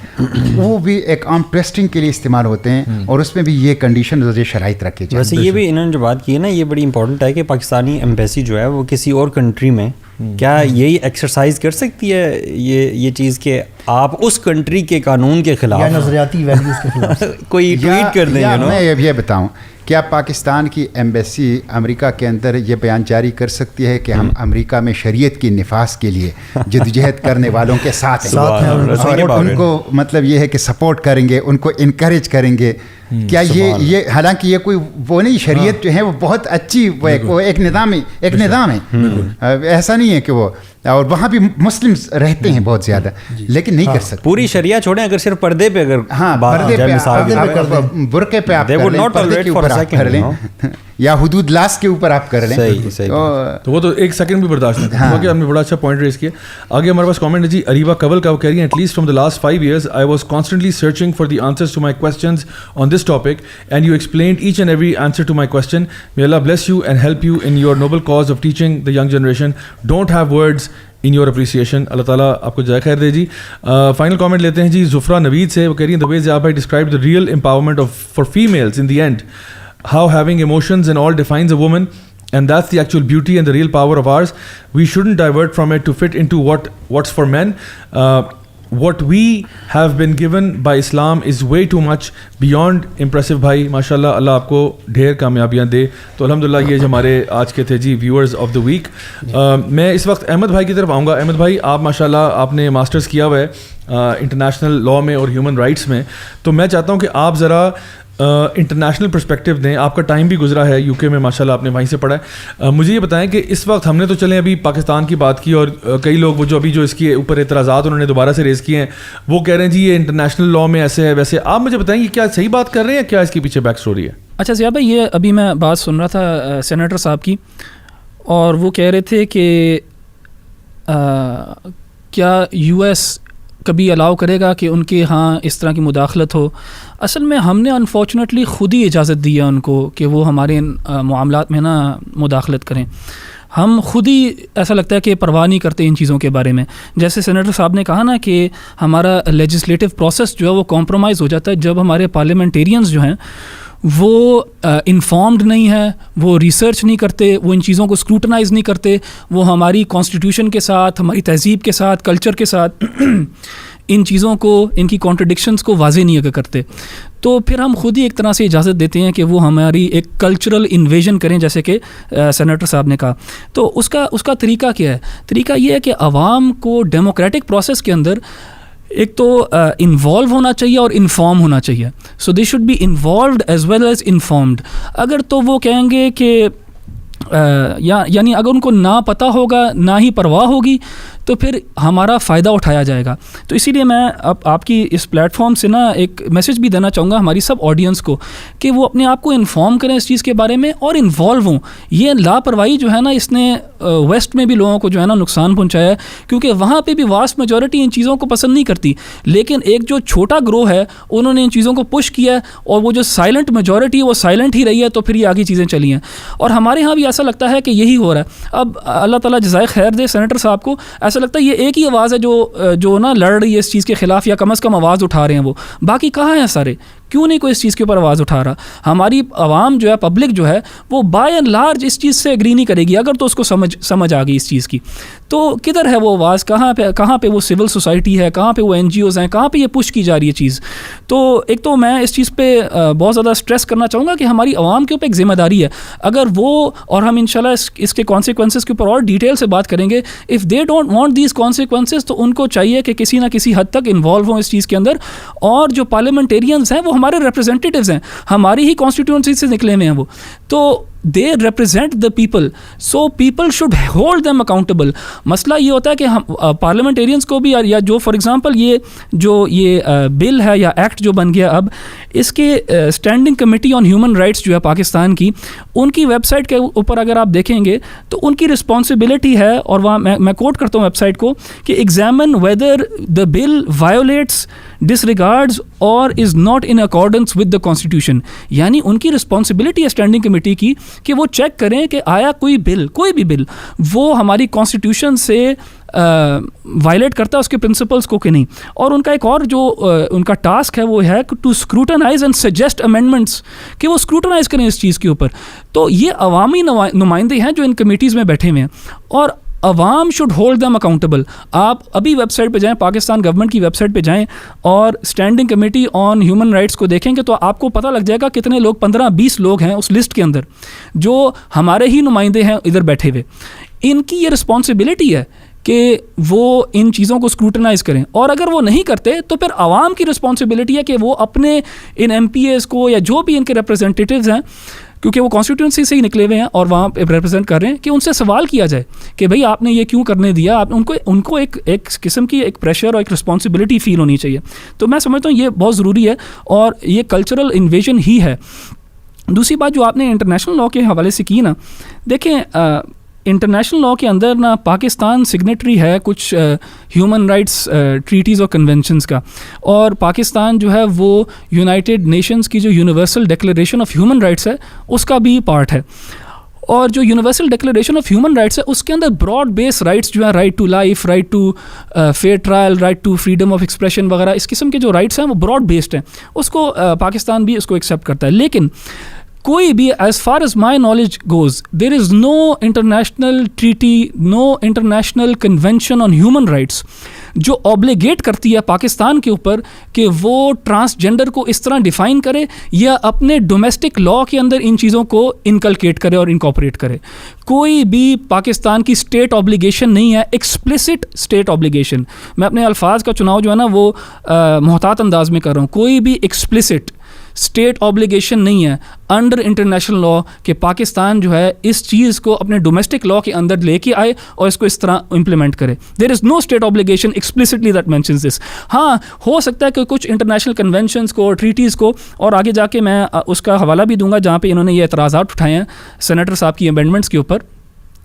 وہ بھی ایک عام ٹویسٹنگ کے لیے استعمال ہوتے ہیں، اور اس میں بھی یہ کنڈیشن اور یہ شرائط رکھے جائیں.
ویسے یہ بھی انہوں نے جو بات کی ہے نا یہ بڑی امپورٹنٹ ہے کہ پاکستانی ایمبیسی جو ہے وہ کسی اور کنٹری میں کیا یہی ایکسرسائز کر سکتی ہے یہ چیز کہ آپ اس کنٹری کے قانون کے خلاف
یا نظریاتی ویلیوز کے خلاف
کوئی ٹویٹ کر دیں؟
میں یہ بتاؤں کیا پاکستان کی ایمبیسی امریکہ کے اندر یہ بیان جاری کر سکتی ہے کہ ہم امریکہ میں شریعت کی نفاذ کے لیے جدوجہد کرنے والوں کے ساتھ ہیں اور ان کو مطلب یہ ہے کہ سپورٹ کریں گے، ان کو انکریج کریں گے؟ کیا یہ حالانکہ یہ کوئی وہ نہیں، شریعت جو ہے وہ بہت اچھی وہ ایک نظام ہے، ایسا نہیں ہے کہ وہ، اور وہاں بھی مسلم رہتے ہیں بہت زیادہ، لیکن نہیں کر سکتے.
پوری شریعت چھوڑیں، اگر صرف پردے پہ اگر
پردے پہ برقعے پہ آپ پردے کے اوپر آپ کر لیں یا حدود لاس کے اوپر آپ کر لیں
تو وہ تو ایک سیکنڈ بھی برداشت نہیں کرتے. ہم نے بڑا اچھا پوائنٹ ریز کیا. آگے ہمارے پاس کامنٹ ہے جی اریبا کول کا، وہ کہہ رہی ہیں at least from the last 5 years I was constantly searching for the answers to my questions on this topic and you explained each and every answer to my question. May Allah bless you and help you in your noble cause of teaching the young generation. Don't have words in your appreciation. اللہ تعالیٰ آپ کو جزائے خیر دے جی. فائنل کامنٹ لیتے ہیں جی زفرا نوید سے، وہ کہہ رہی ہیں the way Zia bhai described the real empowerment for females in the end, how having emotions and all defines a woman, and that's the actual beauty and the real power of ours. We shouldn't divert from it to fit into what's for men. What we have been given by Islam is way too much beyond impressive. بھائی ماشاء اللہ، اللہ آپ کو ڈھیر کامیابیاں دے. تو الحمدللہ یہ جو ہمارے آج کے تھے جی ویورز آف دا ویک. میں اس وقت احمد بھائی کی طرف آؤں گا. احمد بھائی آپ ماشاء اللہ آپ نے ماسٹرز کیا ہوا ہے انٹرنیشنل لاء میں اور ہیومن رائٹس میں، تو میں چاہتا ہوں کہ آپ ذرا انٹرنیشنل پرسپیکٹیو دیں. آپ کا ٹائم بھی گزرا ہے یو کے میں، ماشاء اللہ آپ نے وہیں سے پڑھا ہے. مجھے یہ بتائیں کہ اس وقت ہم نے تو چلیں ابھی پاکستان کی بات کی، اور کئی لوگ وہ جو ابھی جو اس کے اوپر اعتراضات انہوں نے دوبارہ سے ریز کیے ہیں وہ کہہ رہے ہیں جی یہ انٹرنیشنل لاء میں ایسے ہے ویسے. آپ مجھے بتائیں یہ کیا صحیح بات کر رہے ہیں، کیا اس کے پیچھے بیک سٹوری ہے؟
اچھا ضیاء بھائی، یہ ابھی میں بات سن رہا تھا سینیٹر صاحب کی، اور وہ کہہ رہے تھے کہ کیا یو ایس کبھی الاؤ کرے گا کہ ان کے ہاں اس طرح کی مداخلت ہو. اصل میں ہم نے انفارچونیٹلی خود ہی اجازت دی ہے ان کو کہ وہ ہمارے معاملات میں نا مداخلت کریں. ہم خود ہی ایسا لگتا ہے کہ پرواہ نہیں کرتے ان چیزوں کے بارے میں. جیسے سینیٹر صاحب نے کہا نا کہ ہمارا لیجسلیٹو پروسیس جو ہے وہ کمپرومائز ہو جاتا ہے جب ہمارے پارلیمنٹیرینز جو ہیں وہ انفارمڈ نہیں ہیں، وہ ریسرچ نہیں کرتے، وہ ان چیزوں کو اسکروٹنائز نہیں کرتے، وہ ہماری کانسٹیٹیوشن کے ساتھ، ہماری تہذیب کے ساتھ، کلچر کے ساتھ ان چیزوں کو، ان کی کانٹرڈکشنز کو واضح نہیں کرتے. تو پھر ہم خود ہی ایک طرح سے اجازت دیتے ہیں کہ وہ ہماری ایک کلچرل انویژن کریں، جیسے کہ سینیٹر صاحب نے کہا. تو اس کا طریقہ کیا ہے؟ طریقہ یہ ہے کہ عوام کو ڈیموکریٹک پروسیس کے اندر ایک تو انوالو ہونا چاہیے اور انفارم ہونا چاہیے. So they should be involved as well as informed. اگر تو وہ کہیں گے کہ یعنی اگر ان کو نہ پتہ ہوگا، نہ ہی پرواہ ہوگی، تو پھر ہمارا فائدہ اٹھایا جائے گا. تو اسی لیے میں اب آپ کی اس پلیٹ فارم سے نا ایک میسیج بھی دینا چاہوں گا ہماری سب آڈینس کو کہ وہ اپنے آپ کو انفارم کریں اس چیز کے بارے میں اور انوالو ہوں. یہ لاپرواہی جو ہے نا اس نے ویسٹ میں بھی لوگوں کو جو ہے نا نقصان پہنچایا ہے, کیونکہ وہاں پہ بھی واسٹ میجورٹی ان چیزوں کو پسند نہیں کرتی, لیکن ایک جو چھوٹا گروہ ہے انہوں نے ان چیزوں کو پش کیا ہے, اور وہ جو سائلنٹ میجورٹی ہے وہ سائلنٹ ہی رہی ہے, تو پھر یہ آگے چیزیں چلی ہیں. اور ہمارے ہاں بھی ایسا لگتا ہے کہ یہی ہو رہا ہے. اب اللہ تعالیٰ جزائے خیر دے سینیٹر صاحب کو, ایسا لگتا ہے یہ ایک ہی آواز ہے جو نا لڑ رہی ہے اس چیز کے خلاف, یا کم از کم آواز اٹھا رہے ہیں وہ, باقی کہاں ہیں سارے؟ کیوں نہیں کوئی اس چیز کے اوپر آواز اٹھا رہا؟ ہماری عوام جو ہے, پبلک جو ہے, وہ بائی اینڈ لارج اس چیز سے ایگری نہیں کرے گی. اگر تو اس کو سمجھ آ گئی اس چیز کی, تو کدھر ہے وہ آواز؟ کہاں پہ وہ سول سوسائٹی ہے, کہاں پہ وہ NGOs ہیں, کہاں پہ یہ پش کی جا رہی ہے چیز؟ تو ایک تو میں اس چیز پہ بہت زیادہ اسٹریس کرنا چاہوں گا کہ ہماری عوام کے اوپر ایک ذمہ داری ہے. اگر وہ, اور ہم انشاءاللہ اس کے کانسیکوینسز کے اوپر اور ڈیٹیل سے بات کریں گے, if they don't want these consequences, تو ان کو چاہیے کہ کسی نہ کسی حد تک انوالو ہوں اس چیز کے اندر. اور جو پارلیمنٹیرینز ہیں وہ ہمارے ریپرزینٹیوز ہیں, ہماری ہی کانسٹیٹیوئنسی سے نکلے ہوئے ہیں وہ, تو they represent the people, so people should hold them accountable. مسئلہ یہ ہوتا ہے کہ ہم پارلیمنٹیرینز کو بھی, یا جو فار ایگزامپل یہ بل ہے یا ایکٹ جو بن گیا اب, اس کے standing committee on human rights جو ہے پاکستان کی, ان کی ویب سائٹ کے اوپر اگر آپ دیکھیں گے تو ان کی رسپانسبلٹی ہے, اور وہاں میں کوٹ کرتا ہوں ویب سائٹ کو, کہ ایگزامن ویدر دا بل وایولیٹس, ڈسریگارڈز اور is not in accordance with the constitution. یعنی ان کی رسپانسبلٹی ہے اسٹینڈنگ کمیٹی کی کہ وہ چیک کریں کہ آیا کوئی بھی بل وہ ہماری کانسٹیٹیوشن سے وائلیٹ کرتا ہے اس کے پرنسپلس کو کہ نہیں. اور ان کا ایک اور جو ان کا ٹاسک ہے وہ ہے to scrutinize and suggest amendments, کہ وہ اسکروٹنائز کریں اس چیز کے اوپر. تو یہ عوامی نمائندے ہیں جو ان کمیٹیز میں بیٹھے ہوئے ہیں, اور عوام شوڈ ہولڈ دیم اکاؤنٹیبل. آپ ابھی ویب سائٹ پہ جائیں, پاکستان گورنمنٹ کی ویب سائٹ پہ جائیں اور standing committee on human rights کو دیکھیں گے تو آپ کو پتہ لگ جائے گا کتنے لوگ, 15-20 لوگ ہیں اس لسٹ کے اندر جو ہمارے ہی نمائندے ہیں ادھر بیٹھے ہوئے. ان کی یہ رسپانسبلٹی ہے کہ وہ ان چیزوں کو اسکروٹنائز کریں, اور اگر وہ نہیں کرتے تو پھر عوام کی رسپانسبلٹی ہے کہ وہ اپنے ان MPAs کو, یا جو بھی ان کے ریپرزینٹیوز ہیں, کیونکہ وہ کانسٹیٹیوئنسی سے ہی نکلے ہوئے ہیں اور وہاں پہ ریپرزینٹ کر رہے ہیں, کہ ان سے سوال کیا جائے کہ بھئی آپ نے یہ کیوں کرنے دیا. آپ ان کو ایک قسم کی ایک پریشر اور ایک رسپانسبلٹی فیل ہونی چاہیے. تو میں سمجھتا ہوں یہ بہت ضروری ہے, اور یہ کلچرل انویژن ہی ہے. دوسری بات جو آپ نے انٹرنیشنل لاء کے حوالے سے کی نا, دیکھیں انٹرنیشنل لاء کے اندر نا پاکستان سگنیٹری ہے کچھ ہیومن رائٹس ٹریٹیز اور کنونشنز کا, اور پاکستان جو ہے وہ یونائٹیڈ نیشنز کی جو universal declaration of human rights ہے اس کا بھی پارٹ ہے. اور جو universal declaration of human rights ہے اس کے اندر براڈ بیس رائٹس جو ہیں, right to life, right to fair trial, right to freedom of expression وغیرہ, اس قسم کے جو رائٹس ہیں وہ براڈ بیسڈ ہیں. اس کو پاکستان بھی اس کو ایکسیپٹ کرتا ہے. لیکن کوئی بھی, as far as my knowledge goes, there is no international treaty, no international convention on human rights جو اوبلیگیٹ کرتی ہے پاکستان کے اوپر کہ وہ ٹرانسجینڈر کو اس طرح ڈیفائن کرے یا اپنے ڈومیسٹک لاء کے اندر ان چیزوں کو انکلکیٹ کرے اور انکارپوریٹ کرے. کوئی بھی پاکستان کی اسٹیٹ اوبلیگیشن نہیں ہے, ایکسپلسٹ اسٹیٹ اوبلیگیشن. میں اپنے الفاظ کا چناؤ جو ہے نا وہ محتاط انداز میں کر رہا ہوں. کوئی بھی ایکسپلسٹ اسٹیٹ اوبلیگیشن نہیں ہے انڈر انٹرنیشنل لاء کہ پاکستان جو ہے اس چیز کو اپنے ڈومیسٹک لاء کے اندر لے کے آئے اور اس کو اس طرح امپلیمنٹ کرے. There is no state obligation explicitly that mentions this. ہاں ہو سکتا ہے کہ کچھ انٹرنیشنل کنونشنس کو, ٹریٹیز کو, اور آگے جا کے میں اس کا حوالہ بھی دوں گا جہاں پہ انہوں نے یہ اعتراضات اٹھائے ہیں سینیٹر صاحب کی امینڈمنٹس کے اوپر,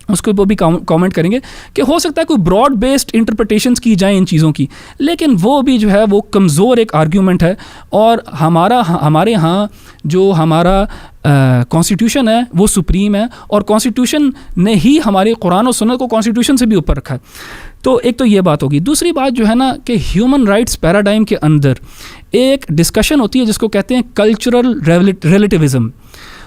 اس کو بھی کامنٹ کریں گے کہ ہو سکتا ہے کوئی براڈ بیسڈ انٹرپریٹیشنس کی جائیں ان چیزوں کی, لیکن وہ بھی جو ہے وہ کمزور ایک آرگیومنٹ ہے. اور ہمارے ہاں جو ہمارا کانسٹیٹیوشن ہے وہ سپریم ہے, اور کانسٹیٹیوشن نے ہی ہمارے قرآن و سنت کو کانسٹیٹیوشن سے بھی اوپر رکھا ہے. تو ایک تو یہ بات ہوگی. دوسری بات جو ہے نا کہ ہیومن رائٹس پیراڈائم کے اندر ایک ڈسکشن ہوتی ہے جس کو کہتے ہیں کلچرل ریلیٹیوزم.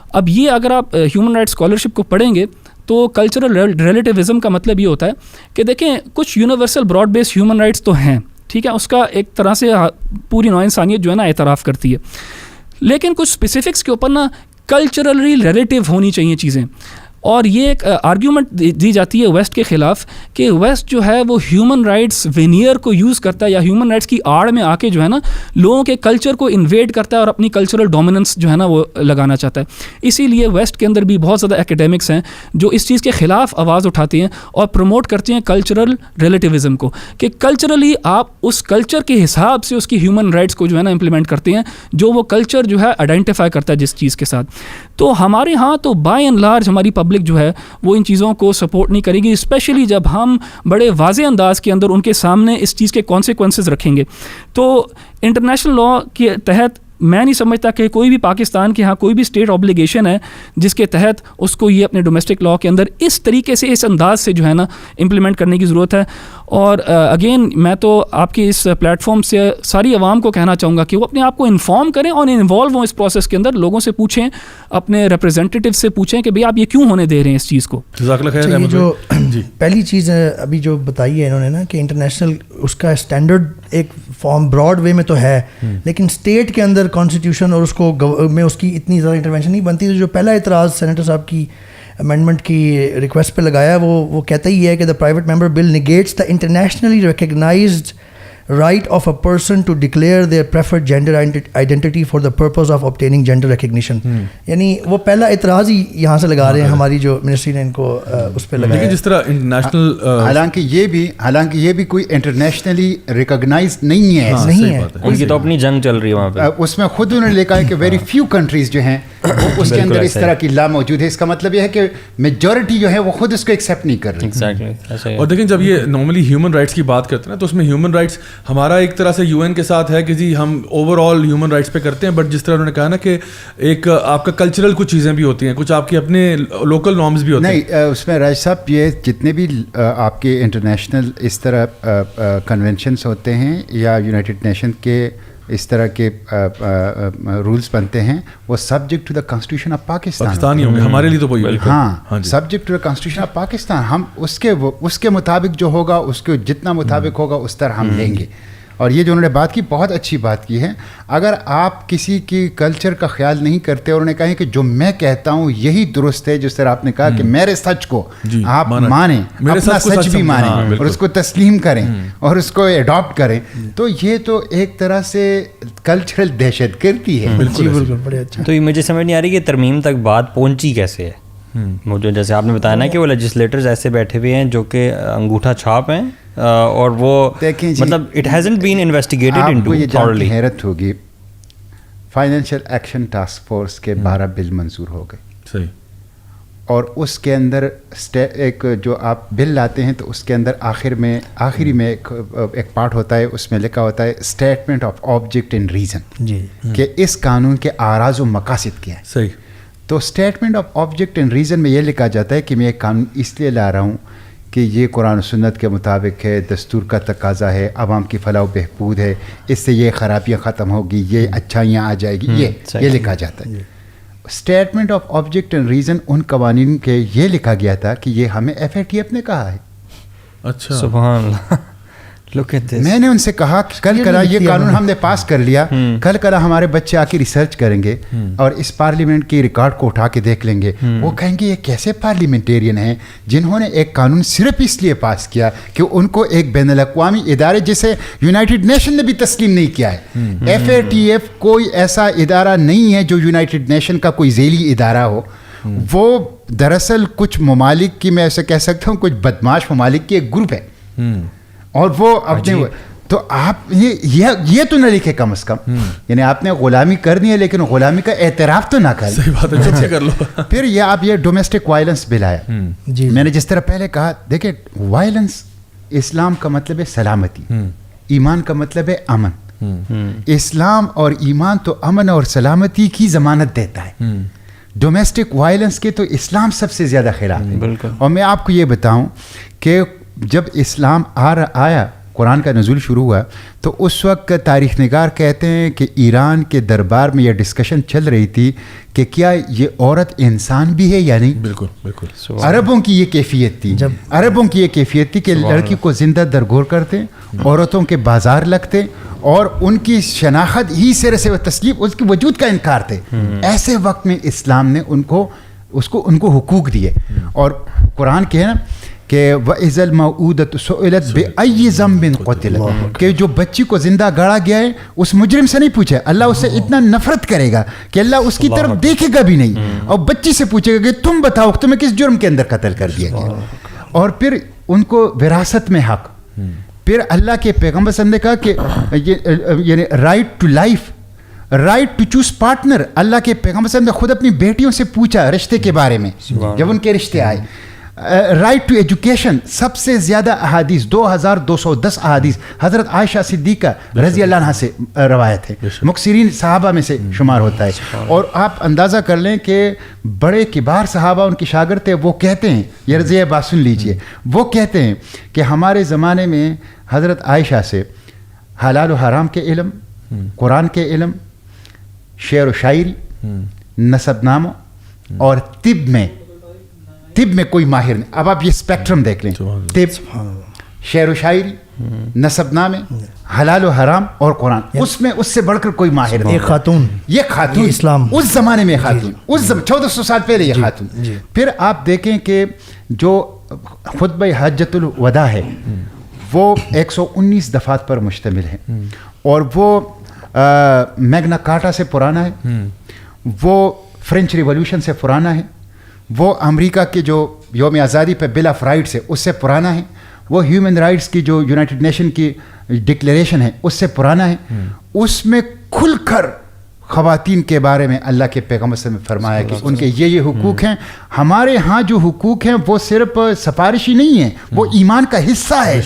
اب یہ اگر آپ ہیومن رائٹس اسکالرشپ کو پڑھیں گے تو کلچرل ریلیٹیوزم کا مطلب یہ ہوتا ہے کہ دیکھیں کچھ universal broad base human rights تو ہیں, ٹھیک ہے, اس کا ایک طرح سے پوری نوع انسانیت جو ہے نا اعتراف کرتی ہے, لیکن کچھ اسپیسیفکس کے اوپر نا کلچرلی ریلیٹیو ہونی چاہیے چیزیں. اور یہ ایک آرگیومنٹ دی جاتی ہے ویسٹ کے خلاف کہ ویسٹ جو ہے وہ ہیومن رائٹس وینئر کو یوز کرتا ہے یا ہیومن رائٹس کی آڑ میں آ کے جو ہے نا لوگوں کے کلچر کو انویڈ کرتا ہے اور اپنی کلچرل ڈومیننس جو ہے نا وہ لگانا چاہتا ہے. اسی لیے ویسٹ کے اندر بھی بہت زیادہ ایکیڈیمکس ہیں جو اس چیز کے خلاف آواز اٹھاتے ہیں اور پروموٹ کرتے ہیں کلچرل ریلیٹیوزم کو, کہ کلچرلی آپ اس کلچر کے حساب سے اس کی ہیومن رائٹس کو جو ہے نا امپلیمنٹ کرتے ہیں جو وہ کلچر جو ہے آئیڈینٹیفائی کرتا ہے جس چیز کے ساتھ. تو ہمارے ہاں تو بائی اینڈ لارج ہماری پبلک جو ہے وہ ان چیزوں کو سپورٹ نہیں کرے گی, اسپیشلی جب ہم بڑے واضح انداز کے اندر ان کے سامنے اس چیز کے کانسیکوینسز رکھیں گے. تو انٹرنیشنل لاء کے تحت میں نہیں سمجھتا کہ کوئی بھی پاکستان کے ہاں کوئی بھی اسٹیٹ اوبلیگیشن ہے جس کے تحت اس کو یہ اپنے ڈومیسٹک لاء کے اندر اس طریقے سے اس انداز سے جو ہے نا امپلیمنٹ کرنے کی ضرورت ہے. اور اگین میں تو آپ کی اس پلیٹ فارم سے ساری عوام کو کہنا چاہوں گا کہ وہ اپنے آپ کو انفارم کریں اور انوالو ہوں اس پروسیس کے اندر, لوگوں سے پوچھیں, اپنے ریپرزینٹیو سے پوچھیں کہ بھئی آپ یہ کیوں ہونے دے رہے ہیں اس چیز کو.
یہ جو پہلی چیز ہے ابھی جو بتائی ہے انہوں نے نا کہ انٹرنیشنل اس کا اسٹینڈرڈ ایک فارم براڈ وے میں تو ہے, لیکن اسٹیٹ کے اندر کانسٹیٹیوشن اور اس کو میں اس کی اتنی زیادہ انٹرونشن نہیں بنتی. تو جو پہلا اعتراض سینیٹر صاحب کی امینڈمنٹ کی ریکویسٹ پہ لگایا ہے وہ کہتا ہی ہے کہ the private member bill negates the internationally recognized right of a person to declare their preferred gender identity for the purpose of obtaining gender recognition. یعنی وہ پہلا اعتراض ہی یہاں سے لگا رہے ہیں ہماری جو منسٹری نے ان کو اس پہ لگایا.
لیکن جس طرح انٹرنیشنل
حالانکہ یہ بھی کوئی انٹرنیشنلی ریکگنائز نہیں ہے,
ان کی تو اپنی جنگ چل رہی ہے وہاں پہ. اس میں
خود انہوں نے لکھا ہے کہ ویری فیو کنٹریز جو ہیں اس کے اندر اس طرح کی لا موجود ہے. اس کا مطلب یہ ہے کہ میجورٹی جو ہے وہ خود اس کو ایکسیپٹ نہیں کر رہی.
اور دیکھیں جب یہ نارملی ہیومن رائٹس کی بات کرتے ہیں نا تو اس میں ہیومن رائٹس ہمارا ایک طرح سے یو این کے ساتھ ہے کہ جی ہم اوور آل ہیومن رائٹس پہ کرتے ہیں, بٹ جس طرح انہوں نے کہا نا کہ ایک آپ کا کلچرل کچھ چیزیں بھی ہوتی ہیں, کچھ آپ کے اپنے لوکل نارمز بھی ہوتے ہیں.
نہیں, اس میں راج صاحب یہ جتنے بھی آپ کے انٹرنیشنل اس طرح کنونشنس ہوتے ہیں یا یونائٹڈ نیشن کے اس طرح کے رولز بنتے ہیں وہ subject to the constitution of Pakistan
ہوں گے. ہمارے لیے تو وہی
ہاں subject to the constitution of Pakistan. ہم اس کے مطابق جو ہوگا اس کے جتنا مطابق ہوگا اس طرح ہم لیں گے. اور یہ جو انہوں نے بات کی بہت اچھی بات کی ہے. اگر آپ کسی کی کلچر کا خیال نہیں کرتے اور انہوں نے کہا کہ جو میں کہتا ہوں یہی درست ہے, جس طرح آپ نے کہا کہ میرے سچ کو آپ مانیں, اپنا سچ بھی مانیں اور اس کو تسلیم کریں اور اس کو اڈاپٹ کریں, تو یہ تو ایک طرح سے کلچرل دہشت گردی ہے.
بالکل بڑے اچھا.
تو یہ مجھے سمجھ نہیں آ رہی کہ ترمیم تک بات پہنچی کیسے ہے. مجھے جیسے آپ نے بتایا نا کہ وہ لیجسلیٹرز ایسے بیٹھے ہوئے ہیں جو کہ انگوٹھا چھاپ ہیں اور وہ مطلب it hasn't been investigated into thoroughly.
حیرت ہوگی فائنینشیل ایکشن ٹاسک فورس کے 12 بل منظور ہو گئے.
صحیح.
اور اس کے اندر ایک جو آپ بل لاتے ہیں تو اس کے اندر آخری میں ایک پارٹ ہوتا ہے, اس میں لکھا ہوتا ہے statement of object and reason, کہ اس قانون کے آراز و مقاصد کیا ہے.
صحیح.
تو statement of object and reason میں یہ لکھا جاتا ہے کہ میں ایک قانون اس لیے لا رہا ہوں کہ یہ قرآن و سنت کے مطابق ہے, دستور کا تقاضا ہے, عوام کی فلاح و بہبود ہے, اس سے یہ خرابیاں ختم ہوگی, یہ اچھائیاں آ جائے گی, یہ لکھا جاتا ہے. Statement of object and reason ان قوانین کے یہ لکھا گیا تھا کہ یہ ہمیں FATF نے کہا ہے.
اچھا
سبحان اللہ.
میں نے ان سے کہا کل کلا یہ قانون ہم نے پاس کر لیا, کل کلا ہمارے بچے آ کے ریسرچ کریں گے اور اس پارلیمنٹ کی ریکارڈ کو اٹھا کے دیکھ لیں گے, وہ کہیں گے یہ کیسے پارلیمنٹیرین ہیں جنہوں نے ایک قانون صرف اس لیے پاس کیا کہ ان کو ایک بین الاقوامی ادارے جسے یونائٹڈ نیشن نے بھی تسلیم نہیں کیا ہے. FATF کوئی ایسا ادارہ نہیں ہے جو یونائٹڈ نیشن کا کوئی ذیلی ادارہ ہو. وہ دراصل کچھ ممالک کی, میں ایسے کہہ سکتا ہوں, کچھ بدماش ممالک کی ایک گروپ ہے. اور وہ اپنے تو آپ یہ تو نہ لکھے کم از کم, یعنی آپ نے غلامی کر دی ہے لیکن غلامی کا اعتراف تو نہ کریں.
صحیح بات ہے, اچھا کر لو.
پھر یہ آپ یہ ڈومیسٹک وائلنس بل آیا. میں نے جس طرح پہلے کہا, دیکھیں وائلنس اسلام کا مطلب ہے سلامتی, ایمان کا مطلب ہے امن. اسلام اور ایمان تو امن اور سلامتی کی ضمانت دیتا ہے. ڈومیسٹک وائلنس کے تو اسلام سب سے زیادہ خلاف ہے.
بالکل.
اور میں آپ کو یہ بتاؤں کہ جب اسلام آیا, قرآن کا نزول شروع ہوا, تو اس وقت تاریخ نگار کہتے ہیں کہ ایران کے دربار میں یہ ڈسکشن چل رہی تھی کہ کیا یہ عورت انسان بھی ہے یا نہیں. بالکل بالکل. عربوں کی یہ کیفیت تھی, عربوں کی یہ کیفیت تھی کہ لڑکی کو زندہ درگور کرتے, عورتوں کے بازار لگتے اور ان کی شناخت ہی سرے سے تسلیم, اس کے وجود کا انکار تھے. ایسے وقت میں اسلام نے ان کو اس کو ان کو حقوق دیے. اور قرآن کے ہے نا کہ وَإِذَا الْمَوْءُودَةُ سُئِلَتْ بِأَيِّ ذَنبٍ قُتِلَتْ, کہ جو بچی کو زندہ گاڑا گیا ہے اس مجرم سے نہیں پوچھے, اللہ اس سے اتنا نفرت کرے گا کہ اللہ اس کی طرف دیکھے گا بھی نہیں, اور بچی سے پوچھے گا کہ تم بتاؤ تمہیں کس جرم کے اندر قتل کر دیا گیا. اور پھر ان کو وراثت میں حق. پھر اللہ کے پیغمبر صلی اللہ علیہ وسلم نے کہا کہ یعنی right to life, right to choose partner. Allah کے پیغمبر صلی اللہ علیہ وسلم نے خود اپنی بیٹیوں سے پوچھا رشتے کے بارے میں جب ان کے رشتے آئے. رائٹ ٹو ایجوکیشن, سب سے زیادہ احادیث 2210 احادیث حضرت عائشہ صدیقہ رضی اللہ عنہا سے روایت ہے, مکثرین صحابہ میں سے شمار ہوتا ہے. اور آپ اندازہ کر لیں کہ بڑے کبار صحابہ ان کے شاگرد تھے, وہ کہتے ہیں, یہ رضی بات سن لیجئے, وہ کہتے ہیں کہ ہمارے زمانے میں حضرت عائشہ سے حلال و حرام کے علم, قرآن کے علم, شعر و شاعری, نسب ناموں اور طب میں کوئی ماہر نہیں. اب آپ یہ اسپیکٹرم دیکھ لیں, طب, شعر و شاعری, نسب نامے, حلال و حرام اور قرآن, اس میں اس سے بڑھ کر کوئی ماہر نہیں. یہ خاتون
اسلام
اس زمانے میں خاتون, اس 1400 سال پہلے یہ خاتون. پھر آپ دیکھیں کہ جو خطبہ حجۃ الوداع ہے وہ 119 دفعات پر مشتمل ہے, اور وہ میگنا کارٹا سے پرانا ہے, وہ فرینچ ریولوشن سے پرانا ہے, وہ امریکہ کے جو یوم آزادی پہ بل آف رائٹس ہے اس سے پرانا ہے, وہ ہیومن رائٹس کی جو یونائٹڈ نیشن کی ڈکلیریشن ہے اس سے پرانا ہے. اس میں کھل کر خواتین کے بارے میں اللہ کے پیغمبر سے فرمایا کہ ان کے یہ حقوق ہیں. ہمارے ہاں جو حقوق ہیں وہ صرف سفارشی نہیں ہیں, وہ ایمان کا حصہ ہے.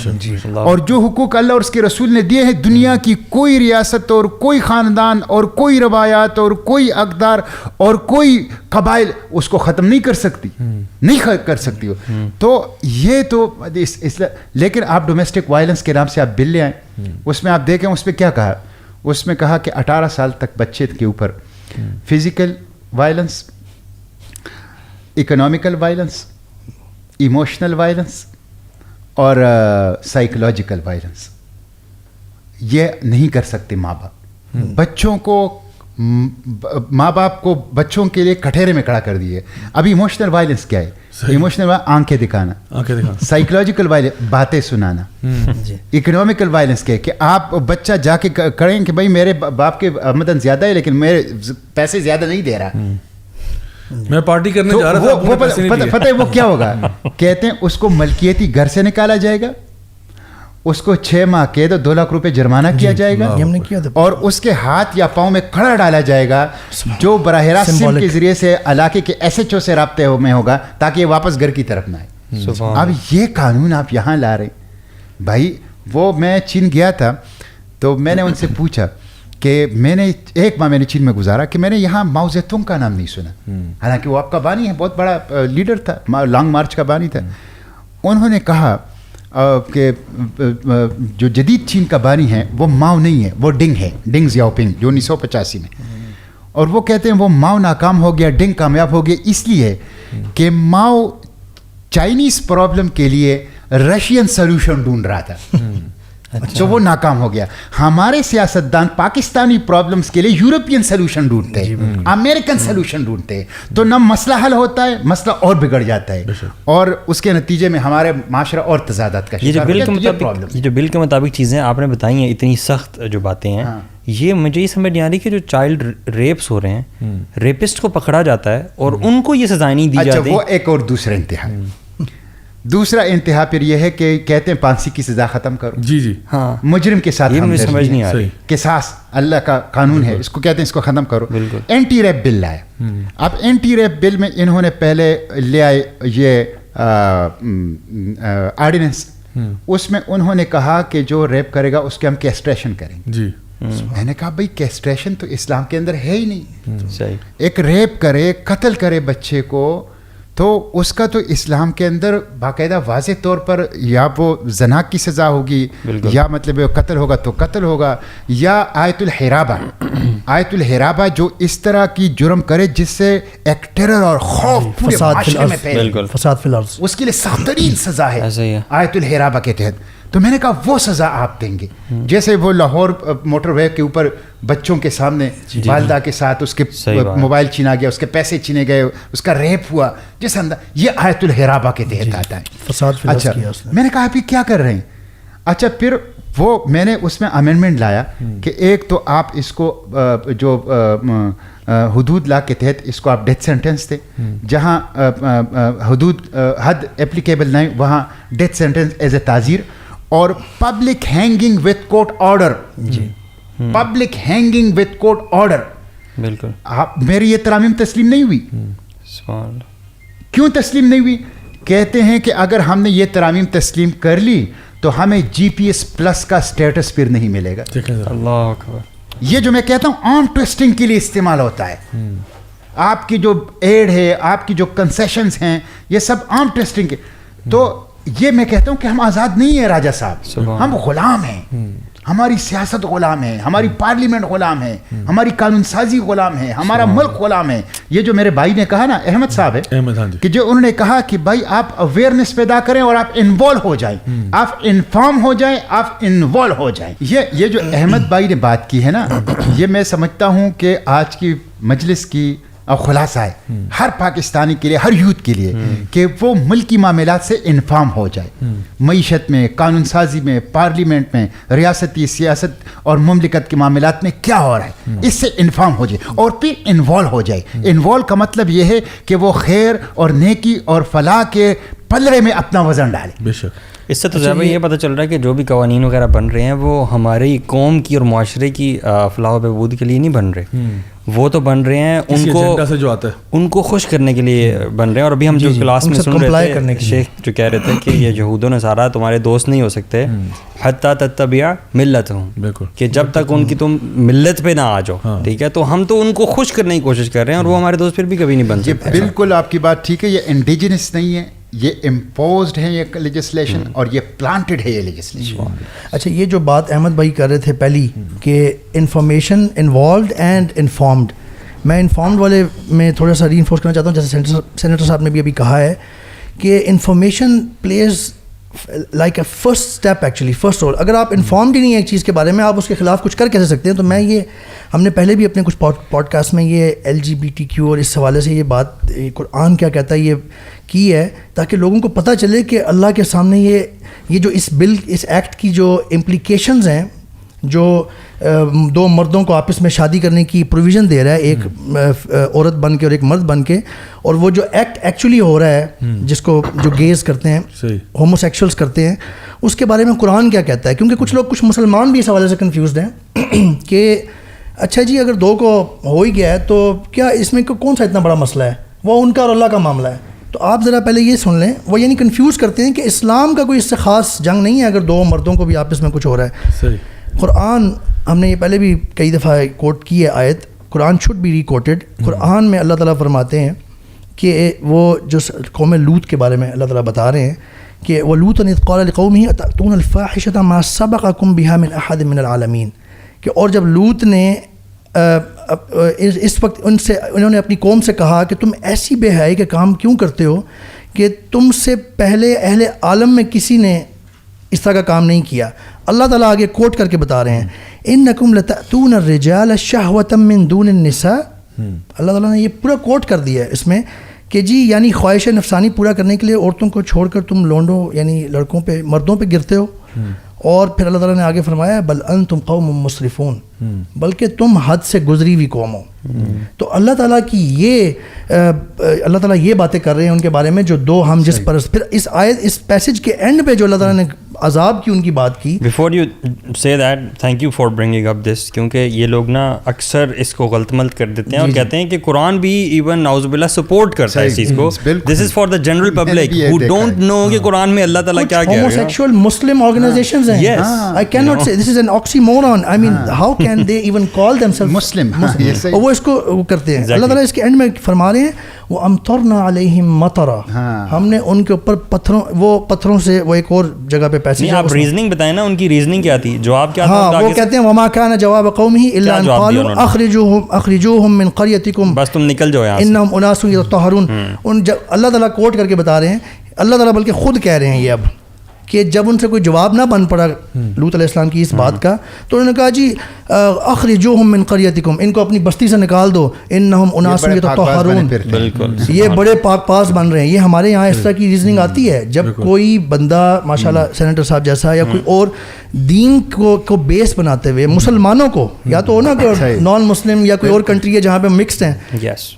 اور جو حقوق اللہ اور اس کے رسول نے دیے ہیں, دنیا کی کوئی ریاست اور کوئی خاندان اور کوئی روایات اور کوئی اقدار اور کوئی قبائل اس کو ختم نہیں کر سکتی, نہیں کر سکتی ہو. تو یہ تو لیکن آپ ڈومیسٹک وائلنس کے نام سے آپ بل لے آئیں, اس میں آپ دیکھیں اس پہ کیا کہا, اس میں کہا کہ 18 سال تک بچے کے اوپر physical violence, economical violence, emotional violence اور سائیکولوجیکل وائلنس یہ نہیں کر سکتے ماں باپ. بچوں کو ماں باپ کو بچوں کے لیے کٹہرے میں کھڑا کر دیے. اب ایموشنل وائلنس کیا ہے؟ ایموشنل آنکھیں دکھانا, سائیکولوجیکل وائلنس باتیں سنانا. اکنامیکل وائلنس کیا ہے کہ آپ بچہ جا کے کریں کہ بھائی میرے باپ کے آمدن زیادہ ہے لیکن میرے پیسے زیادہ نہیں دے رہا,
میں پارٹی کرنے جا رہا تھا.
پتہ ہے وہ کیا ہوگا, کہتے ہیں اس کو ملکیتی گھر سے نکالا جائے گا, اس کو 6 ماہ قید 2 لاکھ روپے جرمانہ کیا جائے گا, اور اس کے ہاتھ یا پاؤں میں کھڑا ڈالا جائے گا جو براہ راست سم کے ذریعے سے علاقے کے ایس ایچ او سے رابطے میں ہوگا تاکہ یہ واپس گھر کی طرف نہ آئے. اب یہ قانون آپ یہاں لا رہے ہیں بھائی. وہ میں چین گیا تھا تو میں نے ان سے پوچھا کہ میں نے 1 ماہ میں نے چین میں گزارا کہ میں نے یہاں ماؤ زیتونگ کا نام نہیں سنا, حالانکہ وہ آپ کا بانی ہے, بہت بڑا لیڈر تھا, لانگ مارچ کا بانی تھا. انہوں نے کہا کہ جو جدید چین کا بانی ہے وہ ماؤ نہیں ہے, وہ ڈنگ ہے, ڈنگ زیاؤپنگ جو 1985 میں. اور وہ کہتے ہیں وہ ماؤ ناکام ہو گیا, ڈنگ کامیاب ہو گیا اس لیے کہ ماؤ چائنیز پرابلم کے لیے رشین سلوشن ڈھونڈ رہا تھا, تو وہ ناکام ہو گیا. ہمارے سیاستدان پاکستانی پرابلمس کے لیے یورپین سلوشن ڈھونڈتے ہیں, امریکن سلوشن ڈھونڈتے ہیں, تو نہ مسئلہ حل ہوتا ہے, مسئلہ اور بگڑ جاتا ہے, اور اس کے نتیجے میں ہمارے معاشرہ اور تضادات کا
یہ جو بل کے مطابق چیزیں آپ نے بتائی ہیں, اتنی سخت جو باتیں ہیں, یہ مجھے یہ سمجھ نہیں آ رہی کہ جو چائلڈ ریپس ہو رہے ہیں, ریپسٹ کو پکڑا جاتا ہے اور ان کو یہ سزائیں نہیں دی جاتی.
وہ ایک اور دوسرا انتہا, دوسرا انتہا پھر یہ ہے کہ کہتے ہیں پھانسی کی سزا ختم کرو.
جی
ہاں,
مجرم کے ساتھ
یہ مجھے سمجھ نہیں آ رہی.
قصاص اللہ کا قانون ہے, اس کو کہتے ہیں اس کو ختم کرو. اینٹی ریپ بل لائے. اب اینٹی ریپ بل میں انہوں نے پہلے لے آئے یہ آرڈیننس, اس میں انہوں نے کہا کہ جو ریپ کرے گا اس کے ہم کیسٹریشن کریں گے. جی میں نے کہا بھائی کیسٹریشن تو اسلام کے اندر ہے ہی نہیں. ایک ریپ کرے, قتل کرے بچے کو, تو اس کا تو اسلام کے اندر باقاعدہ واضح طور پر یا وہ زنا کی سزا ہوگی, یا مطلب قتل ہوگا تو قتل ہوگا, یا آیت الحرابہ, آیت الحرابہ جو اس طرح کی جرم کرے جس سے ایک ٹیرر اور خوف پورے معاشرے میں پھیلے, فساد فی الارض, اس کے لیے سخت ترین سزا ہے آیت الحرابہ کے تحت. تو میں نے کہا وہ سزا آپ دیں گے جیسے وہ لاہور موٹر وے کے اوپر بچوں کے سامنے والدہ کے ساتھ اس کے موبائل چھینا گیا, اس کے پیسے چھینے گئے, اس کا ریپ ہوا, جس اندر یہ آیت الحرابہ کے تحت آتا ہے.
فساد
اچھا میں نے کہا آپ یہ کیا کر رہے ہیں. اچھا پھر وہ میں نے اس میں امینڈمنٹ لایا کہ ایک تو آپ اس کو جو حدود لا کے تحت اس کو آپ ڈیتھ سینٹنس دیں, جہاں حدود حد اپلیکیبل نہیں وہاں ڈیتھ سینٹنس ایز اے تعزیر, اور public hanging with court order. Public hanging with court order.
بالکل.
میری یہ ترامیم تسلیم نہیں ہوئی. کیوں تسلیم نہیں ہوئی؟ کہتے ہیں کہ اگر ہم نے یہ ترامیم تسلیم کر لی تو ہمیں جی پی ایس پلس کا سٹیٹس پھر نہیں ملے گا.
اللہ اکبر.
یہ جو میں کہتا ہوں آرم ٹویسٹنگ کے لیے استعمال ہوتا ہے. آپ کی جو ایڈ ہے, آپ کی جو کنسیشنز ہیں, یہ سب آرم ٹویسٹنگ کے. تو یہ میں کہتا ہوں کہ ہم آزاد نہیں ہیں راجہ صاحب, ہم غلام ہیں. ہماری سیاست غلام ہے, ہماری پارلیمنٹ غلام ہے, ہماری قانون سازی غلام ہے, ہمارا ملک غلام ہے. یہ جو میرے بھائی نے کہا نا, احمد صاحب ہے, کہ جو انہوں نے کہا کہ بھائی آپ اویئرنیس پیدا کریں اور آپ انوالو ہو جائیں, آپ انفارم ہو جائیں, آپ انوالو ہو جائیں. یہ جو احمد بھائی نے بات کی ہے نا, یہ میں سمجھتا ہوں کہ آج کی مجلس کی خلاصہ ہے ہر پاکستانی کے لیے, ہر یوتھ کے لیے, کہ وہ ملکی معاملات سے انفارم ہو جائے. معیشت میں, قانون سازی میں, پارلیمنٹ میں, ریاستی سیاست اور مملکت کے معاملات میں کیا ہو رہا ہے, اس سے انفارم ہو جائے اور پھر انوالو ہو جائے. انوالو کا مطلب یہ ہے کہ وہ خیر اور نیکی اور فلاح کے پلڑے میں اپنا وزن ڈالے.
بے شک.
اس سے تو زیادہ یہ پتہ چل رہا ہے کہ جو بھی قوانین وغیرہ بن رہے ہیں وہ ہماری قوم کی اور معاشرے کی فلاح و بہبود کے لیے نہیں بن رہے, وہ تو بن رہے ہیں ان کو خوش کرنے کے لیے بن رہے ہیں. اور ابھی ہم جو کلاس میں سن رہے تھے, شیخ جو کہہ رہے تھے کہ یہ یہود و نصارہ تمہارے دوست نہیں ہو سکتے حتیٰ تتبع ملتہم, کہ جب تک ان کی تم ملت پہ نہ آ جاؤ. ٹھیک ہے, تو ہم تو ان کو خوش کرنے کی کوشش کر رہے ہیں اور وہ ہمارے دوست پھر بھی کبھی نہیں بن سکتے.
بالکل آپ کی بات ٹھیک ہے. یہ انڈیجنس نہیں ہے, یہ امپوزڈ ہے یہ لیجسلیشن, اور یہ پلانٹڈ ہے یہ لیجسلیشن.
اچھا یہ جو بات احمد بھائی کر رہے تھے پہلی کہ انفارمیشن انوالوڈ اینڈ انفارمڈ, میں انفارمڈ والے میں تھوڑا سا ری انفورس کرنا چاہتا ہوں, جیسے سینیٹر صاحب نے بھی ابھی کہا ہے کہ information please like a first step, actually first rule. اگر آپ انفارمڈ ہی نہیں ہیں ایک چیز کے بارے میں, آپ اس کے خلاف کچھ کر کیسے سکتے ہیں؟ تو میں یہ ہم نے پہلے بھی اپنے کچھ پوڈ کاسٹ میں یہ LGBTQ اور اس حوالے سے یہ بات قرآن کیا کہتا ہے یہ کی ہے, تاکہ لوگوں کو پتہ چلے کہ اللہ کے سامنے یہ جو اس بل, اس ایکٹ کی جو امپلیکیشنز ہیں, جو دو مردوں کو آپس میں شادی کرنے کی پروویژن دے رہا ہے, ایک عورت بن کے اور ایک مرد بن کے, اور وہ جو ایکٹ ایکچولی ہو رہا ہے جس کو جو گیز کرتے ہیں, ہومو سیکشولز کرتے ہیں, اس کے بارے میں قرآن کیا کہتا ہے. کیونکہ کچھ مسلمان بھی اس حوالے سے کنفیوزڈ ہیں کہ اچھا جی اگر دو کو ہو ہی گیا ہے تو کیا اس میں کون سا اتنا بڑا مسئلہ ہے, وہ ان کا اور اللہ کا معاملہ ہے. تو آپ ذرا پہلے یہ سن لیں, وہ یعنی کنفیوز کرتے ہیں کہ اسلام کا کوئی اس سے خاص جنگ نہیں ہے اگر دو مردوں کو بھی آپس میں کچھ ہو رہا ہے. قرآن ہم نے یہ پہلے بھی کئی دفعہ کوٹ کی ہے آیت, قرآن شوڈ بی ری کوٹڈ. قرآن میں اللہ تعالیٰ فرماتے ہیں کہ وہ جو قوم لوط کے بارے میں اللہ تعالیٰ بتا رہے ہیں کہ وَلُوطًا إِذْ قَالَ لِقَوْمِهِ أَتَأْتُونَ الْفَاحِشَةَ مَا سَبَقَكُم بِهَا مِنْ أَحَدٍ مِنَ الْعَالَمِينَ, کہ اور جب لوط نے اس وقت انہوں نے اپنی قوم سے کہا کہ تم ایسی بے حیائی کے کام کیوں کرتے ہو کہ تم سے پہلے اہل عالم میں کسی نے اس طرح کا کام نہیں کیا. اللہ تعالیٰ آگے کوٹ کر کے بتا رہے ہیں اِنَّكُمْ لَتَأْتُونَ الرِّجَالَ شَهْوَةً مِّن دُونِ النِّسَاءِ. اللہ تعالیٰ نے یہ پورا کوٹ کر دیا ہے اس میں کہ جی یعنی خواہش نفسانی پورا کرنے کے لیے عورتوں کو چھوڑ کر تم لونڈوں یعنی لڑکوں پہ مردوں پہ گرتے ہو. اور پھر اللہ تعالیٰ نے آگے فرمایا بل انتم قوم مسرفون, بلکہ تم حد سے گزری ہوئی قوم ہو. تو اللہ تعالیٰ کی اللہ تعالیٰ یہ باتیں کر رہے ہیں ان کے بارے میں جو دو ہم جس پر پھر اس آیت اس پیسج کے اینڈ پہ جو اللہ تعالیٰ نے عذاب کی ان کی بات کی.
Before you say that thank you for bringing up this, کیونکہ یہ لوگ نا اکثر اس کو غلط ملت کر دیتے ہیں اور کہتے ہیں کہ قرآن بھی ایون نعوذ باللہ سپورٹ کرتا ہے اس چیز کو. This is for the general public who don't know کہ قرآن میں اللہ تعالیٰ کیا کہہ رہا ہے.
ہوموسیکشول مسلم آرگنائزیشنز ہیں. I cannot say this is an oxymoron. I mean how can they even call themselves
Muslim.
وہ اس کو کرتے ہیں. اللہ تعالیٰ اس کے اینڈ میں فرما رہے ہیں وَأَمْطَرْنَا عَلَيْهِمْ مَطَرًا, ہم نے ان کے اوپر پتھروں سے وہ ایک اور جگہ پہ پیسے.
نہیں آپ ریزننگ بتائیں نا, ان کی ریزننگ کیا تھی, جواب کیا تھا؟
ہاں وہ کہتے ہیں وَمَا كَانَ جَوَابَ قَوْمِهِ إِلَّا أَنْ قَالُوا أَخْرِجُوهُمْ مِنْ قَرْيَتِكُمْ
بس تم نکل جاؤ یہاں سے,
إِنَّهُمْ أُنَاسٌ يَتَطَهَّرُونَ. اللہ تعالیٰ کوٹ کر کے بتا رہے ہیں, اللہ تعالیٰ بلکہ خود کہہ رہے ہیں یہ اب کہ جب ان سے کوئی جواب نہ بن پڑا لوط علیہ السلام کی اس بات کا تو انہوں نے کہا جی اخرجوہم من قریتکم، ان کو اپنی بستی سے نکال دو، انہم اناس یتطہرون، یہ بڑے پاک پاس بن رہے ہیں. یہ ہمارے یہاں اس طرح کی ریزننگ آتی ہے جب کوئی بندہ ماشاءاللہ سینیٹر صاحب جیسا یا کوئی اور دین کو بیس بناتے ہوئے مسلمانوں کو، یا تو ہونا کہ نان مسلم یا کوئی اور کنٹری ہے جہاں پہ مکسڈ ہیں،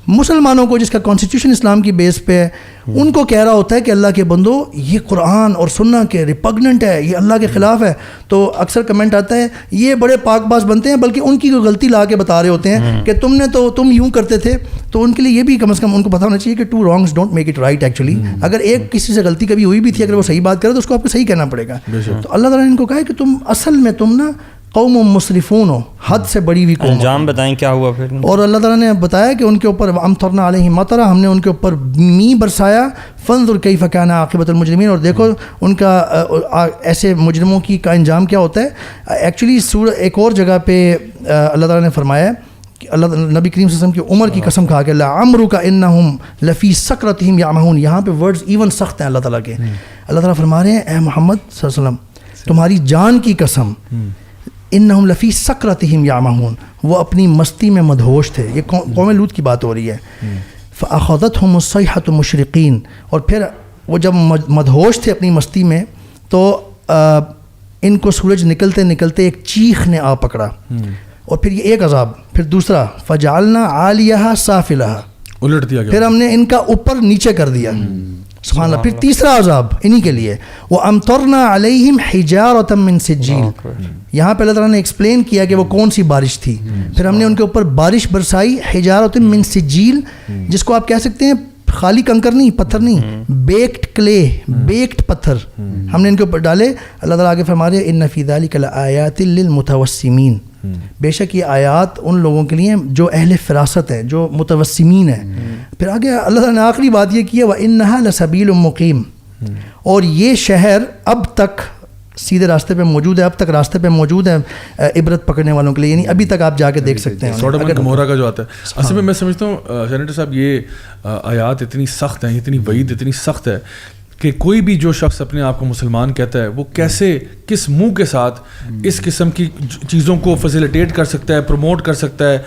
مسلمانوں کو جس کا کانسٹیٹیوشن اسلام کی بیس پہ ہے، ان کو کہہ رہا ہوتا ہے کہ اللہ کے بندو یہ قرآن اور سننا کے ریپگننٹ ہے، یہ اللہ کے خلاف ہے. تو اکثر کمنٹ آتا ہے یہ بڑے پاک باز بنتے ہیں، بلکہ ان کی کوئی غلطی لا کے بتا رہے ہوتے ہیں کہ تم یوں کرتے تھے. تو ان کے لیے یہ بھی کم از کم ان کو پتہ ہونا چاہیے کہ two wrongs don't make it right. Actually اگر ایک کسی سے غلطی کبھی ہوئی بھی تھی، اگر وہ صحیح بات کرے تو اس کو آپ کو صحیح کہنا پڑے گا. تو اللہ تعالیٰ نے ان کو کہا ہے کہ تم اصل میں تم نا قوم مسرفون ہو، حد سے بڑی ہوئی قوم.
انجام بتائیں کیا ہوا پھر. اور
اللہ تعالیٰ نے بتایا کہ ان کے اوپر امطرنا علیہم مطرا، ہم نے ان کے اوپر می برسایا. فانظر کیف کان عاقبۃ المجرمین، اور دیکھو ان کا ایسے مجرموں کی کا انجام کیا ہوتا ہے. ایکچولی ایک اور جگہ پہ اللہ تعالیٰ نے فرمایا کہ اللہ نبی کریم صلی اللہ علیہ وسلم کی عمر کی قسم کھا کے لعمرک انہم لفی سکرتہم یعمہون، یہاں پہ ورڈز ایون سخت ہیں اللہ تعالیٰ کے. اللہ تعالیٰ فرما رہے ہیں اے محمد صلی اللہ علیہ وسلم تمہاری جان کی قسم، انہم لفی سکرتہم یعمہون، وہ اپنی مستی میں مدہوش تھے. یہ قوم لوط کی بات ہو رہی ہے. فاخذتہم الصیحۃ مشرقین، اور پھر وہ جب مدہوش تھے اپنی مستی میں تو ان کو سورج نکلتے نکلتے ایک چیخ نے آ پکڑا. اور پھر یہ ایک عذاب، پھر دوسرا فجعلنا عالیہا سافلہا،
الٹ دیا گیا،
پھر ہم نے ان کا اوپر نیچے کر دیا. سبحان اللہ. پھر تیسرا عذاب انہی کے لیے وَأَمْطَرْنَا عَلَيْهِمْ حِجَارَةً مِّن سِجِّيلٍ. یہاں پہ اللہ تعالیٰ نے ایکسپلین کیا کہ وہ کون سی بارش تھی. پھر ہم نے ان کے اوپر بارش برسائی حجارۃ من سجیل، جس کو آپ کہہ سکتے ہیں خالی کنکر نہیں، پتھر نہیں، بیکڈ کلے، بیکڈ پتھر ہم نے ان کے اوپر ڈالے. اللہ تعالیٰ آگے فرما رہے ان فی ذلک لآیات للمتوسمین، بے شک یہ آیات ان لوگوں کے لیے جو اہل فراست ہیں، جو متوسمین ہیں. پھر آگے اللہ تعالیٰ نے آخری بات یہ کی ہے وَإِنَّهَا لَسَبِيلٌ مُقِيمٌ، اور یہ شہر اب تک سیدھے راستے پہ موجود ہے، اب تک راستے پہ موجود ہے عبرت پکڑنے والوں کے لیے، یعنی ابھی تک آپ جا کے دیکھ سکتے ہیں.
سوڈم اینڈ گمورہ کا جو آتا ہے، اصل میں سمجھتا ہوں سینیٹر صاحب یہ آیات اتنی سخت ہیں، اتنی وعید اتنی سخت ہے کہ کوئی بھی جو شخص اپنے آپ کو مسلمان کہتا ہے وہ کیسے کس منہ کے ساتھ اس قسم کی چیزوں کو فیسیلیٹیٹ کر سکتا ہے، پروموٹ کر سکتا ہے،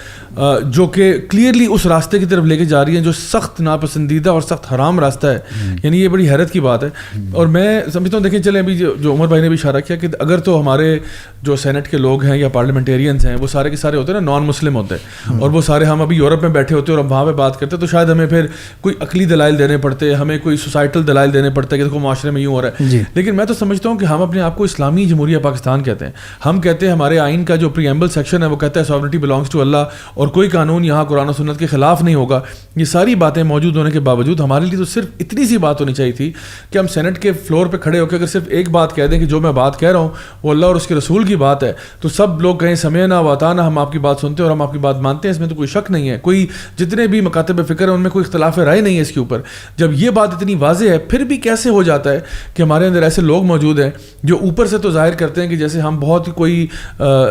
جو کہ کلیئرلی اس راستے کی طرف لے کے جا رہی ہیں جو سخت ناپسندیدہ اور سخت حرام راستہ ہے. یعنی یہ بڑی حیرت کی بات ہے. اور میں سمجھتا ہوں دیکھیں چلیں ابھی جو عمر بھائی نے بھی اشارہ کیا کہ اگر تو ہمارے جو سینٹ کے لوگ ہیں یا پارلیمنٹیرینس ہیں وہ سارے کے سارے ہوتے ہیں نا نان مسلم ہوتے ہیں، اور وہ سارے ہم ابھی یورپ میں بیٹھے ہوتے ہیں اور ہم وہاں پہ بات کرتے تو شاید ہمیں پھر کوئی عقلی دلائل دینے پڑتے، ہمیں کوئی سوسائٹل دلائل دینے پڑتے کہ دیکھو معاشرے میں یوں ہو رہا ہے. لیکن میں تو سمجھتا ہوں کہ ہم اپنے آپ کو اسلامی جمہوریہ پاکستان کہتے ہیں. ہم کہتے ہیں ہمارے آئین کا جو پریمبل سیکشن ہے وہ کہتا ہے ساورنٹی بلانگس ٹو اللہ، اور کوئی قانون یہاں قرآن و سنت کے خلاف نہیں ہوگا. یہ ساری باتیں موجود ہونے کے باوجود ہمارے لیے تو صرف اتنی سی بات ہونی چاہیے تھی کہ ہم سینٹ کے فلور پہ کھڑے ہو کے اگر صرف ایک بات کہہ دیں کہ جو میں بات کہہ رہا ہوں وہ اللہ اور اس کے رسول کی بات ہے، تو سب لوگ کہیں سمعنا واطعنا، ہم آپ کی بات سنتے ہیں اور ہم آپ کی بات مانتے ہیں. اس میں تو کوئی شک نہیں ہے. کوئی جتنے بھی مکاتب فکر ہیں ان میں کوئی اختلاف رائے نہیں ہے اس کے اوپر. جب یہ بات اتنی واضح ہے پھر بھی کیسے ہو جاتا ہے کہ ہمارے اندر ایسے لوگ موجود ہیں جو اوپر سے تو ظاہر کرتے ہیں کہ جیسے ہم بہت کوئی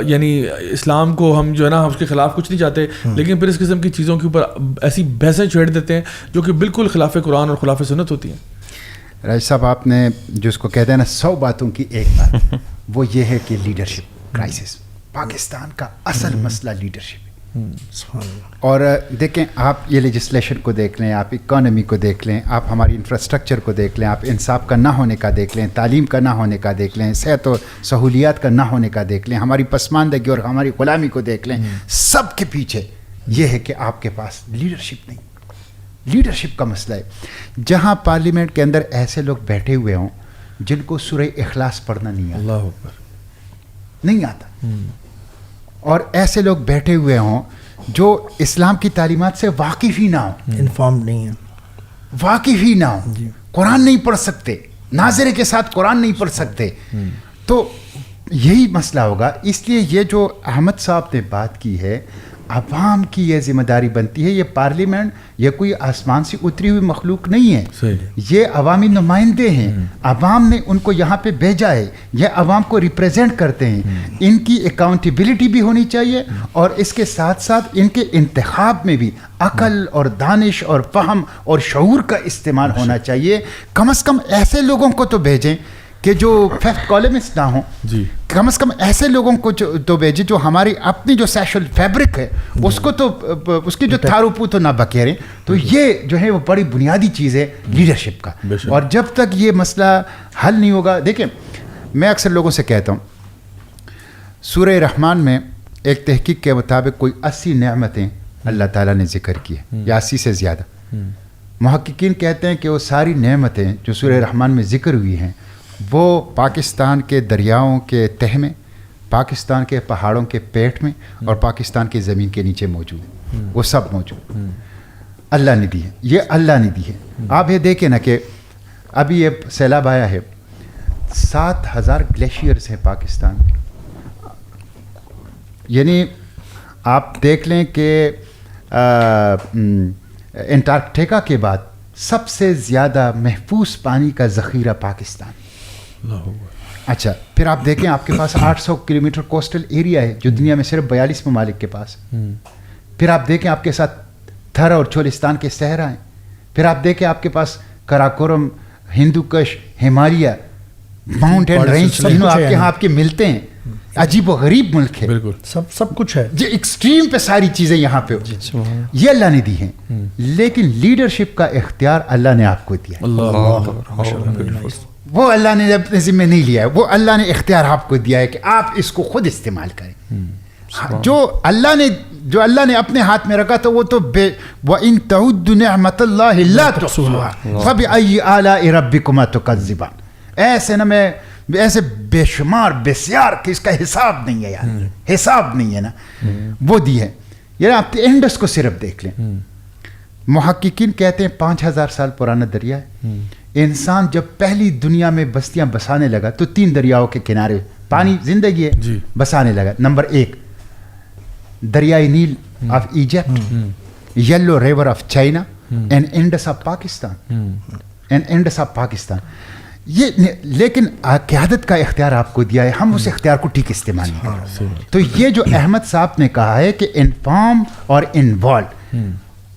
یعنی اسلام کو ہم جو ہے نا اس کے خلاف کچھ نہیں چاہتے، لیکن پھر اس قسم کی چیزوں کے اوپر ایسی بحثیں چھیڑ دیتے ہیں جو کہ بالکل خلاف قرآن اور خلاف سنت ہوتی ہیں.
راج صاحب آپ نے جو اس کو کہتے ہیں نا 100 باتوں کی ایک بات وہ یہ ہے کہ لیڈرشپ کرائسس پاکستان کا اصل مسئلہ لیڈرشپ. اور دیکھیں آپ یہ لیجسلیشن کو دیکھ لیں، آپ اکانومی کو دیکھ لیں، آپ ہماری انفراسٹرکچر کو دیکھ لیں، آپ انصاف کا نہ ہونے کا دیکھ لیں، تعلیم کا نہ ہونے کا دیکھ لیں، صحت و سہولیات کا نہ ہونے کا دیکھ لیں، ہماری پسماندگی اور ہماری غلامی کو دیکھ لیں. سب کے پیچھے یہ ہے کہ آپ کے پاس لیڈرشپ نہیں. لیڈرشپ کا مسئلہ ہے. جہاں پارلیمنٹ کے اندر ایسے لوگ بیٹھے ہوئے ہوں جن کو سورہ اخلاص پڑھنا نہیں آتا،
اللہ اکبر،
نہیں آتا، اور ایسے لوگ بیٹھے ہوئے ہوں جو اسلام کی تعلیمات سے واقف ہی نہ ہوں،
انفارمڈ نہیں ہیں،
واقف ہی نہ ہوں، قرآن نہیں پڑھ سکتے، ناظرے کے ساتھ قرآن نہیں پڑھ سکتے، تو یہی مسئلہ ہوگا. اس لیے یہ جو احمد صاحب نے بات کی ہے، عوام کی یہ ذمہ داری بنتی ہے. یہ پارلیمنٹ یہ کوئی آسمان سے اتری ہوئی مخلوق نہیں ہے، یہ عوامی نمائندے ہیں. عوام نے ان کو یہاں پہ بھیجا ہے، یہ عوام کو ریپریزنٹ کرتے ہیں. ان کی اکاؤنٹیبلٹی بھی ہونی چاہیے، اور اس کے ساتھ ساتھ ان کے انتخاب میں بھی عقل اور دانش اور فہم اور شعور کا استعمال ہونا چاہیے. کم از کم ایسے لوگوں کو تو بھیجیں کہ جو 5th کالمسٹ نہ ہوں,
جی
کم از کم ایسے لوگوں کو تو بھیجے جو ہماری اپنی جو سیشل فیبرک ہے اس کو تو اس کی جو تھارو پوتو نہ بکیریں. تو یہ جو ہے وہ بڑی بنیادی چیز ہے لیڈرشپ کا. اور جب تک یہ مسئلہ حل نہیں ہوگا, دیکھیں میں اکثر لوگوں سے کہتا ہوں, سورہ رحمان میں ایک تحقیق کے مطابق کوئی 80 نعمتیں اللہ تعالیٰ نے ذکر کی ہیں, یا 80 سے زیادہ. محققین کہتے ہیں کہ وہ ساری نعمتیں جو سورہ رحمان میں ذکر ہوئی ہیں وہ پاکستان کے دریاؤں کے تہ میں, پاکستان کے پہاڑوں کے پیٹ میں اور پاکستان کی زمین کے نیچے موجود ہیں. وہ سب موجود اللہ نے دی ہے, یہ اللہ نے دی ہے. آپ یہ دیکھیں نا کہ ابھی یہ سیلاب آیا ہے, 7000 گلیشیئرز ہیں پاکستان میں. یعنی آپ دیکھ لیں کہ انٹارکٹیکا کے بعد سب سے زیادہ محفوظ پانی کا ذخیرہ پاکستان. اچھا, پھر آپ دیکھیں آپ کے پاس 800 کلومیٹر کوسٹل ایریا ہے جو دنیا میں صرف 42 ممالک کے پاس. پھر آپ دیکھیں آپ کے ساتھ تھر اور چولستان کے صحرا ہیں. پھر آپ دیکھیں آپ کے پاس کراکورم, ہندو کش, ہمالیہ, ماؤنٹین رینج تینوں آپ کے یہاں آپ کے ملتے ہیں. عجیب و غریب ملک ہے,
بالکل
سب کچھ ہے,
یہ ایکسٹریم پہ ساری چیزیں یہاں پہ یہ اللہ نے دی ہیں. لیکن لیڈرشپ کا اختیار اللہ نے آپ کو دیا ہے. وہ اللہ نے اپنے ذمہ نہیں لیا ہے, وہ اللہ نے اختیار آپ کو دیا ہے کہ آپ اس کو خود استعمال کریں. جو اللہ نے اپنے ہاتھ میں رکھا تو وہ تو وَإِن تَعُدُّ نِعْمَةَ اللَّهِ لَا تُحْصُوهَا فَبِأَيِّ آلَاءِ رَبِّكُمَا تُكَذِّبَانِ. ایسے نہ میں ایسے بے شمار بسیار کہ اس کا حساب نہیں ہے یار, حساب نہیں ہے نا, وہ دی ہے. یار آپ انڈس کو صرف دیکھ لیں, محققین کہتے ہیں 5000 سال پرانا دریا ہے. انسان جب پہلی دنیا میں بستیاں بسانے لگا تو 3 دریاؤں کے کنارے پانی زندگی ہے بسانے لگا. نمبر 1 دریائے نیل of Egypt, yellow river of China and Indus of Pakistan. یہ لیکن قیادت کا اختیار آپ کو دیا ہے, ہم اس اختیار کو ٹھیک استعمال نہیں کر رہے. تو یہ جو احمد صاحب نے کہا ہے کہ انفارم اور انوالو,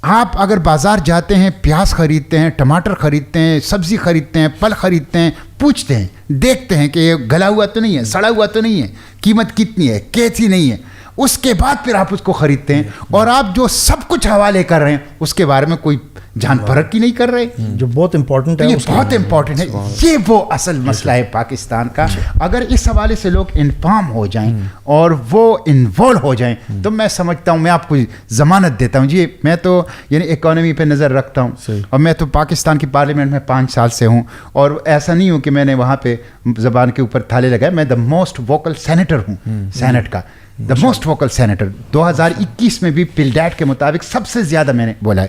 آپ اگر بازار جاتے ہیں, پیاز خریدتے ہیں, ٹماٹر خریدتے ہیں, سبزی خریدتے ہیں, پھل خریدتے ہیں, پوچھتے ہیں, دیکھتے ہیں کہ یہ گلا ہوا تو نہیں ہے, سڑا ہوا تو نہیں ہے, قیمت کتنی ہے, کیسی نہیں ہے, اس کے بعد پھر آپ اس کو خریدتے ہیں. اور آپ جو سب کچھ حوالے کر رہے ہیں اس کے بارے میں کوئی جان پرکھ کی نہیں کر رہے,
جو بہت امپورٹنٹ ہے.
یہ بہت امپورٹنٹ ہے. یہ وہ اصل مسئلہ ہے پاکستان کا. اگر اس حوالے سے لوگ انفارم ہو جائیں اور وہ انوالو ہو جائیں تو میں سمجھتا ہوں, میں آپ کو ضمانت دیتا ہوں جی, میں تو یعنی اکانومی پہ نظر رکھتا ہوں, اور میں تو پاکستان کی پارلیمنٹ میں 5 سال سے ہوں, اور ایسا نہیں ہوں کہ میں نے وہاں پہ زبان کے اوپر تھالے لگائے. میں دا موسٹ ووکل سینیٹر ہوں سینٹ کا, دا موسٹ ووکل سینیٹر. 2021 میں بھی پلڈیٹ کے مطابق سب سے زیادہ میں نے بولا ہے.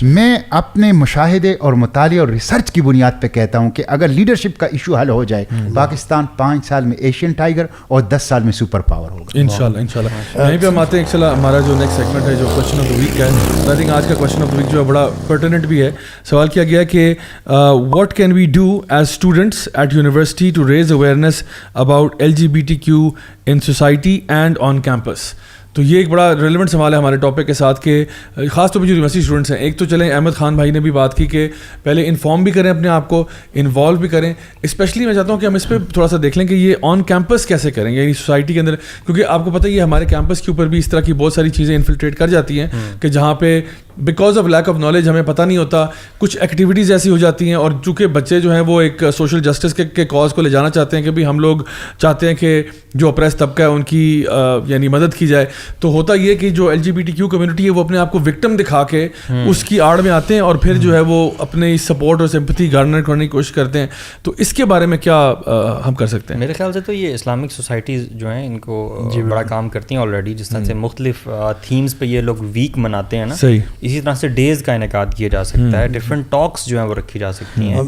میں اپنے مشاہدے اور مطالعے اور ریسرچ کی بنیاد پہ کہتا ہوں کہ اگر لیڈرشپ کا ایشو حل ہو جائے, پاکستان 5 سال میں ایشین ٹائیگر اور 10 سال میں سپر پاور ہوگا
انشاءاللہ. یہیں پہ ہم آتے ہیں انشاءاللہ. ہمارا جو نیکسٹ سیگمنٹ ہے جو کوشچن آف دا ویک ہے, آئی تھنک آج کا کوشچن آف دا ویک جو ہے بڑا پرٹیننٹ بھی ہے. سوال کیا گیا کہ what can we do as students at university to raise awareness about LGBTQ in society and on campus. تو یہ ایک بڑا ریلیونٹ سوال ہے ہمارے ٹاپک کے ساتھ کہ خاص طور پہ جو یونیورسٹی اسٹوڈنٹس ہیں, ایک تو چلیں احمد خان بھائی نے بھی بات کی کہ پہلے انفارم بھی کریں اپنے آپ کو, انوالو بھی کریں. اسپیشلی میں چاہتا ہوں کہ ہم اس پہ تھوڑا سا دیکھ لیں کہ یہ آن کیمپس کیسے کریں, یعنی سوسائٹی کے اندر, کیونکہ آپ کو پتہ ہے یہ ہمارے کیمپس کے اوپر بھی اس طرح کی بہت ساری چیزیں انفلٹریٹ کر جاتی ہیں کہ جہاں پہ because of lack of knowledge ہمیں پتہ نہیں ہوتا, کچھ ایکٹیویٹیز ایسی ہو جاتی ہیں. اور چونکہ بچے جو ہیں وہ ایک سوشل جسٹس کے کاز کو لے جانا چاہتے ہیں کہ بھی ہم لوگ چاہتے ہیں کہ جو اپریس طبقہ ہے ان کی یعنی مدد کی جائے, تو ہوتا یہ کہ جو LGBTQ کمیونٹی ہے وہ اپنے آپ کو وکٹم دکھا کے اس کی آڑ میں آتے ہیں اور پھر جو ہے وہ اپنے سپورٹ اور سمپتھی گارنر کرنے کی کوشش کرتے ہیں. تو اس کے بارے میں کیا ہم کر سکتے ہیں؟
میرے خیال سے تو یہ اسلامک سوسائٹیز جو ہیں ان کو بڑا کام کرتی ہیں آلریڈی. جس طرح سے مختلف تھیمز پہ یہ لوگ ویک مناتے ہیں نا, اسی طرح سے ڈیز کا انعقاد کیا جا سکتا ہے, ڈفرینٹ ٹاکس جو ہیں وہ رکھی جا سکتی ہیں,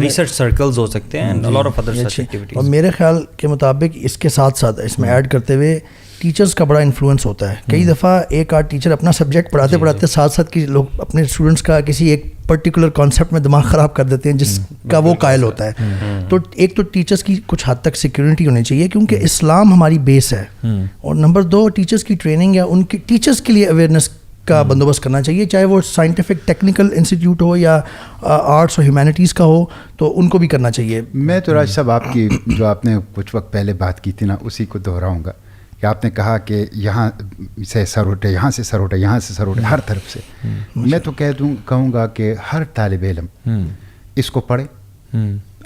ریسرچ سرکلز ہو سکتے ہیں, lot of other such activities.
اور میرے خیال کے مطابق اس کے ساتھ ساتھ اس میں ایڈ کرتے ہوئے ٹیچرز کا بڑا انفلوئنس ہوتا ہے. کئی دفعہ ایک آدھ ٹیچر اپنا سبجیکٹ پڑھاتے ساتھ ساتھ کہ لوگ اپنے اسٹوڈنٹس کا کسی ایک پرٹیکولر کانسیپٹ میں دماغ خراب کر دیتے ہیں جس کا وہ قائل ہوتا ہے. تو ایک تو ٹیچرس کی کچھ حد تک سیکیورٹی ہونی چاہیے کیونکہ اسلام ہماری بیس ہے, اور نمبر 2 ٹیچرس کی ٹریننگ یا ان کی ٹیچرس کے لیے اویئرنیس کا بندوبست کرنا چاہیے, چاہے وہ سائنٹیفک ٹیکنیکل انسٹیٹیوٹ ہو یا آرٹس اور ہیومینٹیز کا ہو, تو ان کو بھی کرنا چاہیے.
میں تو راج صاحب آپ کی جو آپ نے کچھ وقت پہلے بات کی تھی نا, اسی کو دہراؤں گا کہ آپ نے کہا کہ یہاں سے سر اٹھے, یہاں سے سر اٹھے, یہاں سے سر اٹھے, ہر طرف سے. میں تو کہوں گا کہ ہر طالب علم اس کو پڑھے,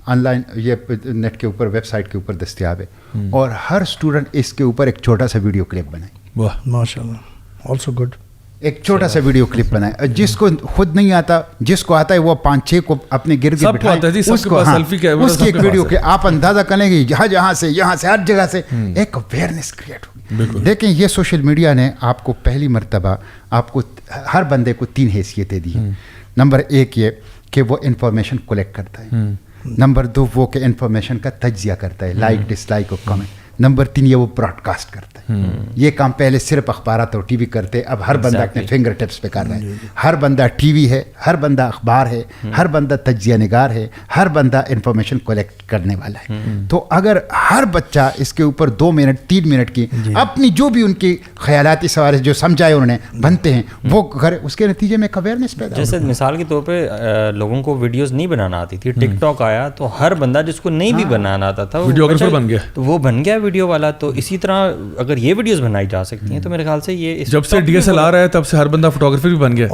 آن لائن یہ نیٹ کے اوپر ویب سائٹ کے اوپر دستیاب ہے, اور ہر اسٹوڈنٹ اس کے اوپر ایک چھوٹا سا ویڈیو کلپ بنائے.
واہ
ماشاء اللہ, آلسو گڈ.
ایک چھوٹا سا ویڈیو کلپ بنائے, جس کو خود نہیں آتا, جس کو آتا ہے وہ 5-6 کو اپنے گرد بٹھائے, اس کو اس کی ایک ویڈیو کہ آپ اندازہ کریں گے یہاں سے ہر جگہ سے ایک اویئرنیس کریٹ ہوگی. دیکھیں یہ سوشل میڈیا نے آپ کو پہلی مرتبہ آپ کو ہر بندے کو 3 حیثیتیں دی ہیں. نمبر 1 یہ کہ وہ انفارمیشن کلیکٹ کرتا ہے. نمبر 2 وہ کہ انفارمیشن کا تجزیہ کرتا ہے, لائک ڈس لائک اور کمنٹ. نمبر 3 یہ وہ براڈ کاسٹ کرتا ہے. یہ کام پہلے صرف اخبارات اور ٹی وی کرتے, اب ہر بندہ اپنے فنگر ٹپس پہ کر رہا ہے. ہر بندہ ٹی وی ہے, ہر بندہ اخبار ہے, ہر بندہ تجزیہ نگار ہے, ہر بندہ انفارمیشن کلیکٹ کرنے والا ہے. تو اگر ہر بچہ اس کے اوپر 2 منٹ 3 منٹ کی اپنی جو بھی ان کی خیالاتی سوال جو سمجھائے انہوں نے بنتے ہیں وہ کرے, اس کے نتیجے میں ایک اویئرنیس پیدا.
جیسے مثال کے طور پہ لوگوں کو ویڈیوز نہیں بنانا آتی تھی, ٹک ٹاک آیا تو ہر بندہ جس کو نہیں بھی بنانا آتا تھا
ویڈیوگرافر بن گیا,
تو وہ بن گیا ویڈیو والا. تو اسی طرح اگر یہ ویڈیوز بنائی جا سکتی ہیں تو میرے خیال سے یہ
جب سے ڈی ایس ایل آ رہا ہے تب سے ہر بندہ فوٹوگرافر بھی بن گیا.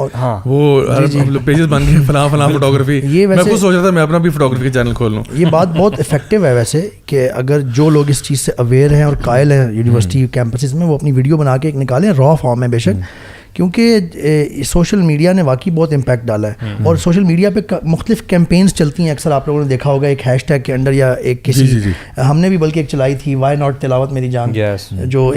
وہ پیجز بن گئے فلاں فوٹوگرافی. میں خود سوچ رہا تھا میں اپنا بھی فوٹوگرافی کا چینل کھول لوں.
یہ بات بہت افیکٹو ہے ویسے, کہ اگر جو لوگ اس چیز سے اویئر ہیں اور قائل ہیں یونیورسٹی کیمپسز میں, وہ اپنی ویڈیو بنا کے نکالیں, را فارم میں بے شک, کیونکہ سوشل میڈیا نے واقعی بہت امپیکٹ ڈالا ہے. اور سوشل میڈیا پہ مختلف کیمپینز چلتی ہیں, اکثر آپ لوگوں نے دیکھا ہوگا ایک ہیش ٹیگ کے انڈر یا ایک کسی, ہم نے بھی بلکہ ایک چلائی تھی وائی ناٹ تلاوت میری جان, جو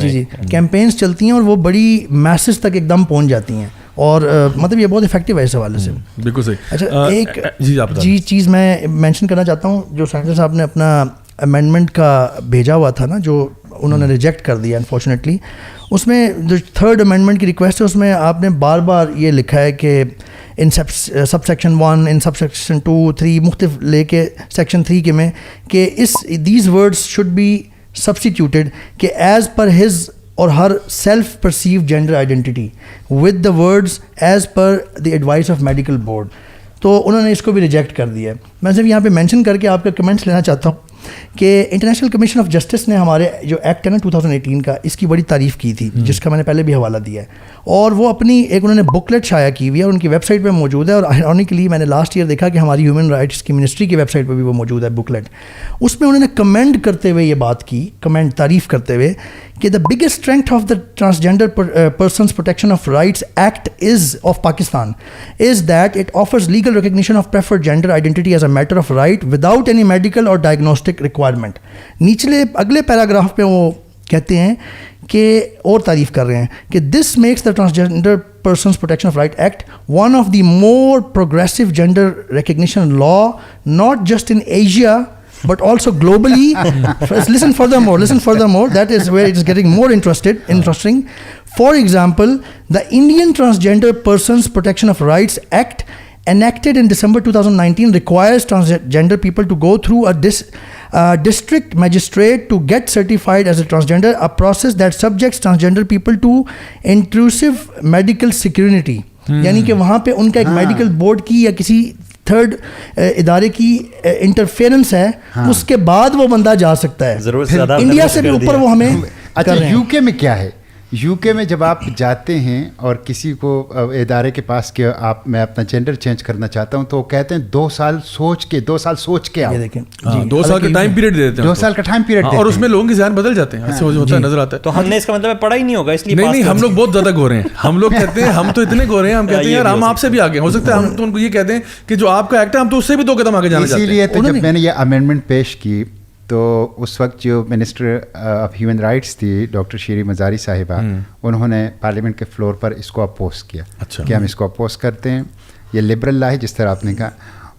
جی کیمپینز چلتی ہیں اور وہ بڑی میسز تک ایک دم پہنچ جاتی ہیں, اور مطلب یہ بہت افیکٹو ہے اس حوالے سے.
بالکل صحیح.
اچھا ایک چیز میں مینشن کرنا چاہتا ہوں, جو سینیٹر صاحب نے اپنا امینڈمنٹ کا بھیجا ہوا تھا نا, جو انہوں نے ریجیکٹ کر دیا انفارچونیٹلی, اس میں جو 3rd امینڈمنٹ کی ریکویسٹ ہے اس میں آپ نے بار بار یہ لکھا ہے کہ ان سب سیکشن 1 ان سب سیکشن 2 3 مختلف لے کے سیکشن 3 کے میں کہ دیز ورڈس شوڈ بی سبسٹیٹیوٹیڈ کہ as per his or her self perceive gender identity with the words as per the advice of medical board. تو انہوں نے اس کو بھی ریجیکٹ کر دیا ہے. میں صرف یہاں پہ مینشن کر کے آپ کا کمنٹس لینا چاہتا ہوں کہ انٹرنیشنل کمیشن آف جسٹس نے ہمارے جو ایکٹ ہے نا 2018 کا, اس کی بڑی تعریف کی تھی, جس کا میں نے پہلے بھی حوالہ دیا ہے, اور وہ اپنی ایک انہوں نے بکلیٹ شائع کی ہوئی ہے اور ان کی ویب سائٹ پہ موجود ہے. اور آئرونیکلی میں نے لاسٹ ایئر دیکھا کہ ہماری ہیومن رائٹس کی منسٹری کی ویب سائٹ پہ بھی وہ موجود ہے بکلیٹ. اس میں انہوں نے کمنٹ کرتے ہوئے یہ بات کی, تعریف کرتے ہوئے کہ the biggest strength of the transgender persons protection of rights act of Pakistan is that it offers legal recognition of preferred gender identity as a matter of right without any medical or diagnostic requirement. نیچلے اگلے پیراگراف پہ وہ کہتے ہیں کہ اور تعریف کر رہے ہیں کہ this makes the transgender persons protection of right act one of the more progressive gender recognition law not just in Asia but also globally. Listen furthermore, that is where it is getting more interesting. For example, the Indian Transgender Persons Protection of Rights Act, enacted in December 2019, requires transgender people to go through a district magistrate to get certified as a transgender, a process that subjects transgender people to intrusive medical scrutiny. یعنی کہ وہاں پہ ان کا ایک میڈیکل بورڈ کی یا کسی 3rd ادارے کی انٹرفیئرنس ہے, اس کے بعد وہ بندہ جا سکتا ہے. انڈیا سے بھی اوپر وہ ہمیں.
اچھا یو کے میں کیا ہے, یو کے میں جب آپ جاتے ہیں اور کسی کو ادارے کے پاس کہ آپ میں اپنا جینڈر چینج کرنا چاہتا ہوں تو وہ کہتے ہیں 2 سال سوچ کے آؤ.
دیکھیں
2 سال کا ٹائم پیریڈ دیتے ہیں,
2 سال کا ٹائم پیریڈ,
اور اس میں لوگوں کے ذہن بدل جاتے ہیں, ایسے ہوتا ہے, نظر آتا ہے.
تو ہم نے اس کا مطلب پڑھا ہی نہیں ہوگا, اس لیے
نہیں ہم لوگ بہت زیادہ گورے ہیں. ہم لوگ کہتے ہیں ہم تو اتنے گورے ہیں, ہم کہتے ہیں یار ہم آپ سے بھی آگے. ہو سکتا ہے ہم تو ان کو یہ کہتے ہیں کہ جو آپ کا ایکٹ ہے ہم تو اس سے بھی 2 قدم آگے جانا چاہتے ہیں.
اسی لیے تو جب میں نے یہ امینڈمنٹ پیش کی تو اس وقت جو منسٹر آف ہیومن رائٹس تھی ڈاکٹر شیری مزاری صاحبہ, انہوں نے پارلیمنٹ کے فلور پر اس کو اپوز کیا کہ ہم اس کو اپوز کرتے ہیں. یہ لبرل لا ہے جس طرح آپ نے کہا,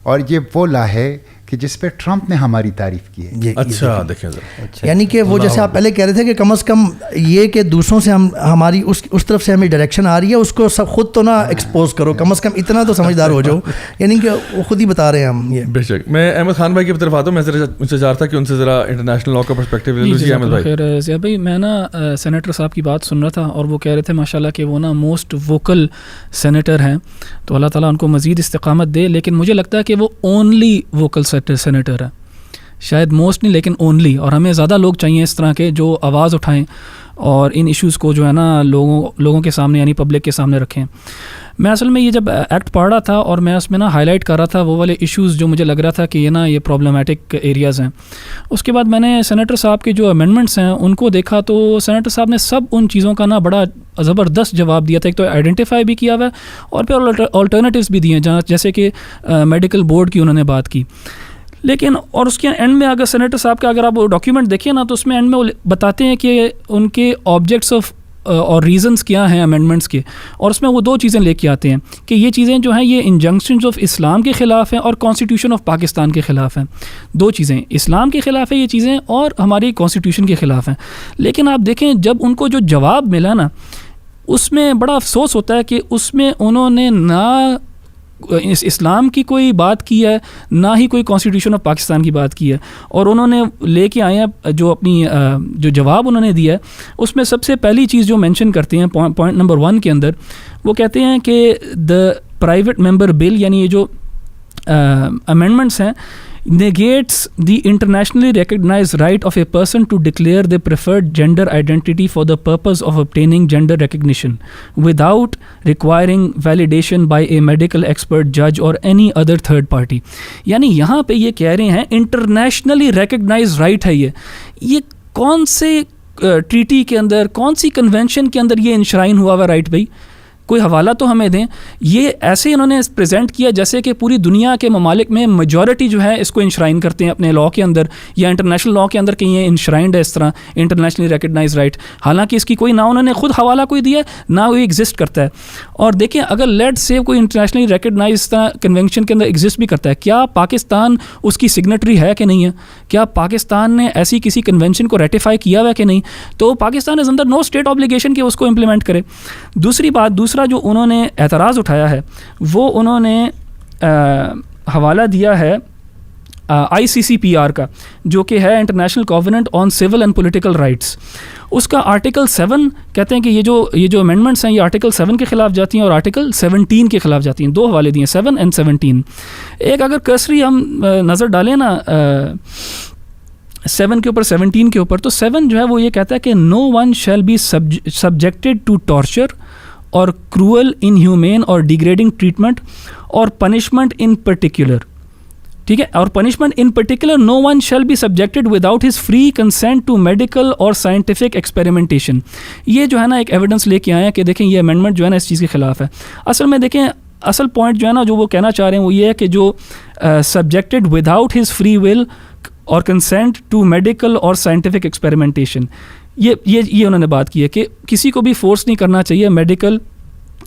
اور یہ وہ لا ہے کہ جس پہ ٹرمپ نے ہماری تعریف کی ہے.
اچھا دیکھیں ذرا,
یعنی کہ وہ جیسے آپ پہلے کہہ رہے تھے کہ کم از کم یہ کہ دوسروں سے ہماری اس طرف سے ہمیں ڈائریکشن آ رہی ہے, اس کو سب خود تو نہ ایکسپوز کرو, کم از کم اتنا تو سمجھدار ہو جاؤ, یعنی کہ وہ خود ہی بتا رہے ہیں ہم. یہ
بے شک. میں احمد خان بھائی کی طرف آتا ہوں, میں ان سے چاہ رہا تھا کہ ان سے ذرا انٹرنیشنل لا کا پرسپیکٹیو لے لیجیے. احمد بھائی.
خیر زیاد بھائی, میں نا سینیٹر صاحب کی بات سن رہا تھا اور وہ کہہ رہے تھے ماشاءاللہ کہ وہ نا موسٹ ووکل سینیٹر ہیں, تو اللہ تعالیٰ ان کو مزید استقامت دے. لیکن مجھے لگتا ہے کہ وہ اونلی ووکل سینیٹر ہے, شاید موسٹ نہیں لیکن اونلی. اور ہمیں زیادہ لوگ چاہیے اس طرح کے جو آواز اٹھائیں اور ان ایشوز کو جو ہے نا لوگوں کے سامنے یعنی پبلک کے سامنے رکھیں. میں اصل میں یہ جب ایکٹ پڑھ رہا تھا اور میں اس میں نا ہائی لائٹ کر رہا تھا وہ والے ایشوز جو مجھے لگ رہا تھا کہ یہ پرابلمٹک ایریاز ہیں. اس کے بعد میں نے سینیٹر صاحب کے جو امینڈمنٹس ہیں ان کو دیکھا تو سینیٹر صاحب نے سب ان چیزوں کا نا بڑا زبردست جواب دیا تھا. ایک تو آئیڈینٹیفائی بھی کیا ہوا ہے اور پھر آلٹرنیٹیوز بھی دیے ہیں, جیسے کہ میڈیکل بورڈ کی انہوں نے بات کی. لیکن اور اس کے اینڈ میں اگر سینیٹر صاحب کا اگر آپ وہ ڈاکیومنٹ دیکھیں نا تو اس میں اینڈ میں وہ بتاتے ہیں کہ ان کے آبجیکٹس آف اور ریزنس کیا ہیں امینڈمنٹس کے, اور اس میں وہ دو چیزیں لے کے آتے ہیں کہ یہ چیزیں جو ہیں یہ انجنکشنز آف اسلام کے خلاف ہیں اور کانسٹیٹیوشن آف پاکستان کے خلاف ہیں. دو چیزیں, اسلام کے خلاف ہے یہ چیزیں اور ہماری کانسٹیٹیوشن کے خلاف ہیں. لیکن آپ دیکھیں جب ان کو جو جواب ملا نا اس میں بڑا افسوس ہوتا ہے کہ اس میں انہوں نے نہ اسلام کی کوئی بات کی ہے نہ ہی کوئی کانسٹیٹیوشن آف پاکستان کی بات کی ہے. اور انہوں نے لے کے آئے ہیں جو اپنی جو جواب انہوں نے دیا ہے اس میں سب سے پہلی چیز جو مینشن کرتے ہیں پوائنٹ نمبر 1 کے اندر وہ کہتے ہیں کہ دا پرائیویٹ ممبر بل یعنی یہ جو امینڈمنٹس ہیں negates the internationally recognized right of a person to declare their preferred gender identity for the purpose of obtaining gender recognition without requiring validation by a medical expert, judge or any other third party. یعنی یہاں پہ یہ کہہ رہے ہیں انٹرنیشنلی ریکگنائز رائٹ ہے. یہ کون سے ٹریٹی کے اندر, کون سی کنونشن کے اندر یہ انشرائن ہوا ہوا رائٹ بھائی؟ کوئی حوالہ تو ہمیں دیں. یہ ایسے انہوں نے پریزنٹ کیا جیسے کہ پوری دنیا کے ممالک میں میجورٹی جو ہے اس کو انشرائن کرتے ہیں اپنے لاء کے اندر یا انٹرنیشنل لاء کے اندر کہ یہ انشرائنڈ ہے اس طرح انٹرنیشنلی ریکگنائز رائٹ, حالانکہ اس کی کوئی نہ انہوں نے خود حوالہ کوئی دیا نہ وہ ایگزسٹ کرتا ہے. اور دیکھیں اگر لیٹ سے کوئی انٹرنیشنلی ریکگنائز کنونشن کے اندر ایگزسٹ بھی کرتا ہے, کیا پاکستان اس کی سگنیٹری ہے کہ نہیں ہے؟ کیا پاکستان نے ایسی کسی کنونشن کو ریٹیفائی کیا ہوا ہے کہ نہیں؟ تو Pakistan is under no state obligation کہ اس کو امپلیمنٹ کرے. دوسری بات, دوسرا جو انہوں نے اعتراض اٹھایا ہے وہ انہوں نے حوالہ دیا ہے ICCPR کا جو کہ ہے international covenant on civil and political rights. اس کا آرٹیکل 7 کہتے ہیں کہ یہ جو امینڈمنٹس ہیں یہ آرٹیکل 7 کے خلاف جاتی ہیں اور آرٹیکل 17 کے خلاف جاتی ہیں. دو حوالے دیے 7 اینڈ 17. ایک اگر کرسری ہم نظر ڈالیں نا 7 کے اوپر 17 کے اوپر, تو 7 جو ہے وہ یہ کہتا ہے کہ no one shall be subjected to torture or cruel inhuman or degrading treatment or punishment in particular. ٹھیک ہے, or punishment in particular no one shall be subjected without his free consent to medical or scientific experimentation. یہ جو ہے نا ایک ایویڈنس لے کے آئے ہیں کہ دیکھیں یہ امینڈمنٹ جو ہے نا اس چیز کے خلاف ہے. اصل میں دیکھیں اصل پوائنٹ جو ہے نا جو وہ کہنا چاہ رہے ہیں وہ یہ ہے کہ جو subjected without his free will اور consent to medical or scientific experimentation, یہ انہوں نے بات کی ہے کہ کسی کو بھی فورس نہیں کرنا چاہیے میڈیکل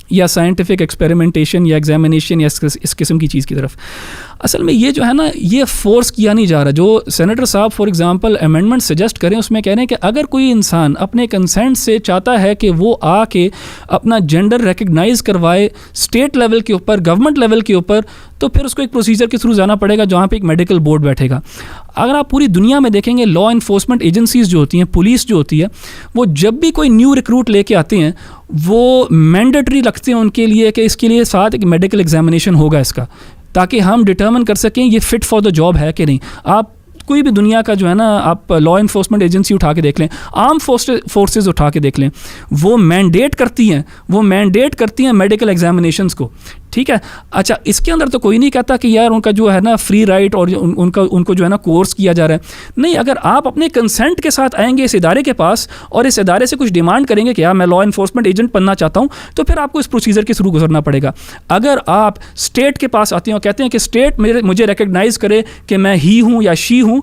یا سائنٹیفک ایکسپیریمنٹیشن یا ایگزامینیشن یا اس قسم کی چیز کی طرف. اصل میں یہ جو ہے نا یہ فورس کیا نہیں جا رہا. جو سینیٹر صاحب فار ایگزامپل امینڈمنٹ سجیسٹ کریں اس میں کہہ رہے ہیں کہ اگر کوئی انسان اپنے کنسینٹ سے چاہتا ہے کہ وہ آ کے اپنا جینڈر ریکگنائز کروائے اسٹیٹ لیول کے اوپر, گورنمنٹ لیول کے اوپر, تو پھر اس کو ایک پروسیجر کے تھرو جانا پڑے گا جہاں پہ ایک میڈیکل بورڈ بیٹھے گا. اگر آپ پوری دنیا میں دیکھیں گے لا انفورسمنٹ ایجنسیز جو ہوتی ہیں, پولیس جو ہوتی ہے, وہ جب بھی کوئی نیو ریکروٹ لے کے آتے ہیں وہ مینڈیٹری رکھتے ہیں ان کے لیے کہ اس کے لیے ساتھ ایک میڈیکل ایگزامینیشن ہوگا اس کا, تاکہ ہم ڈٹرمن کر سکیں یہ فٹ فار دا جاب ہے کہ نہیں. آپ کوئی بھی دنیا کا جو ہے نا آپ لا انفورسمنٹ ایجنسی اٹھا کے دیکھ لیں, آرم فورسز اٹھا کے دیکھ لیں, وہ مینڈیٹ کرتی ہیں میڈیکل ایگزامینیشنس کو. ٹھیک ہے, اچھا اس کے اندر تو کوئی نہیں کہتا کہ یار ان کا جو ہے نا فری رائٹ اور ان کو جو ہے نا کورس کیا جا رہا ہے. نہیں, اگر آپ اپنے کنسنٹ کے ساتھ آئیں گے اس ادارے کے پاس اور اس ادارے سے کچھ ڈیمانڈ کریں گے کہ یار میں لا انفورسمنٹ ایجنٹ بننا چاہتا ہوں, تو پھر آپ کو اس پروسیجر کے تھرو گزرنا پڑے گا. اگر آپ اسٹیٹ کے پاس آتے ہیں اور کہتے ہیں کہ اسٹیٹ مجھے ریکگنائز کرے کہ میں ہی ہوں یا شی ہوں,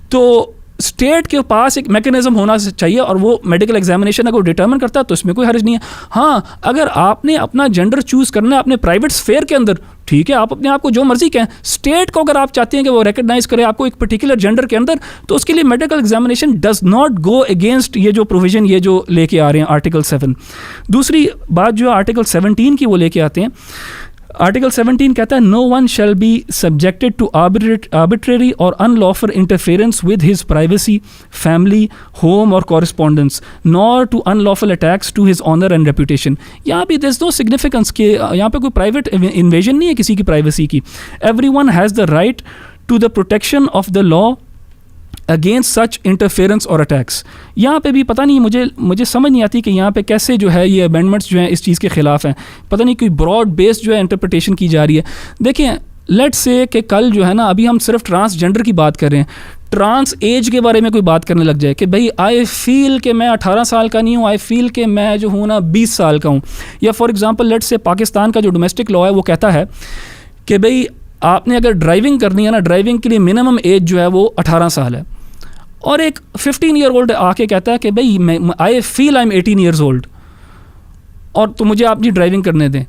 تو اسٹیٹ کے پاس ایک میکینزم ہونا چاہیے, اور وہ میڈیکل ایگزامینیشن اگر ڈٹرمن کرتا ہے تو اس میں کوئی حرج نہیں ہے. ہاں اگر آپ نے اپنا جینڈر چوز کرنا ہے اپنے پرائیویٹ اسفیئر کے اندر, ٹھیک ہے, آپ اپنے آپ کو جو مرضی کہیں. اسٹیٹ کو اگر آپ چاہتے ہیں کہ وہ ریکگنائز کرے آپ کو ایک پرٹیکولر جینڈر کے اندر, تو اس کے لیے medical examination does not go against یہ جو پروویژن یہ جو لے کے آ رہے ہیں آرٹیکل 7. دوسری بات جو آرٹیکل 17 کی وہ لے کے آتے ہیں, آرٹیکل 17 کہتا ہے no one shall be subjected to arbitrary or unlawful interference with his privacy, family, home or correspondence, nor to unlawful attacks to his honor and reputation. یہاں پہ there's no significance کہ یہاں پہ کوئی private invasion نہیں ہے کسی کی privacy کی. Everyone has the right to the protection of the law against such interference اور اٹیکس. یہاں پہ بھی پتہ نہیں مجھے سمجھ نہیں آتی کہ یہاں پہ کیسے جو ہے یہ امینڈمنٹس جو ہیں اس چیز کے خلاف ہیں. پتہ نہیں کوئی براڈ بیس جو ہے انٹرپریٹیشن کی جا رہی ہے. دیکھیں لیٹ سے کہ کل جو ہے نا ابھی ہم صرف ٹرانسجینڈر کی بات کر رہے ہیں, ٹرانس ایج کے بارے میں کوئی بات کرنے لگ جائے کہ بھائی آئی فیل کہ میں 18 سال کا نہیں ہوں, آئی فیل کہ میں جو ہوں نا 20 سال کا ہوں. یا فار ایگزامپل لیٹ سے پاکستان کا جو ڈومیسٹک لا ہے وہ کہتا ہے کہ بھائی آپ نے اگر ڈرائیونگ کرنی ہے نا, ڈرائیونگ کے لیے منیمم ایج جو ہے وہ 18 سال ہے. اور ایک 15 ایئر اولڈ آ کے کہتا ہے کہ بھائی آئی فیل آئی ایم 18 ایئرز اولڈ اور تو مجھے آپ اپنی ڈرائیونگ کرنے دیں.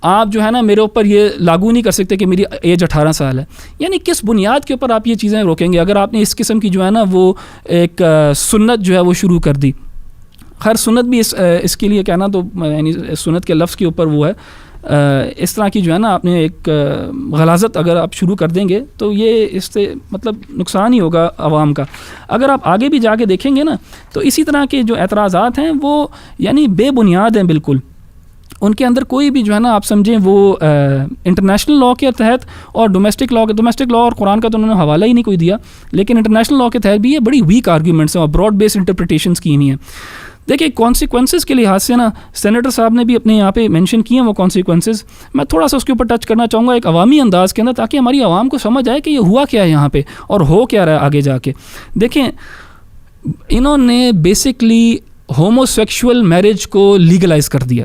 آپ جو ہے نا میرے اوپر یہ لاگو نہیں کر سکتے کہ میری ایج 18 سال ہے. یعنی کس بنیاد کے اوپر آپ یہ چیزیں روکیں گے؟ اگر آپ نے اس قسم کی جو ہے نا وہ ایک سنت جو ہے وہ شروع کر دی. خیر سنت بھی اس کے لیے کہنا تو یعنی سنت کے لفظ کے اوپر وہ ہے, اس طرح کی جو ہے نا آپ نے ایک غلاظت اگر آپ شروع کر دیں گے تو یہ اس سے مطلب نقصان ہی ہوگا عوام کا. اگر آپ آگے بھی جا کے دیکھیں گے نا تو اسی طرح کے جو اعتراضات ہیں وہ یعنی بے بنیاد ہیں بالکل. ان کے اندر کوئی بھی جو ہے نا آپ سمجھیں وہ انٹرنیشنل لا کے تحت اور ڈومیسٹک لا اور قرآن کا تو انہوں نے حوالہ ہی نہیں کوئی دیا, لیکن انٹرنیشنل لا کے تحت بھی یہ بڑی ویک آرگیومنٹس ہیں اور براڈ بیس انٹرپریٹیشنس کی ہوئی ہیں. دیکھیے کانسیکوینسز کے لحاظ سے نا سینیٹر صاحب نے بھی اپنے یہاں پہ مینشن کیے ہیں وہ کانسیکوینسز. میں تھوڑا سا اس کے اوپر ٹچ کرنا چاہوں گا ایک عوامی انداز کے اندر, تاکہ ہماری عوام کو سمجھ آئے کہ یہ ہوا کیا ہے یہاں پہ اور ہو کیا رہا ہے آگے جا کے. دیکھیں انہوں نے بیسکلی ہومو سیکشول میرج کو لیگلائز کر دیا.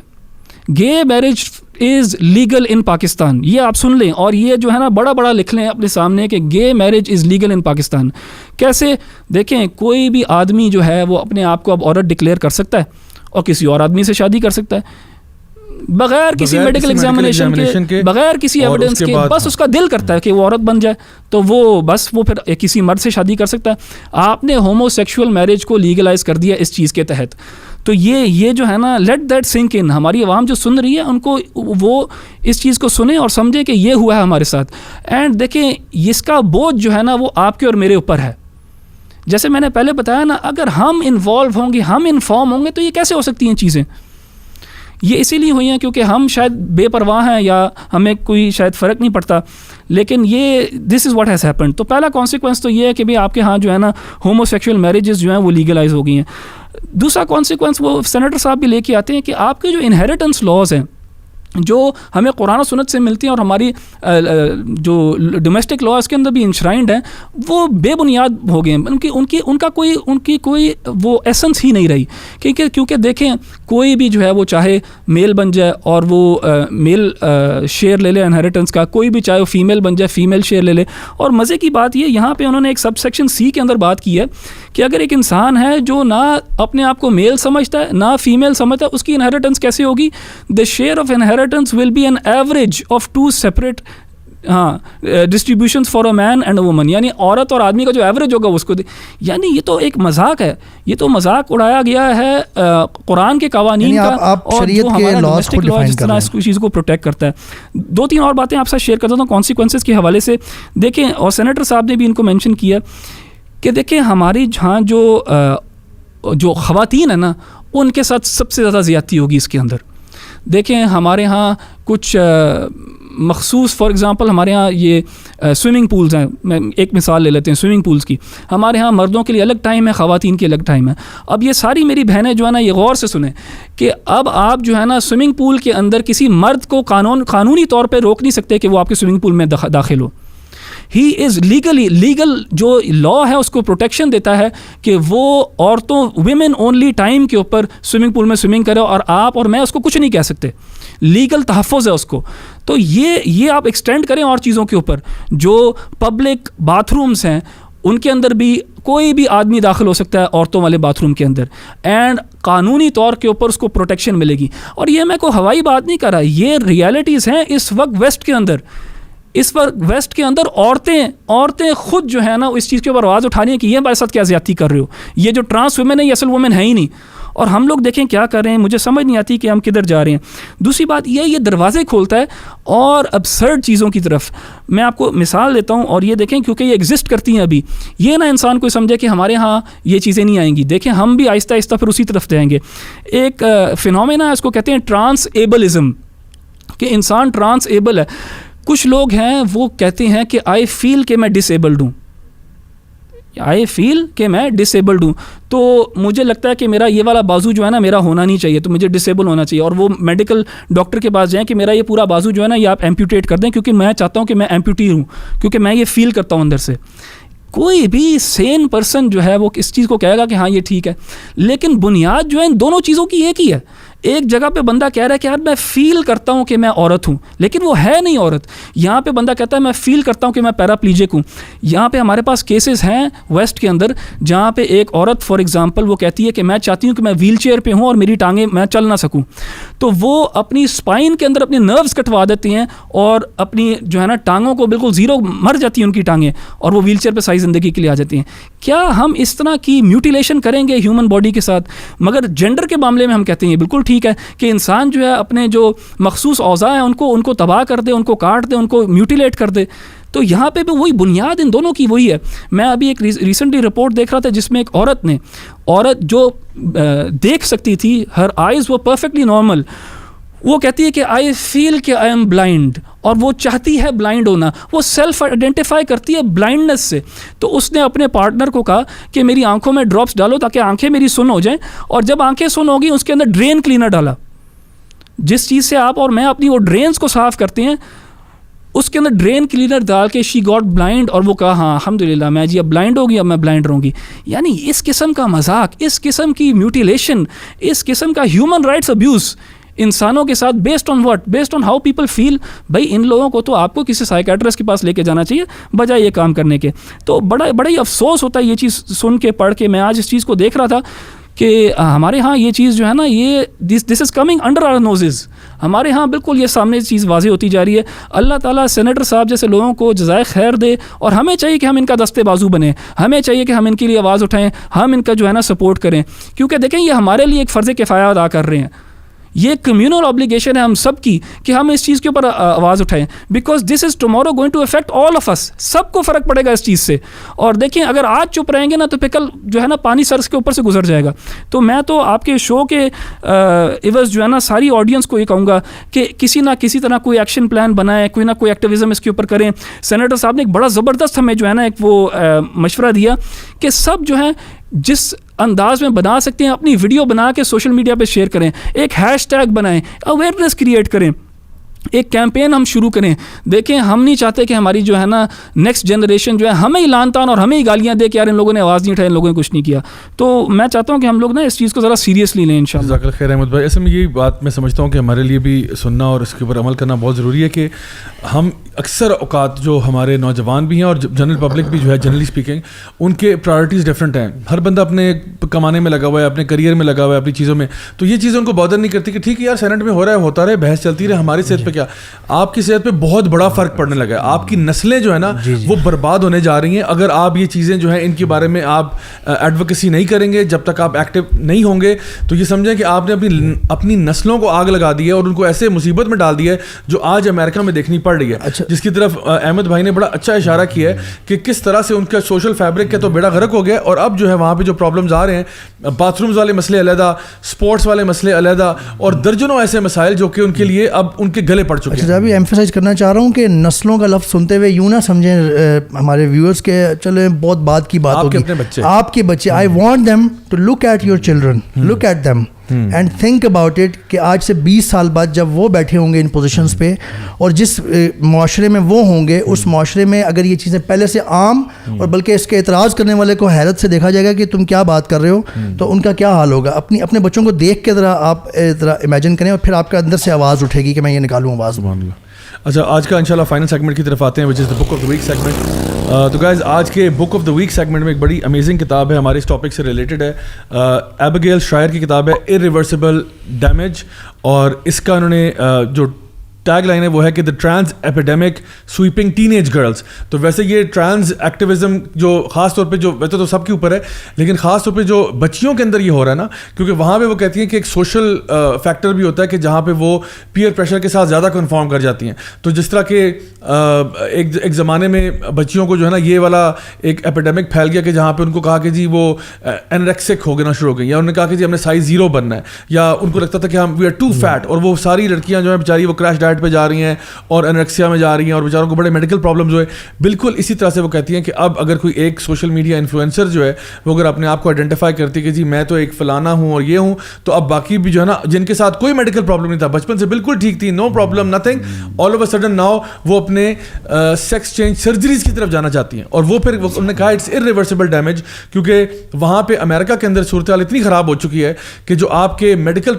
گے marriage is legal in Pakistan, یہ آپ سن لیں اور یہ جو ہے نا بڑا بڑا لکھ لیں اپنے سامنے کہ گے marriage is legal in Pakistan. کیسے؟ دیکھیں کوئی بھی آدمی جو ہے وہ اپنے آپ کو اب عورت ڈکلیئر کر سکتا ہے اور کسی اور آدمی سے شادی کر سکتا ہے بغیر کسی میڈیکل ایگزامینیشن کے, بغیر کسی ایویڈنس کے. بس اس کا دل کرتا ہے کہ وہ عورت بن جائے تو وہ بس وہ پھر کسی مرد سے شادی کر سکتا ہے. آپ نے ہومو سیکشول میرج کو لیگلائز کر دیا اس چیز کے تحت. تو یہ جو ہے نا لیٹ دیٹ سنک ان. ہماری عوام جو سن رہی ہے ان کو وہ اس چیز کو سنیں اور سمجھے کہ یہ ہوا ہے ہمارے ساتھ. اینڈ دیکھیں اس کا بوجھ جو ہے نا وہ آپ کے اور میرے اوپر ہے. جیسے میں نے پہلے بتایا نا, اگر ہم انوالو ہوں گے, ہم انفارم ہوں گے تو یہ کیسے ہو سکتی ہیں چیزیں؟ یہ اسی لیے ہوئی ہیں کیونکہ ہم شاید بے پرواہ ہیں یا ہمیں کوئی شاید فرق نہیں پڑتا, لیکن یہ دس از واٹ ہیز ہیپنڈ. تو پہلا کانسیکوینس تو یہ ہے کہ بھئی آپ کے ہاں جو ہے نا ہومو سیکشول میرجز جو ہیں وہ لیگلائز ہو گئی ہیں. دوسرا کانسیکوینس وہ سینیٹر صاحب بھی لے کے آتے ہیں کہ آپ کے جو انہیریٹنس لاز ہیں جو ہمیں قرآن و سنت سے ملتی ہیں اور ہماری جو ڈومیسٹک لا اس کے اندر بھی انشرائنڈ ہیں, وہ بے بنیاد ہو گئے ہیں. ان کی کوئی وہ ایسنس ہی نہیں رہی. کیونکہ دیکھیں کوئی بھی جو ہے وہ چاہے میل بن جائے اور وہ میل شیئر لے لے انہیریٹنس کا, کوئی بھی چاہے وہ فیمیل بن جائے فیمیل شیئر لے لے. اور مزے کی بات یہ یہاں پہ انہوں نے ایک سب سیکشن سی کے اندر بات کی ہے کہ اگر ایک انسان ہے جو نہ اپنے آپ کو میل سمجھتا ہے نہ فیمیل سمجھتا ہے, اس کی انہیریٹنس کیسے ہوگی؟ The share of inheritance will be an average of 2 separate distributions for a man and a woman. یعنی عورت اور آدمی کا جو ایوریج ہوگا اس کو یعنی یہ تو ایک مذاق ہے, یہ تو مذاق اڑایا گیا ہے قرآن کے قوانین کا اور جو ہمارا ڈومیسٹک لا جس طرح اس چیز کو پروٹیکٹ کرتا ہے. 2-3 اور باتیں آپ ساتھ شیئر کرتا ہوں کانسیکوینسز کے حوالے سے. دیکھیں اور سینیٹر صاحب نے بھی ان کو مینشن کیا کہ دیکھیں ہماری جہاں جو خواتین ہیں نا ان کے ساتھ سب سے زیادہ زیادتی ہوگی اس کے اندر. دیکھیں ہمارے ہاں کچھ مخصوص فار ایگزامپل ہمارے ہاں یہ سوئمنگ پولز ہیں, میں ایک مثال لے لیتے ہیں سوئمنگ پولز کی. ہمارے ہاں مردوں کے لیے الگ ٹائم ہے, خواتین کے الگ ٹائم ہے. اب یہ ساری میری بہنیں جو ہے نا یہ غور سے سنیں کہ اب آپ جو ہے نا سوئمنگ پول کے اندر کسی مرد کو قانونی طور پہ روک نہیں سکتے کہ وہ آپ کے سوئمنگ پول میں داخل ہو. ہی از لیگل جو لا ہے اس کو پروٹیکشن دیتا ہے کہ وہ عورتوں ویمن اونلی ٹائم کے اوپر سوئمنگ پول میں سوئمنگ کرے, اور آپ اور میں اس کو کچھ نہیں کہہ سکتے. لیگل تحفظ ہے اس کو. تو یہ آپ ایکسٹینڈ کریں اور چیزوں کے اوپر. جو پبلک باتھ رومز ہیں ان کے اندر بھی کوئی بھی آدمی داخل ہو سکتا ہے عورتوں والے باتھ روم کے اندر, اینڈ قانونی طور کے اوپر اس کو پروٹیکشن ملے گی. اور یہ میں کوئی ہوائی بات نہیں کر رہا, یہ ریالٹیز ہیں اس وقت ویسٹ کے اندر. اس وقت ویسٹ کے اندر عورتیں خود جو ہے نا اس چیز کے اوپر آواز اٹھانی ہے کہ یہ ہمارے ساتھ کیا زیادتی کر رہے ہو, یہ جو ٹرانس ویمن ہے یہ اصل وومن ہے ہی نہیں. اور ہم لوگ دیکھیں کیا کر رہے ہیں, مجھے سمجھ نہیں آتی کہ ہم کدھر جا رہے ہیں. دوسری بات یہ دروازے کھولتا ہے اور ابسرڈ چیزوں کی طرف. میں آپ کو مثال دیتا ہوں, اور یہ دیکھیں کیونکہ یہ ایگزسٹ کرتی ہیں ابھی, یہ نہ انسان کو سمجھے کہ ہمارے ہاں یہ چیزیں نہیں آئیں گی. دیکھیں ہم بھی آہستہ آہستہ پھر اسی طرف جائیں گے. ایک فینومینا ہے, اس کو کہتے ہیں ٹرانس ایبلزم, کہ انسان ٹرانس ایبل ہے. کچھ لوگ ہیں وہ کہتے ہیں کہ آئی فیل کہ میں ڈس ایبلڈ ہوں, تو مجھے لگتا ہے کہ میرا یہ والا بازو جو ہے نا میرا ہونا نہیں چاہیے, تو مجھے ڈسیبل ہونا چاہیے. اور وہ میڈیکل ڈاکٹر کے پاس جائیں کہ میرا یہ پورا بازو جو ہے نا یہ آپ ایمپیوٹیٹ کر دیں, کیونکہ میں چاہتا ہوں کہ میں ایمپیوٹی ہوں, کیونکہ میں یہ فیل کرتا ہوں اندر سے. کوئی بھی سین پرسن جو ہے وہ اس چیز کو کہے گا کہ ہاں یہ ٹھیک ہے, لیکن بنیاد جو ہے ان دونوں چیزوں کی ایک ہی ہے. ایک جگہ پہ بندہ کہہ رہا ہے کہ یار میں فیل کرتا ہوں کہ میں عورت ہوں, لیکن وہ ہے نہیں عورت. یہاں پہ بندہ کہتا ہے میں فیل کرتا ہوں کہ میں پیراپلیجک ہوں. یہاں پہ ہمارے پاس کیسز ہیں ویسٹ کے اندر جہاں پہ ایک عورت فار ایگزامپل وہ کہتی ہے کہ میں چاہتی ہوں کہ میں ویل چیئر پہ ہوں اور میری ٹانگیں میں چل نہ سکوں, تو وہ اپنی اسپائن کے اندر اپنے نروز کٹوا دیتی ہیں اور اپنی جو ہے نا ٹانگوں کو بالکل زیرو مر جاتی ہیں ان کی ٹانگیں, اور وہ ویل چیئر پہ ساری زندگی کے لیے آ جاتی ہیں. کیا ہم اس طرح کی میوٹیلیشن کریں گے ہیومن باڈی کے ساتھ؟ مگر جینڈر کے معاملے میں ہم کہتے ہیں بالکل ٹھیک ہے کہ انسان جو ہے اپنے جو مخصوص اعضاء ہیں ان کو تباہ کر دے, ان کو کاٹ دے, ان کو میوٹیلیٹ کر دے. تو یہاں پہ بھی وہی بنیاد ان دونوں کی وہی ہے. میں ابھی ایک ریسنٹلی رپورٹ دیکھ رہا تھا جس میں ایک عورت جو دیکھ سکتی تھی, ہر آئیز وہ پرفیکٹلی نارمل, وہ کہتی ہے کہ آئی فیل کہ آئی ایم بلائنڈ, اور وہ چاہتی ہے بلائنڈ ہونا, وہ سیلف آئیڈینٹیفائی کرتی ہے بلائنڈنس سے. تو اس نے اپنے پارٹنر کو کہا کہ میری آنکھوں میں ڈراپس ڈالو تاکہ آنکھیں میری سن ہو جائیں, اور جب آنکھیں سن ہوگی اس کے اندر ڈرین کلینر ڈالا, جس چیز سے آپ اور میں اپنی وہ ڈرینز کو صاف کرتے ہیں, اس کے اندر ڈرین کلینر ڈال کے شی گاٹ بلائنڈ, اور وہ کہا ہاں الحمدللہ میں جی اب بلائنڈ ہوگی, اب میں بلائنڈ رہوں گی. یعنی اس قسم کا مذاق, اس قسم کی میوٹیلیشن, اس قسم کا ہیومن رائٹس ابیوز انسانوں کے ساتھ based on how people feel. بھائی ان لوگوں کو تو آپ کو کسی سائیکیٹرسٹ کے پاس لے کے جانا چاہیے بجائے یہ کام کرنے کے. تو بڑا ہی افسوس ہوتا ہے یہ چیز سن کے پڑھ کے. میں آج اس چیز کو دیکھ رہا تھا کہ ہمارے ہاں یہ چیز جو ہے نا یہ دس از کمنگ انڈر آور نوزز. ہمارے ہاں بالکل یہ سامنے چیز واضح ہوتی جا رہی ہے. اللہ تعالیٰ سینیٹر صاحب جیسے لوگوں کو جزائے خیر دے, اور ہمیں چاہیے کہ ہم ان کا دستے بازو بنیں, ہمیں چاہیے کہ ہم ان کے لیے آواز اٹھائیں, ہم ان کا جو ہے نا سپورٹ کریں, کیونکہ دیکھیں یہ ہمارے لیے ایک فرض کفایہ ادا کر رہے ہیں. یہ کمیونل آبلیگیشن ہے ہم سب کی کہ ہم اس چیز کے اوپر آواز اٹھائیں, because this is tomorrow going to affect all of us. سب کو فرق پڑے گا اس چیز سے. اور دیکھیں اگر آج چپ رہیں گے نا تو پھر کل جو ہے نا پانی سر کے اوپر سے گزر جائے گا. تو میں تو آپ کے شو کے عوض جو ہے نا ساری آڈینس کو یہ کہوں گا کہ کسی نہ کسی طرح کوئی ایکشن پلان بنائیں, کوئی نہ کوئی ایکٹیویزم اس کے اوپر کریں. سینیٹر صاحب نے ایک بڑا زبردست ہمیں جو ہے نا ایک وہ مشورہ دیا کہ سب جو ہیں جس انداز میں بنا سکتے ہیں اپنی ویڈیو بنا کے سوشل میڈیا پہ شیئر کریں, ایک ہیش ٹیگ بنائیں, اویئرنیس کریٹ کریں, ایک کیمپین ہم شروع کریں. دیکھیں ہم نہیں چاہتے کہ ہماری جو ہے نا نیکسٹ جنریشن جو ہے ہمیں ہی لان تان اور ہمیں ہی گالیاں دے کہ یار ان لوگوں نے آواز نہیں اٹھائی, ان لوگوں نے کچھ نہیں کیا. تو میں چاہتا ہوں کہ ہم لوگ نا اس چیز کو ذرا سیریسلی لیں انشاءاللہ.
جزاک اللہ خیر احمد بھائی. ایسے میں یہی بات میں سمجھتا ہوں کہ ہمارے لیے بھی سننا اور اس کے اوپر عمل کرنا بہت ضروری ہے کہ ہم اکثر اوقات جو ہمارے نوجوان بھی ہیں اور جنرل پبلک بھی جو ہے جنرلی اسپیکنگ ان کے پرائرٹیز ڈفرینٹ ہیں. ہر بندہ اپنے کمانے میں لگا ہوا ہے, اپنے کریئر میں لگا ہوا ہے, اپنی چیزوں میں. تو یہ چیزیں ان کو بادر نہیں کرتی کہ ٹھیک ہے یار سینٹ میں ہو رہا ہے ہوتا رہے, بحث چلتی رہے, ہماری صحت پہ کیا. آپ کی صحت پہ بہت بڑا فرق پڑنے لگا ہے. آپ کی نسلیں جو ہے نا وہ برباد ہونے جا رہی ہیں اگر آپ یہ چیزیں جو ہیں ان کے بارے میں آپ ایڈوکیسی نہیں کریں گے. جب تک آپ ایکٹیو نہیں ہوں گے تو یہ سمجھیں کہ آپ نے اپنی نسلوں کو آگ لگا دی ہے اور ان کو ایسے مصیبت میں ڈال دیا ہے جو آج امریکہ میں دیکھنی پڑ رہی ہے, جس کی طرف احمد بھائی نے بڑا اچھا اشارہ کیا ہے کہ کس طرح سے ان کا سوشل فیبرک کا تو بیڑا غرق ہو گیا. اور اب جو ہے وہاں پہ جو پرابلمز آ رہے ہیں, باتھ رومز والے مسئلے علیحدہ, سپورٹس والے مسئلے علیحدہ, اور درجنوں ایسے مسائل جو کہ ان کے لیے اب ان کے گلے پڑ چکے ہیں.
اچھا ابھی ایمفسائز کرنا چاہ رہا ہوں کہ نسلوں کا لفظ سنتے ہوئے یوں نہ سمجھیں ہمارے ویورز کے چلے بہت بات کی بات ہوگی. آپ کے بچے, I want them to look at your children, look at them and think about it کہ آج سے 20 سال بعد جب وہ بیٹھے ہوں گے ان پوزیشنز پہ اور جس معاشرے میں وہ ہوں گے, اس معاشرے میں اگر یہ چیزیں پہلے سے عام اور بلکہ اس کے اعتراض کرنے والے کو حیرت سے دیکھا جائے گا کہ تم کیا بات کر رہے ہو, تو ان کا کیا حال ہوگا. اپنے بچوں کو دیکھ کے ذرا آپ ذرا امیجن کریں اور پھر آپ کے اندر سے آواز اٹھے گی کہ میں یہ نکالوں آواز.
اچھا آج کا انشاءاللہ فائنل سیگمنٹ کی طرف آتے ہیں, which is the book of the week segment. تو گائز آج کے book of the week segment میں ایک بڑی امیزنگ کتاب ہے, ہمارے اس ٹاپک سے ریلیٹڈ ہے. ایبیگیل شرائر کی کتاب ہے ارریورسبل ڈیمیج, اور اس کا انہوں نے جو ٹیگ لائن ہے وہ ہے کہ the trans epidemic sweeping teenage girls. تو ویسے یہ ٹرانس ایکٹیویزم جو خاص طور پہ جو ویسے تو سب کے اوپر ہے, لیکن خاص طور پہ جو بچیوں کے اندر یہ ہو رہا ہے نا, کیونکہ وہاں پہ وہ کہتی ہیں کہ ایک سوشل فیکٹر بھی ہوتا ہے کہ جہاں پہ وہ پیئر پریشر کے ساتھ زیادہ کنفارم کر جاتی ہیں. تو جس طرح کہ ایک زمانے میں بچیوں کو جو ہے نا یہ والا ایک ایپیڈیمک پھیل گیا کہ جہاں پہ ان کو کہا کہ جی وہ انریکسک ہو گنا شروع ہو گئی, یا انہوں نے کہا کہ جی ہم نے سائز 0 بننا ہے, یا ان کو لگتا تھا کہ ہم وی آر ٹو فیٹ, اور وہ ساری لڑکیاں جو ہیں بیچاری وہ کریش ڈائٹ پہ جا رہی ہیں اور انریکسیا میں جا رہی ہیں, اور بیچاروں کو بڑے میڈیکل پرابلمز ہوئے. بالکل اسی طرح سے وہ کہتی ہیں کہ اب اگر کوئی ایک سوشل میڈیا انفلوئنسر جو ہے وہ اگر اپنے آپ کو آئیڈینٹیفائی کرتی ہے کہ جی میں تو ایک فلانا ہوں اور یہ ہوں, تو اب باقی بھی جو ہے نا جن کے ساتھ کوئی میڈیکل پرابلم نہیں تھا, بچپن سے بالکل ٹھیک تھی, no problem nothing, all of a sudden now وہ اپنے سیکس چینج سرجریز کی طرف جانا چاہتی ہیں. اور وہ پھر انہوں نے کہا اٹس ارریورسبل ڈیمیج, کیونکہ وہاں پہ امریکہ کے اندر صورتحال اتنی خراب ہو چکی ہے کہ جو آپ کے میڈیکل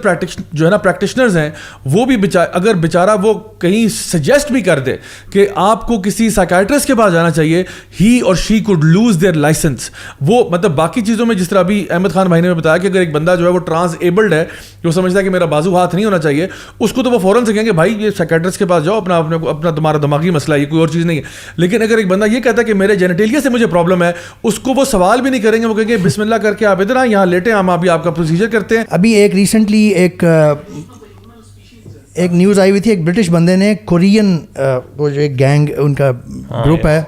جو ہے نا پریکٹیشنرز ہیں وہ بھی اگر بیچارہ وہ کہیں سجیسٹ بھی کر دے کہ آپ کو کسی سائیکائٹرسٹ کے پاس جانا چاہیے, ہی اور she could lose their license. وہ مطلب باقی چیزوں میں جس طرح ابھی احمد خان بھائی نے بتایا کہ اگر ایک بندہ جو ہے وہ ٹرانس ایبلڈ ہے, جو سمجھتا ہے کہ میرا بازو ہاتھ نہیں ہونا چاہیے, اس کو تو وہ فوراً سے کہیں گے بھائی یہ سائیکائٹرسٹ کے پاس جاؤ, اپنا تمہارا دماغی مسئلہ ہے, یہ کوئی اور چیز نہیں ہے. لیکن اگر ایک بندہ یہ کہتا ہے کہ میرے جینیٹیلیا سے مجھے پرابلم ہے, اس کو وہ سوال بھی نہیں کریں گے, وہ کہیں گے بسم اللہ کر کے آپ ادھر آئیں, یہاں لیٹیں, ہم ابھی آپ کا پروسیجر کرتے ہیں.
ابھی ایک ریسنٹلی ایک نیوز آئی ہوئی تھی, ایک برٹش بندے نے کورین وہ جو ایک گینگ ان کا گروپ ہے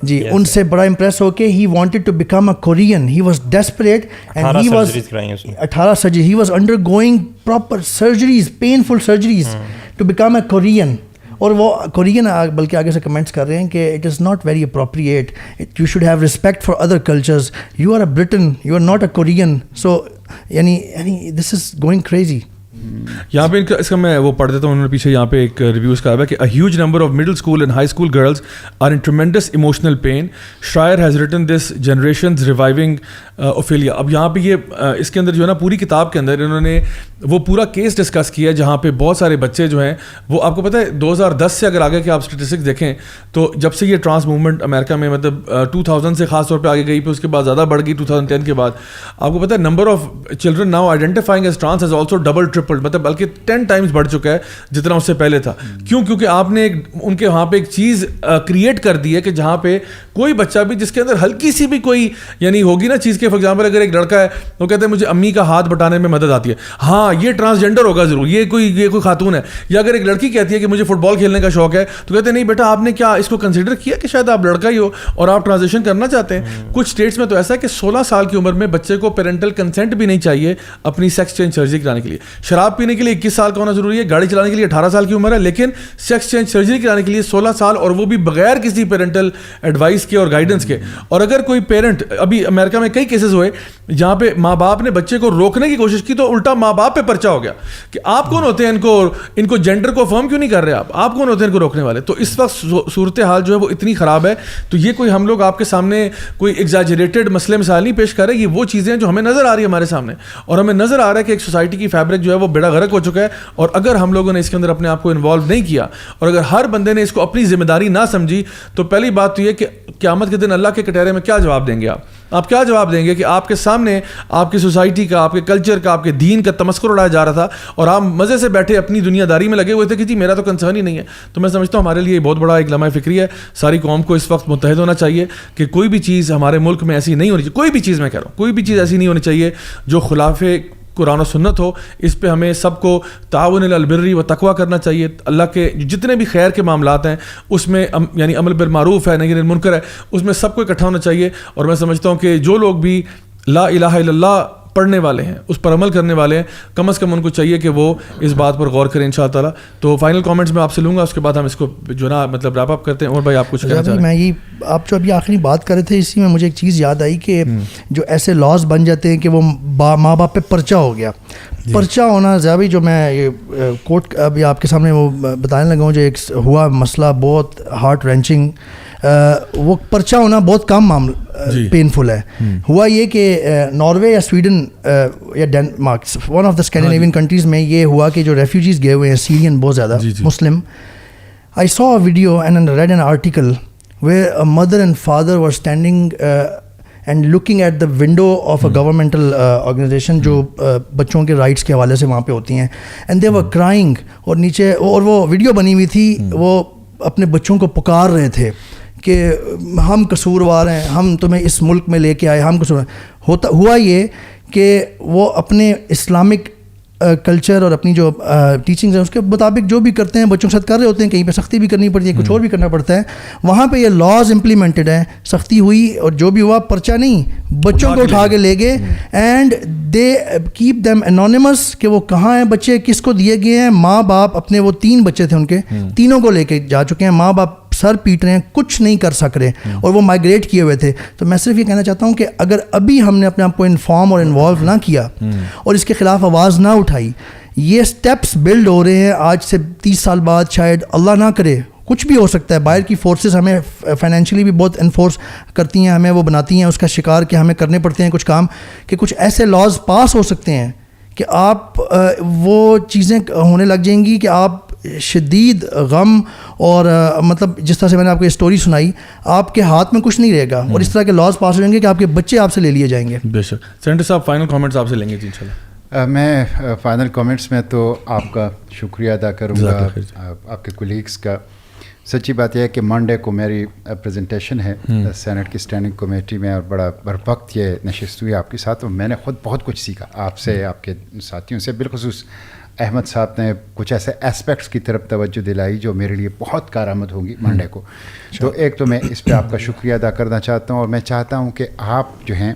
جی, ان سے بڑا امپریس ہو کے he wanted to become a Korean, he was desperate and he was 18 surgery, he was undergoing proper surgeries, painful surgeries to become a Korean. اور وہ کورین بلکہ آگے سے کمنٹس کر رہے ہیں کہ it is not very appropriate, you should have respect for other cultures, you are a Briton, you are not a Korean. So یعنی دس از گوئنگ کریزی.
یہاں پہ اس کا میں وہ پڑھ دیتا ہوں, انہوں نے پیچھے یہاں پہ ایک ریویوز کہا ہے کہ a huge number of middle school and high school girls are in tremendous emotional pain. Schreier has written this generation's reviving Ophelia. اب یہاں پہ یہ اس کے اندر جو ہے نا پوری کتاب کے اندر انہوں نے وہ پورا کیس ڈسکس کیا ہے جہاں پہ بہت سارے بچے جو ہیں وہ, آپ کو پتہ ہے 2010 سے اگر آگے کے آپ اسٹیٹسٹکس دیکھیں تو جب سے یہ ٹرانس موومنٹ امریکہ میں مطلب 2000 سے خاص طور پہ آگے گئی, پھر اس کے بعد زیادہ بڑھ گئی 2010 کے بعد. آپ کو پتہ ہے number of children now identifying as trans has also double tripled, مطلب بلکہ 10 ٹائمز بڑھ چکا ہے جتنا اس سے پہلے تھا. کیوں؟ کیونکہ آپ نے ان کے وہاں پہ ایک چیز کریٹ کر دی ہے کہ جہاں پہ کوئی بچہ بھی جس کے اندر ہلکی سی بھی کوئی یعنی ہوگی نا چیز کے, فار ایگزامپل اگر ایک لڑکا ہے وہ کہتے ہیں مجھے امی کا ہاتھ بٹانے میں مدد آتی ہے, ہاں یہ ٹرانسجینڈر ہوگا ضرور, یہ کوئی خاتون ہے. یا اگر ایک لڑکی کہتی ہے کہ مجھے فٹ بال کھیلنے کا شوق ہے, تو کہتے ہیں نہیں بیٹا آپ نے کیا اس کو کنسیڈر کیا کہ شاید آپ لڑکا ہی ہو اور آپ ٹرانزیشن کرنا چاہتے ہیں. کچھ اسٹیٹس میں تو ایسا ہے کہ 16 سال کی عمر میں بچے کو پیرنٹل کنسنٹ بھی نہیں چاہیے اپنی سیکس چینج سرجری کرانے کے لیے. شراب پینے کے لیے 21 سال کا ہونا ضروری ہے, گاڑی چلانے کے لیے 18 سال کی عمر ہے, لیکن سیکس چینج سرجری کرانے کے لیے 16 سال, اور وہ بھی بغیر کسی پیرنٹل ایڈوائس کے اور گائیڈنس کے. اور اگر کوئی پیرنٹ, ابھی امریکہ میں کئی کیسز ہوئے جہاں پہ ماں باپ نے بچے کو روکنے کی کوشش کی تو الٹا ماں باپ پہ پرچہ ہو گیا کہ آپ کون ہوتے ہیں ان کو جینڈر کو افرم کیوں نہیں کر رہے, آپ کون ہوتے ہیں ان کو روکنے والے. تو اس وقت صورتحال جو ہے وہ اتنی خراب ہے. تو یہ کوئی ہم لوگ آپ کے سامنے کوئی ایگزیجریٹڈ مسئلے مثال نہیں پیش کر رہے, یہ وہ چیزیں جو ہمیں نظر آ رہی ہے ہمارے سامنے, اور ہمیں نظر آ رہا ہے کہ ایک سوسائٹی کی فیبرک جو ہے وہ بیڑا غرق ہو چکا ہے. اور اگر ہم لوگوں نے اس کے اندر اپنے آپ کو انوالو نہیں کیا, اور اگر ہر بندے نے اس کو اپنی ذمہ داری نہ سمجھی, تو پہلی بات تو یہ کہ قیامت کے دن اللہ کے کٹہرے میں کیا جواب دیں گے آپ کیا جواب دیں گے کہ آپ کے سامنے آپ کی سوسائٹی کا, آپ کے کلچر کا, آپ کے دین کا تمسخر اڑایا جا رہا تھا اور آپ مزے سے بیٹھے اپنی دنیا داری میں لگے ہوئے تھے کہ جی میرا تو کنسرن ہی نہیں ہے. تو میں سمجھتا ہوں ہمارے لیے بہت بڑا ایک لمحہ فکری ہے. ساری قوم کو اس وقت متحد ہونا چاہیے کہ کوئی بھی چیز ہمارے ملک میں ایسی نہیں ہونی چاہیے, کوئی بھی چیز میں کہہ رہا ہوں, کوئی بھی چیز ایسی نہیں ہونی چاہیے جو خلاف قرآن و سنت ہو. اس پہ ہمیں سب کو تعاون علی البر و تقویٰ کرنا چاہیے. اللہ کے جتنے بھی خیر کے معاملات ہیں اس میں یعنی امر بالمعروف ہے, نہی عن المنکر ہے, اس میں سب کو اکٹھا ہونا چاہیے. اور میں سمجھتا ہوں کہ جو لوگ بھی لا الہ الا اللہ پڑھنے والے ہیں, اس پر عمل کرنے والے ہیں, کم از کم ان کو چاہیے کہ وہ اس بات پر غور کریں انشاءاللہ تعالیٰ. تو فائنل کامنٹس میں آپ سے لوں گا, اس کے بعد ہم اس کو جو نا مطلب ریپ اپ کرتے ہیں. اور بھائی آپ کچھ کہنا چاہ رہے ہیں؟
میں یہ آپ جو ابھی آخری بات کر رہے تھے اسی میں مجھے ایک چیز یاد آئی کہ جو ایسے لاز بن جاتے ہیں کہ وہ ماں باپ پہ پرچہ ہو گیا. پرچہ ہونا زیادہ جو میں یہ کوٹ ابھی آپ کے سامنے وہ بتانے لگا ہوں, جو ایک ہوا مسئلہ بہت ہارٹ رینچنگ, وہ پرچہ ہونا بہت کم معاملہ پینفل ہے. ہوا یہ کہ ناروے یا سویڈن یا Denmark, one of the Scandinavian countries میں یہ ہوا کہ جو ریفیوجیز گئے ہوئے ہیں سیرین بہت زیادہ مسلم, I saw a video and read an article where a mother and father were standing and looking at the window of a governmental organization جو بچوں کے رائٹس کے حوالے سے وہاں پہ ہوتی ہیں, and they were crying, اور نیچے اور وہ ویڈیو بنی ہوئی تھی, وہ اپنے بچوں کو پکار رہے تھے کہ ہم قصوروار ہیں, ہم تمہیں اس ملک میں لے کے آئے, ہم قصور. ہوا یہ کہ وہ اپنے اسلامک کلچر اور اپنی جو ٹیچنگز ہیں اس کے مطابق جو بھی کرتے ہیں بچوں کے ساتھ کر رہے ہوتے ہیں, کہیں پہ سختی بھی کرنی پڑتی ہے, کچھ اور بھی کرنا پڑتا ہے. وہاں پہ یہ لاز امپلیمنٹڈ ہیں, سختی ہوئی اور جو بھی ہوا پرچہ نہیں, بچوں کو اٹھا کے لے گئے, and they keep them anonymous کہ وہ کہاں ہیں بچے, کس کو دیے گئے ہیں. ماں باپ اپنے, وہ 3 بچے تھے ان کے, تینوں کو لے کے جا چکے ہیں, ماں باپ سر پیٹ رہے ہیں, کچھ نہیں کر سک رہے, اور وہ مائگریٹ کیے ہوئے تھے. تو میں صرف یہ کہنا چاہتا ہوں کہ اگر ابھی ہم نے اپنے آپ کو انفارم اور انوالو نہ کیا اور اس کے خلاف آواز نہ اٹھائی, یہ سٹیپس بلڈ ہو رہے ہیں آج سے 30 سال بعد, شاید اللہ نہ کرے کچھ بھی ہو سکتا ہے. باہر کی فورسز ہمیں فائنینشلی بھی بہت انفورس کرتی ہیں, ہمیں وہ بناتی ہیں اس کا شکار کہ ہمیں کرنے پڑتے ہیں کچھ کام, کہ کچھ ایسے لاز پاس ہو سکتے ہیں کہ آپ وہ چیزیں ہونے لگ جائیں گی کہ آپ شدید غم اور مطلب جس طرح سے میں نے آپ کو اسٹوری سنائی, آپ کے ہاتھ میں کچھ نہیں رہے گا, اور اس طرح کے لاز پاس ہو جائیں گے کہ آپ کے بچے آپ سے لے لیے جائیں گے.
بے شک. سینٹر صاحب فائنل کامنٹس آپ سے لیں گے جی انشاءاللہ.
میں فائنل کامنٹس میں تو آپ کا شکریہ ادا کروں گا, آپ کے کولیگس کا. سچی بات یہ ہے کہ منڈے کو میری پریزنٹیشن ہے سینٹ کی اسٹینڈنگ کمیٹی میں, اور بڑا بروقت یہ نشست ہوئی آپ کے ساتھ, اور میں نے خود بہت کچھ سیکھا آپ سے, آپ کے ساتھیوں سے. بالخصوص احمد صاحب نے کچھ ایسے اسپیکٹس کی طرف توجہ دلائی جو میرے لیے بہت کارآمد ہوگی منڈے کو. تو ایک تو میں اس پہ آپ کا شکریہ ادا کرنا چاہتا ہوں, اور میں چاہتا ہوں کہ آپ جو ہیں,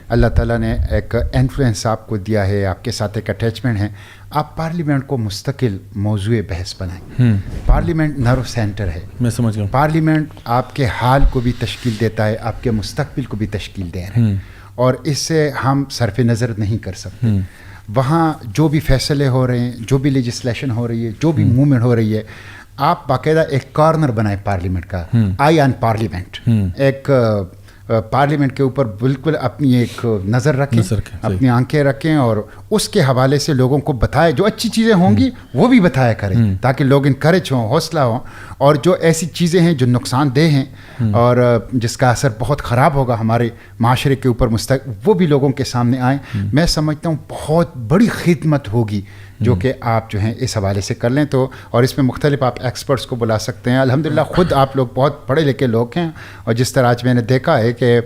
اللہ تعالیٰ نے ایک انفلوئنس آپ کو دیا ہے, آپ کے ساتھ ایک اٹیچمنٹ ہے, آپ پارلیمنٹ کو مستقل موضوع بحث بنائیں. پارلیمنٹ نرو سینٹر ہے,
میں سمجھ گیا.
پارلیمنٹ آپ کے حال کو بھی تشکیل دیتا ہے, آپ کے مستقبل کو بھی تشکیل دے رہے ہیں, اور اس سے ہم صرف نظر نہیں کر سکتے. وہاں جو بھی فیصلے ہو رہے ہیں, جو بھی لیجسلیشن ہو رہی ہے, جو بھی موومنٹ ہو رہی ہے, آپ باقاعدہ ایک کارنر بنائیں پارلیمنٹ کا, آئی آن پارلیمنٹ, ایک پارلیمنٹ کے اوپر بالکل اپنی ایک نظر رکھیں, اپنی آنکھیں رکھیں, اور اس کے حوالے سے لوگوں کو بتائے, جو اچھی چیزیں ہوں گی وہ بھی بتایا کریں, تاکہ لوگ انکریج ہوں, حوصلہ ہوں, اور جو ایسی چیزیں ہیں جو نقصان دہ ہیں اور جس کا اثر بہت خراب ہوگا ہمارے معاشرے کے اوپر وہ بھی لوگوں کے سامنے آئیں. میں سمجھتا ہوں بہت بڑی خدمت ہوگی جو کہ آپ جو ہیں اس حوالے سے کر لیں. تو اور اس میں مختلف آپ ایکسپرٹس کو بلا سکتے ہیں. الحمدللہ خود آپ لوگ بہت پڑھے لکھے لوگ ہیں, اور جس طرح آج میں نے دیکھا ہے کہ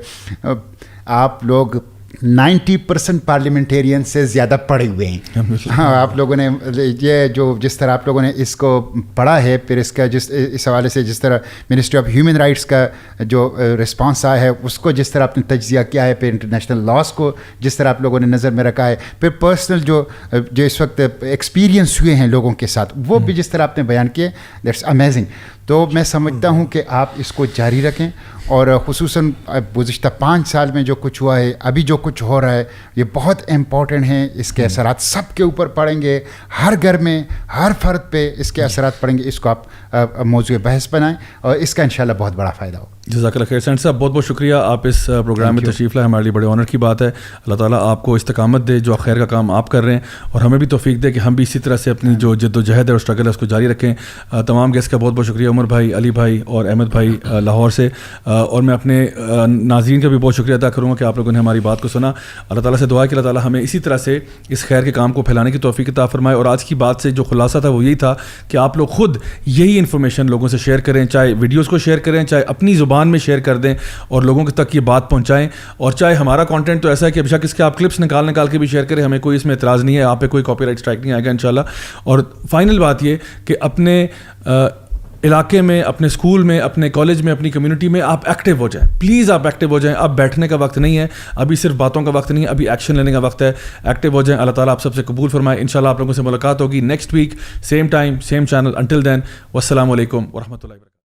آپ لوگ 90% پارلیمنٹیرین سے زیادہ پڑھے ہوئے ہیں. ہاں, آپ لوگوں نے یہ جس طرح آپ لوگوں نے اس کو پڑھا ہے, پھر اس کا اس حوالے سے جس طرح منسٹری آف ہیومن رائٹس کا جو رسپانس آیا ہے اس کو جس طرح آپ نے تجزیہ کیا ہے, پھر انٹرنیشنل لاس کو جس طرح آپ لوگوں نے نظر میں رکھا ہے, پھر پرسنل جو اس وقت ایکسپیرینس ہوئے ہیں لوگوں کے ساتھ وہ بھی جس طرح آپ نے بیان کیے, دیٹس امیزنگ. تو میں سمجھتا ہوں کہ آپ اس کو جاری رکھیں, اور خصوصاً گزشتہ 5 سال میں جو کچھ ہوا ہے, ابھی جو کچھ ہو رہا ہے, یہ بہت امپورٹنٹ ہیں. اس کے اثرات سب کے اوپر پڑیں گے, ہر گھر میں ہر فرد پہ اس کے اثرات پڑیں گے. اس کو آپ موضوع بحث بنائیں, اور اس کا انشاءاللہ بہت بڑا فائدہ ہوگا.
جزاک اللہ خیر. سینٹ صاحب بہت بہت شکریہ, آپ اس پروگرام میں تشریف لائے, ہمارے لیے بڑے آنر کی بات ہے. اللہ تعالیٰ آپ کو استقامت دے, جو خیر کا کام آپ کر رہے ہیں, اور ہمیں بھی توفیق دے کہ ہم بھی اسی طرح سے اپنی جو جد و جہد ہے اور اسٹرگل ہے اس کو جاری رکھیں. تمام گیسٹ کا بہت بہت شکریہ, عمر بھائی, علی بھائی اور احمد بھائی لاہور سے. اور میں اپنے ناظرین کا بھی بہت شکریہ ادا کروں گا کہ آپ لوگوں نے ہماری بات کو سنا. اللہ تعالیٰ سے دعا ہے کہ اللہ تعالیٰ ہمیں اسی طرح سے اس خیر کے کام کو پھیلانے کی توفیق عطا فرمائے. اور آج کی بات سے جو خلاصہ تھا وہ یہی تھا کہ آپ لوگ خود یہی انفارمیشن لوگوں سے شیئر کریں, چاہے ویڈیوز کو شیئر کریں, چاہے اپنی زبان میں شیئر کر دیں اور لوگوں تک یہ بات پہنچائیں. اور چاہے ہمارا کانٹینٹ تو ایسا ہے کہ بے شک اس کے آپ کلپس نکال کے بھی شیئر کریں, ہمیں کوئی اس میں اعتراض نہیں ہے, آپ پہ کوئی کاپی رائٹ اسٹرائک نہیں آئے گا انشاءاللہ. اور فائنل بات یہ کہ اپنے علاقے میں, اپنے اسکول میں, اپنے کالج میں, اپنی کمیونٹی میں آپ ایکٹیو ہو جائیں, پلیز آپ ایکٹیو ہو جائیں. اب بیٹھنے کا وقت نہیں ہے, ابھی صرف باتوں کا وقت نہیں ہے, ابھی ایکشن لینے کا وقت ہے. ایکٹیو ہو جائیں. اللہ تعالیٰ آپ سب سے قبول فرمائے. انشاءاللہ آپ لوگوں سے ملاقات ہوگی next week, same time, same channel. Until then, والسلام علیکم ورحمۃ اللہ وبرکاتہ.